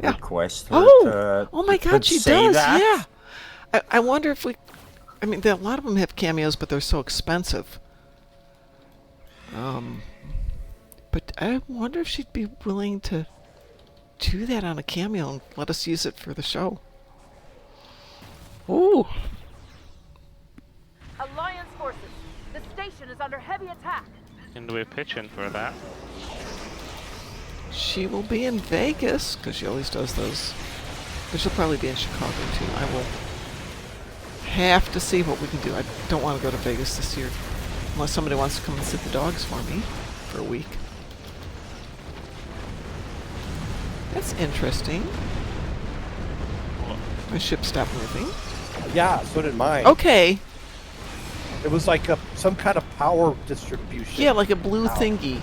request her to? Oh my God, she say does. that? Yeah. I wonder if we. I mean, a lot of them have cameos, but they're so expensive. But I wonder if she'd be willing to do that on a cameo and let us use it for the show. Ooh. Alliance forces, the station is under heavy attack. And we're pitching for that. She will be in Vegas, because she always does those. But she'll probably be in Chicago, too. I will have to see what we can do. I don't want to go to Vegas this year, unless somebody wants to come and sit the dogs for me for a week. That's interesting. My ship stopped moving. Yeah, so did mine. Okay. It was like some kind of power distribution. Yeah, like a blue thingy.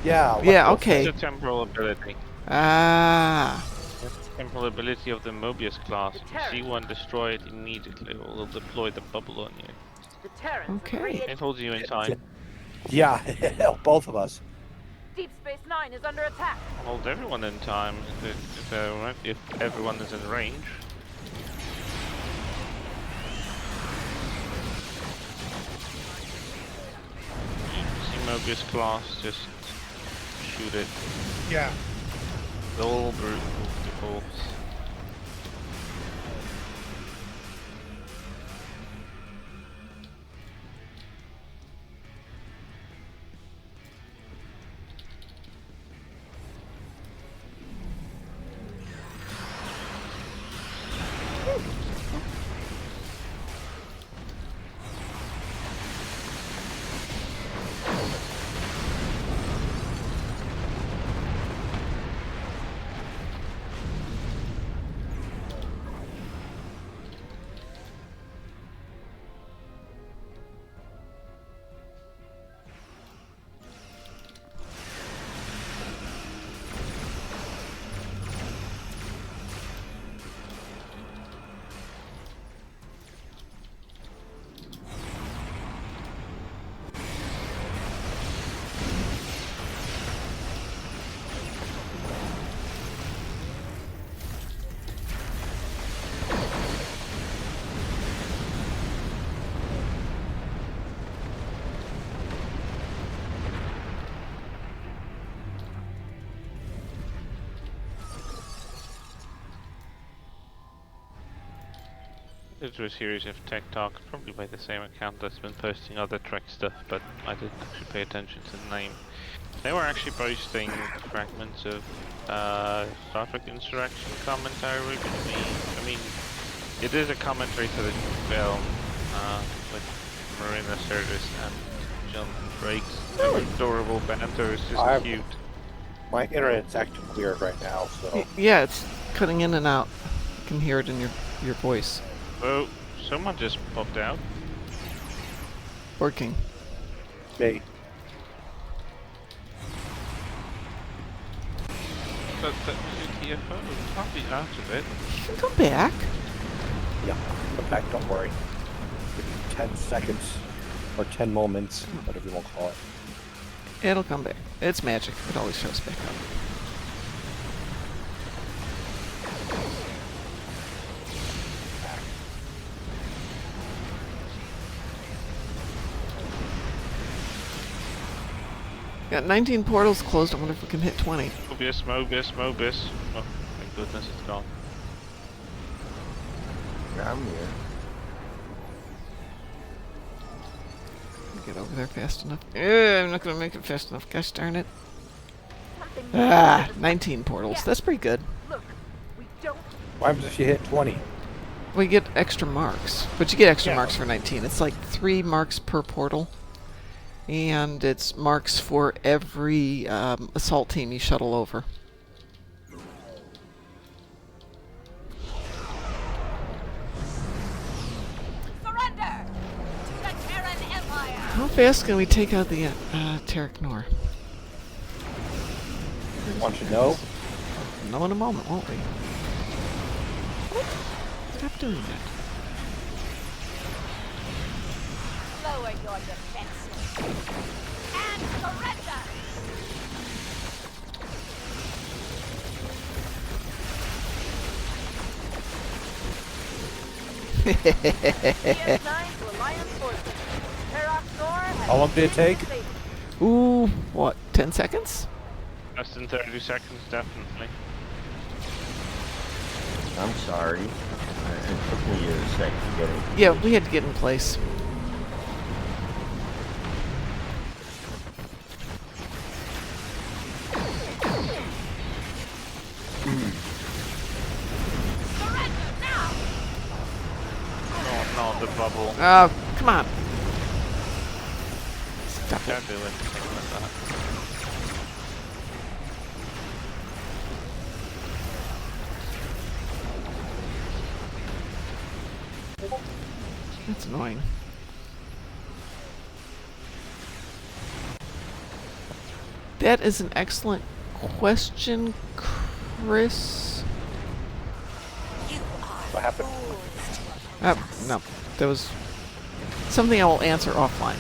Yeah. Yeah, okay. It's a temporal ability. Ah. It's the temporal ability of the Mobius class. If you see one destroy it immediately, it will deploy the bubble on you. Okay. It holds you in time. Yeah, both of us. Deep Space Nine is under attack. Hold everyone in time if everyone is in range. See Mobius class, just shoot it. Yeah. The whole brute defaults. To a series of tech talks, probably by the same account that's been posting other Trek stuff, but I didn't actually pay attention to the name. They were actually posting fragments of Star Trek Insurrection commentary with me. I mean, it is a commentary to the film with Marina Sirtis and John Frakes. Their adorable banter is just cute. My internet's acting weird right now, so. Yeah, it's cutting in and out. I can hear it in your voice. Oh, someone just popped out. Working. Me. But your TFO can't be out of it. You can come back. Yeah, come back, don't worry. Give me 10 seconds. Or 10 moments, whatever you want to call it. It'll come back. It's magic. It always shows back up. Got 19 portals closed. I wonder if we can hit 20. Mobius. Oh, thank goodness it's gone. Yeah, I'm here. Get over there fast enough. I'm not going to make it fast enough. Gosh darn it. 19 portals. That's pretty good. Look, What happens if you hit 20? We get extra marks, but you get extra Yeah. marks for 19. It's like 3 marks per portal, and it's marks for every assault team you shuttle over. Surrender to the Terran Empire. How fast can we take out the Terran Nor? Want to know? Know in a moment, won't we? Oh, stop doing that. Lower your defenses and surrender. DS9 to Alliance forces. Parax Nor has How long did it take? Ooh, what, 10 seconds? Less than 30 seconds, definitely. I'm sorry. It took me a sec to get it. Yeah, we had to get in place. Oh, no, the bubble. Oh, come on. Stop it. Can't do anything like that. That's annoying. That is an excellent question, Chris. What happened? No, that was something I will answer offline.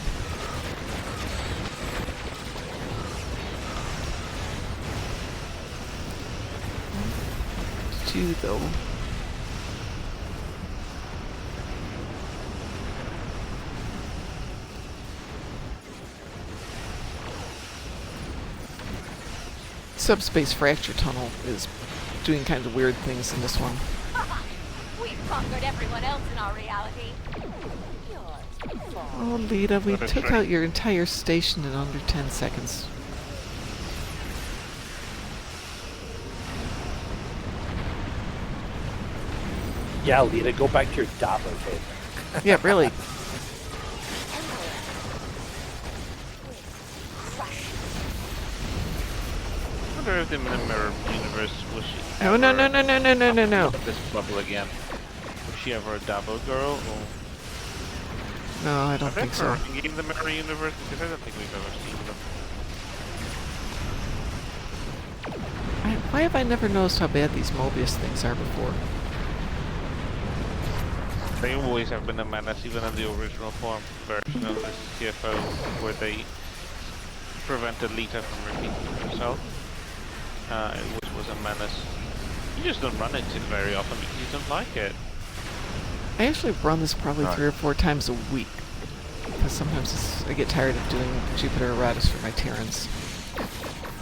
Do though. Subspace fracture tunnel is doing kind of weird things in this one. We've conquered everyone else in our reality. Oh, Lita, we took out your entire station in under 10 seconds. Yeah, Lita, go back to your Dabo tape. Yeah, really. I wonder if the mirror universe was she Oh, no, no, no, no, no, no, no, no. this bubble again. Was she ever a Dabo girl? Or No, I don't think so. in the mirror universe? Because I don't think we've ever seen them. Why have I never noticed how bad these Mobius things are before? They always have been a menace, even in the original form version of the CFO, where they prevented Lita from repeating herself. It was a menace. You just don't run into it very often because you don't like it. I actually run this probably 3 or 4 times a week. Because sometimes I get tired of doing Jupiter Erratus for my Terrans.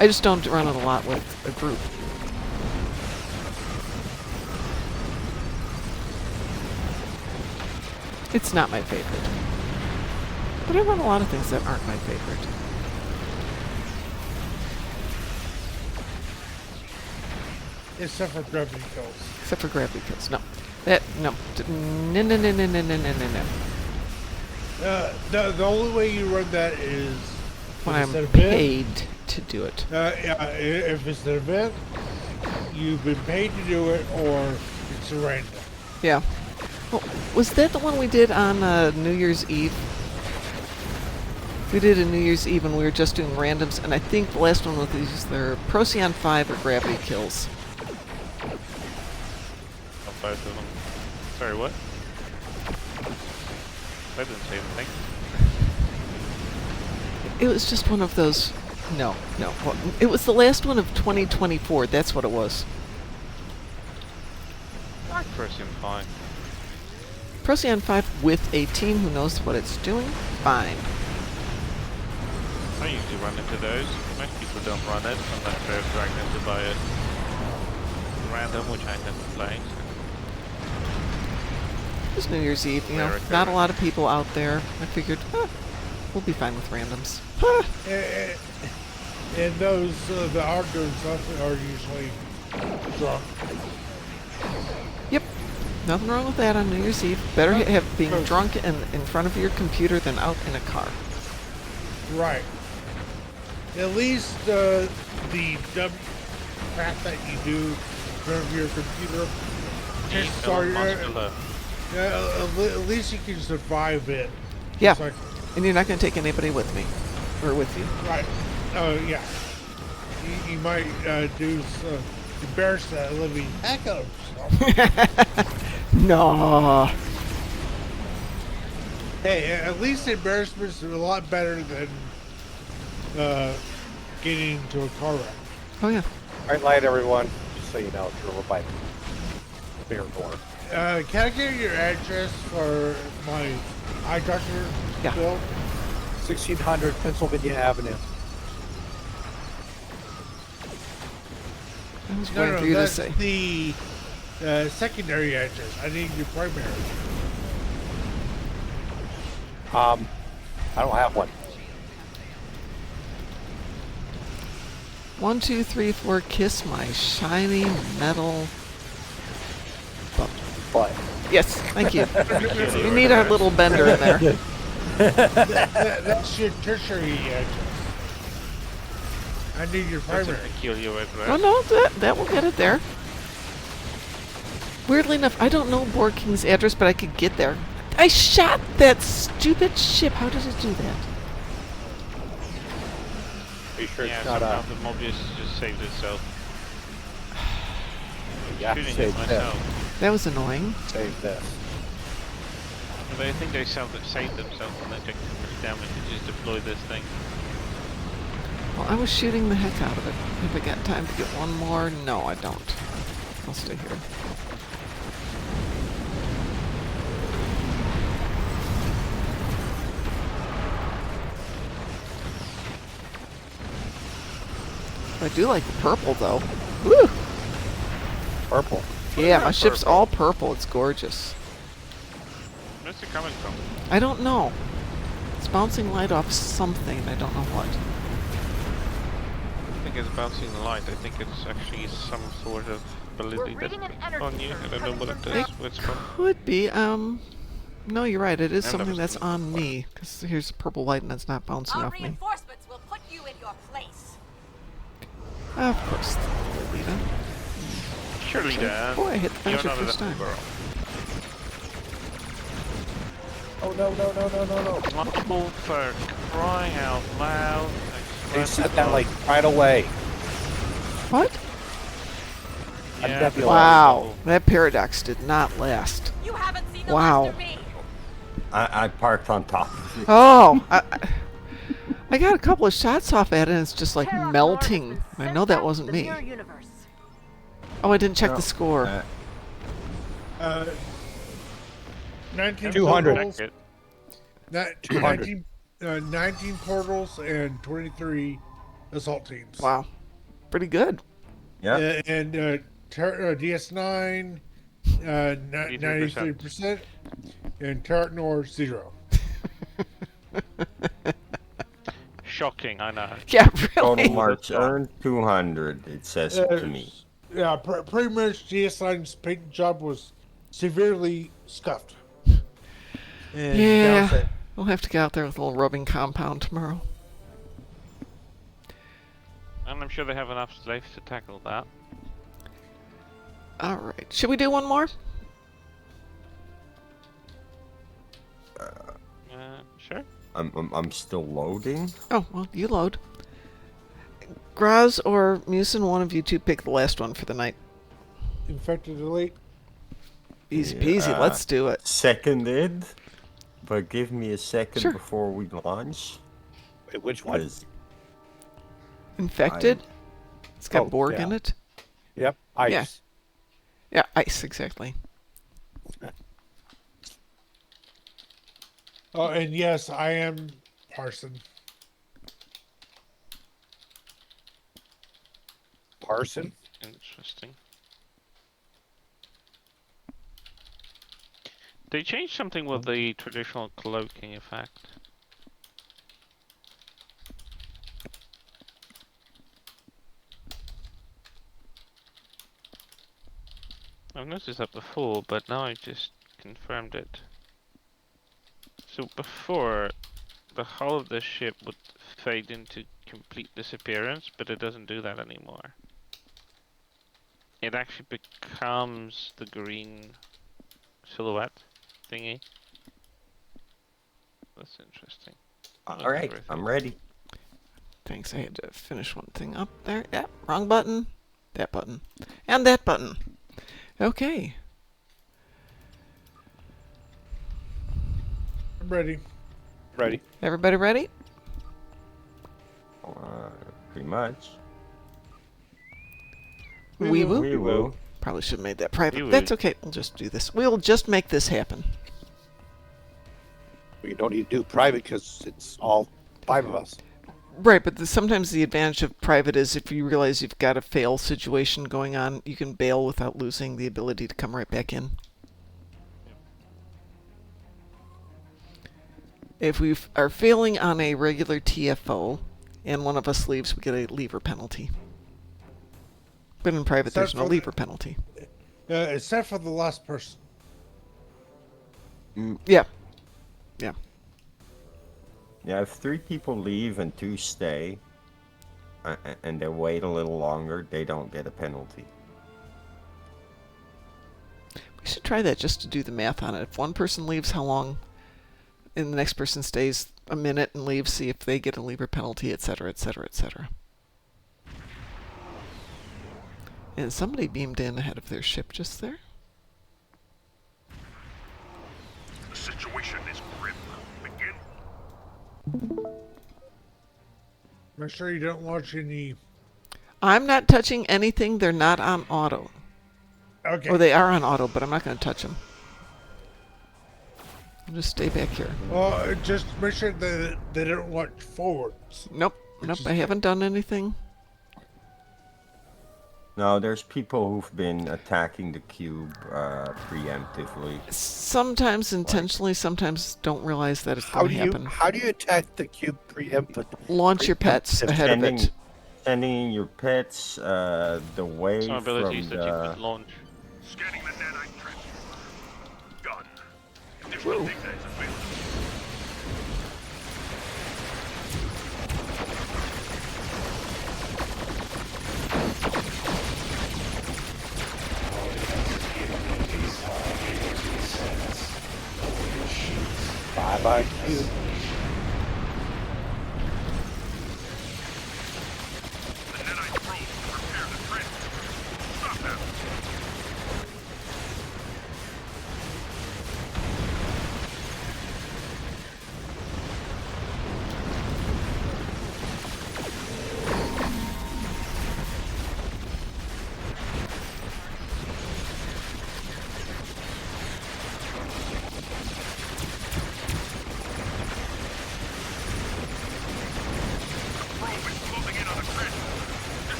I just don't run it a lot with a group. It's not my favorite. But I run a lot of things that aren't my favorite. Except for gravity kills. Except for gravity kills. No. That, no. No, no, no, no, no, no, no, no, no. The only way you run that is When I'm it's an paid to do it. yeah, if it's an event, you've been paid to do it, or it's random. Yeah. Well, was that the one we did on New Year's Eve? We did a New Year's Eve and we were just doing randoms, and I think the last one was either Procyon 5 or Gravity Kills. Of both of them. Sorry, what? I didn't say anything. It was just one of those... No, no. Well, it was the last one of 2024. That's what it was. Dark Procyon 5. Procyon 5 with a team who knows what it's doing? Fine. I usually run into those. Most people don't run it unless they're dragged into by a random, which I never play. It was New Year's Eve, you know, Very not a fair. lot of people out there. I figured, we'll be fine with randoms. And those, the outdoor stuff are usually drunk. Nothing wrong with that on New Year's Eve. Better have being drunk in front of your computer than out in a car. Right. At least the dumb crap that you do in front of your computer. Chances are, at least you can survive it. Yeah. Like, and you're not going to take anybody with me, or with you. Right. Oh yeah. You might embarrass the living heck out of yourself. No. Hey, at least embarrassment's a lot better than getting into a car wreck. Oh yeah. Bright light, everyone. Just so you know, if you're over by the beer door. Can I get your address for my eye doctor bill? 1600 Pennsylvania Avenue. I was waiting for you to that's say. The secondary address. I need your primary. I don't have one. 1, 2, 3, 4. Kiss my shiny metal butt. Yes, thank you. We need our little bender in there. That's your tertiary address. I need your primary. Oh no, that will get it there. Weirdly enough, I don't know Borg King's address, but I could get there. I shot that stupid ship. How did it do that? Are you sure Yeah, it's not somehow the mob just saved itself. Yeah, Shooting save it myself. That was annoying. Save this. But I think they saved themselves and they took too much damage to just deploy this thing. Well, I was shooting the heck out of it. Have I got time to get one more? No, I don't. I'll stay here. I do like the purple, though. Woo! Purple? Yeah, my ship's all purple. It's gorgeous. Where's it coming from? I don't know. It's bouncing light off something. I don't know what. I don't think it's bouncing the light. I think it's actually some sort of ability that's on you. I don't know what it is. Where it's from. Could be. No, you're right. It is I've something never that's seen on me. Because here's a purple light and it's not bouncing Our off me. reinforcements will put you in your place. Of course, Lita. Surely, Dad. Boy, I hit the You're finish not a first little time. girl. Oh no, no, no, no, no, no. Multiple for crying out loud. They set that like right away. What? Yeah, Wow, that paradox did not last. You haven't seen the Wow. last of me. I parked on top of it. Oh, I got a couple of shots off at it and it's just like melting. I know that wasn't me. Oh, I didn't check the score. 19 200. portals, 200. 19 portals and 23 assault teams. Wow, pretty good. Yeah. And DS9, 93%, and Terranor 0. Shocking, I know. Yeah, Total really. marks earned 200. It says to me. Yeah, pretty much DS9's paint job was severely scuffed. And Yeah, that was it. we'll have to get out there with a little rubbing compound tomorrow. And I'm sure they have enough slaves to tackle that. All right, should we do one more? Sure. I'm still loading. Oh, well, you load. Graz or Musin, one of you two pick the last one for the night. Infected Elite. Easy peasy, let's do it. Seconded. But give me a second Sure. before we launch. Wait, which one? 'Cause Infected? It's got Borg yeah. in it? Yep, ice. Yeah. Yeah, ice, exactly. Oh, and yes, I am Parson. Parson? Interesting. They changed something with the traditional cloaking effect. I've noticed that before, but now I just confirmed it. So before, the hull of the ship would fade into complete disappearance, but it doesn't do that anymore. It actually becomes the green silhouette thingy. That's interesting. All right, I'm ready. Thanks, I had to finish one thing up there. Yeah, wrong button. That button. And that button. Okay. I'm ready. Ready. Everybody ready? Pretty much. We will. We will. Probably should have made that private. We will. That's okay. We'll just do this. We'll just make this happen. We don't need to do private because it's all 5 of us. Right, but sometimes the advantage of private is if you realize you've got a fail situation going on, you can bail without losing the ability to come right back in. If we are failing on a regular TFO and one of us leaves, we get a leaver penalty. But in private, there's no leaver penalty. Except for the last person. Yeah. Yeah. Yeah, if 3 people leave and 2 stay, and they wait a little longer, they don't get a penalty. We should try that just to do the math on it. If one person leaves, how long? And the next person stays a minute and leaves, see if they get a leaver penalty, etc., etc., etc. And somebody beamed in ahead of their ship just there. The situation is grim. Begin. Make sure you don't launch any. I'm not touching anything. They're not on auto. Okay. Or they are on auto, but I'm not going to touch them. I'll just stay back here. Well, just make sure that they don't launch forwards. Nope. Nope, I haven't done anything. No, there's people who've been attacking the cube preemptively. Sometimes intentionally, sometimes don't realize that it's going to happen. How do you attack the cube preemptively? Launch your pets ahead of it. Sending in your pets the way Some from abilities that you the... could launch. Scanning the nanite transfer. Done. Additional data is available. Bye-bye, cube. The nanite probe will repair the transfer. Stop them.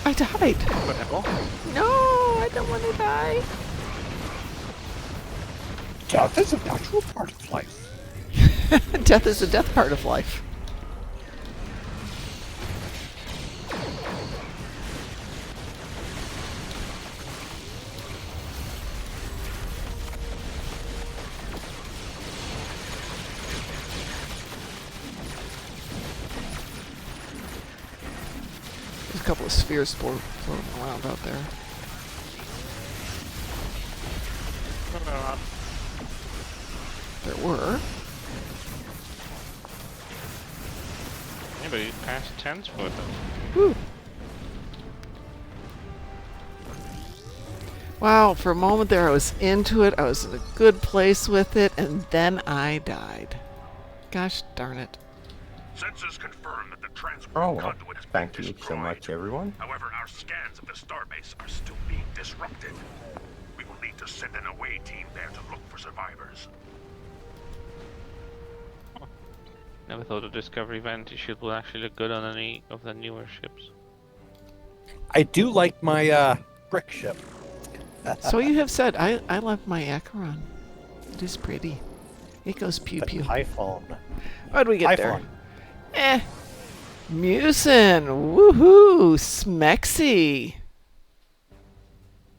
I died. No, I don't want to die. Death is a natural part of life. Death is a death part of life. There's a couple of spheres floating around out there. There were. Yeah, but you passed 10s for them. Whew. Wow, for a moment there I was into it, I was in a good place with it, and then I died. Gosh darn it. Sensors confirm that the transport well, conduit has been thank you destroyed. so much, everyone. However, our scans of the starbase are still being disrupted. We will need to send an away team there to look for survivors. Never thought a Discovery Vantage ship would actually look good on any of the newer ships. I do like my brick ship. So you have said, I love my Acheron. It is pretty. It goes pew The pew. Typhon. How do we get Typhon. there? Musin, woohoo, Smexy.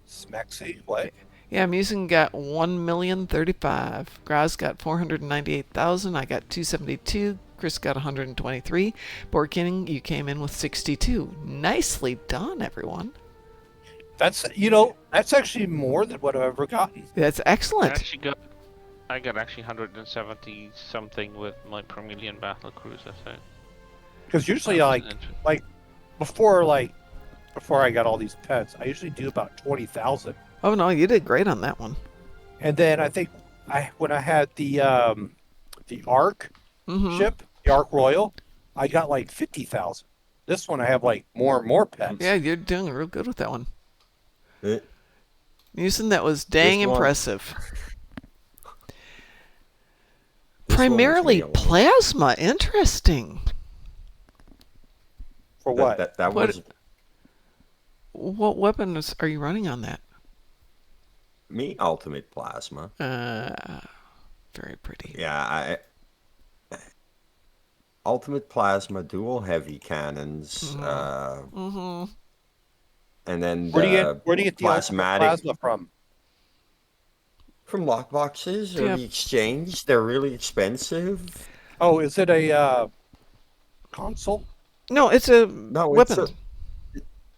Smexy, what? Yeah, Musin got 1,035,000. Graz got 498,000. I got 272. Chris got 123. Borking, you came in with 62. Nicely done, everyone. That's that's actually more than what I've ever gotten. That's excellent. I got actually 170 something with my Promelian battle cruiser. So. Because usually, before I got all these pets, I usually do about 20,000. Oh no, you did great on that one. And then I think when I had the Ark ship, the Ark Royal, I got like 50,000. This one I have like more and more pets. Yeah, you're doing real good with that one. Musin, that was dang impressive. Primarily plasma. Interesting. For what? That was. What weapons are you running on that? Me, ultimate plasma. Very pretty. Yeah, ultimate plasma, dual heavy cannons. And then where do you get the ultimate plasma from? From lockboxes or the exchange. They're really expensive. Oh, is it a console? No, it's a weapon.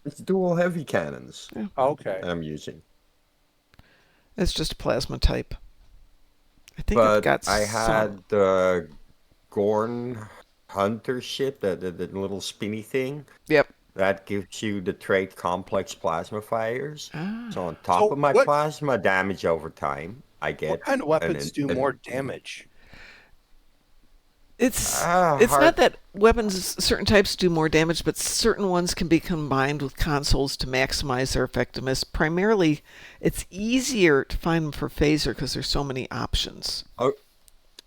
It's dual heavy cannons. Yeah. Okay. That I'm using. It's just a plasma type. I think I've got I had the Gorn Hunter ship, the little spinny thing. Yep. That gives you the trait complex plasma fires. So on top of my plasma damage over time, I get. What kind of weapons do more damage? It's not that weapons, certain types do more damage, but certain ones can be combined with consoles to maximize their effectiveness. Primarily, it's easier to find them for phaser because there's so many options. Oh,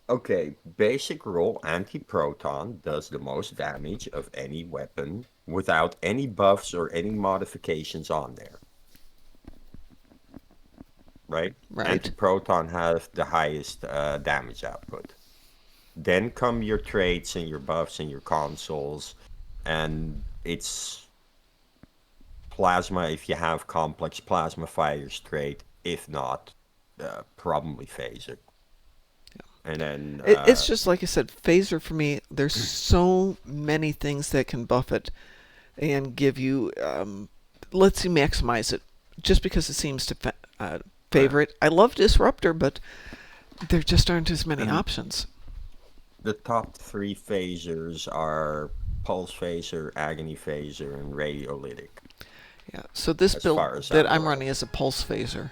okay. Basic rule, anti-proton does the most damage of any weapon without any buffs or any modifications on there. Right? Anti-proton has the highest damage output. Then come your traits and your buffs and your consoles, and it's plasma if you have complex plasma fires trait. If not, probably phaser. Yeah. And then it's just like I said, phaser for me. There's so many things that can buff it and give you lets you maximize it just because it seems to favor it. I love disruptor, but there just aren't as many options. The top 3 phasers are pulse phaser, agony phaser, and radiolytic. Yeah, so this build that I'm running is a pulse phaser,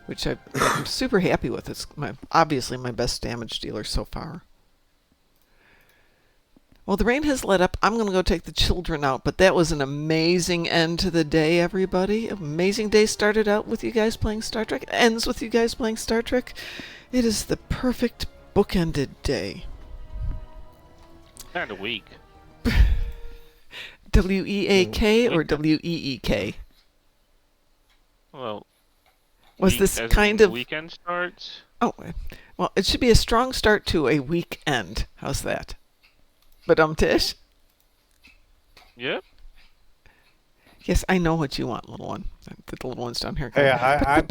which I'm super happy with. It's obviously my best damage dealer so far. Well, the rain has let up. I'm going to go take the children out, but that was an amazing end to the day, everybody. Amazing day started out with you guys playing Star Trek. It ends with you guys playing Star Trek. It is the perfect bookended day. And a week. W-E-A-K or W-E-E-K? Well, was this kind of weekend starts? Oh, well, it should be a strong start to a weekend. How's that? But Tish? Yep. Yes, I know what you want, little one. The little one's down here. Hey, I'm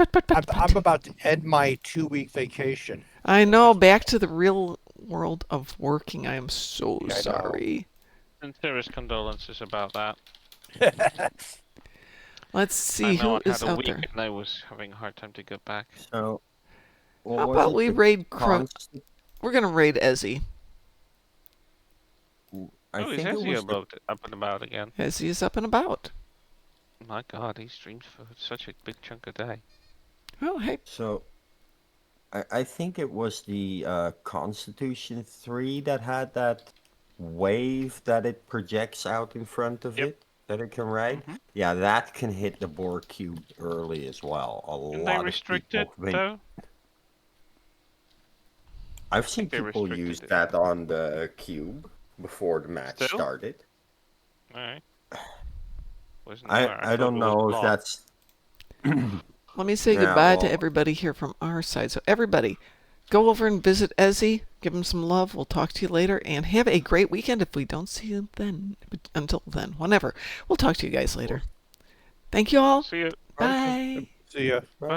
about to end my 2-week vacation. I know. Back to the real world of working. I am so sorry. Sincerest condolences about that. Let's see who is out there. And I was having a hard time to get back. So, how about we raid We're gonna raid Ezzy. Is Ezzy up and about again? Ezzy is up and about. My God, he streams for such a big chunk a day. Oh, hey. So, I think it was the Constitution 3 that had that wave that it projects out in front of it that it can ride. Yeah, that can hit the Borg cube early as well. Can they restrict it, though? I've seen people use that on the cube before the match started. Alright. I don't know if that's Let me say Yeah, goodbye to well- everybody here from our side. So everybody, go over and visit Ezzy. Give him some love. We'll talk to you later. And have a great weekend if we don't see you then. Until then, whenever. We'll talk to you guys later. Thank you all. See you. Bye. See ya. Bye.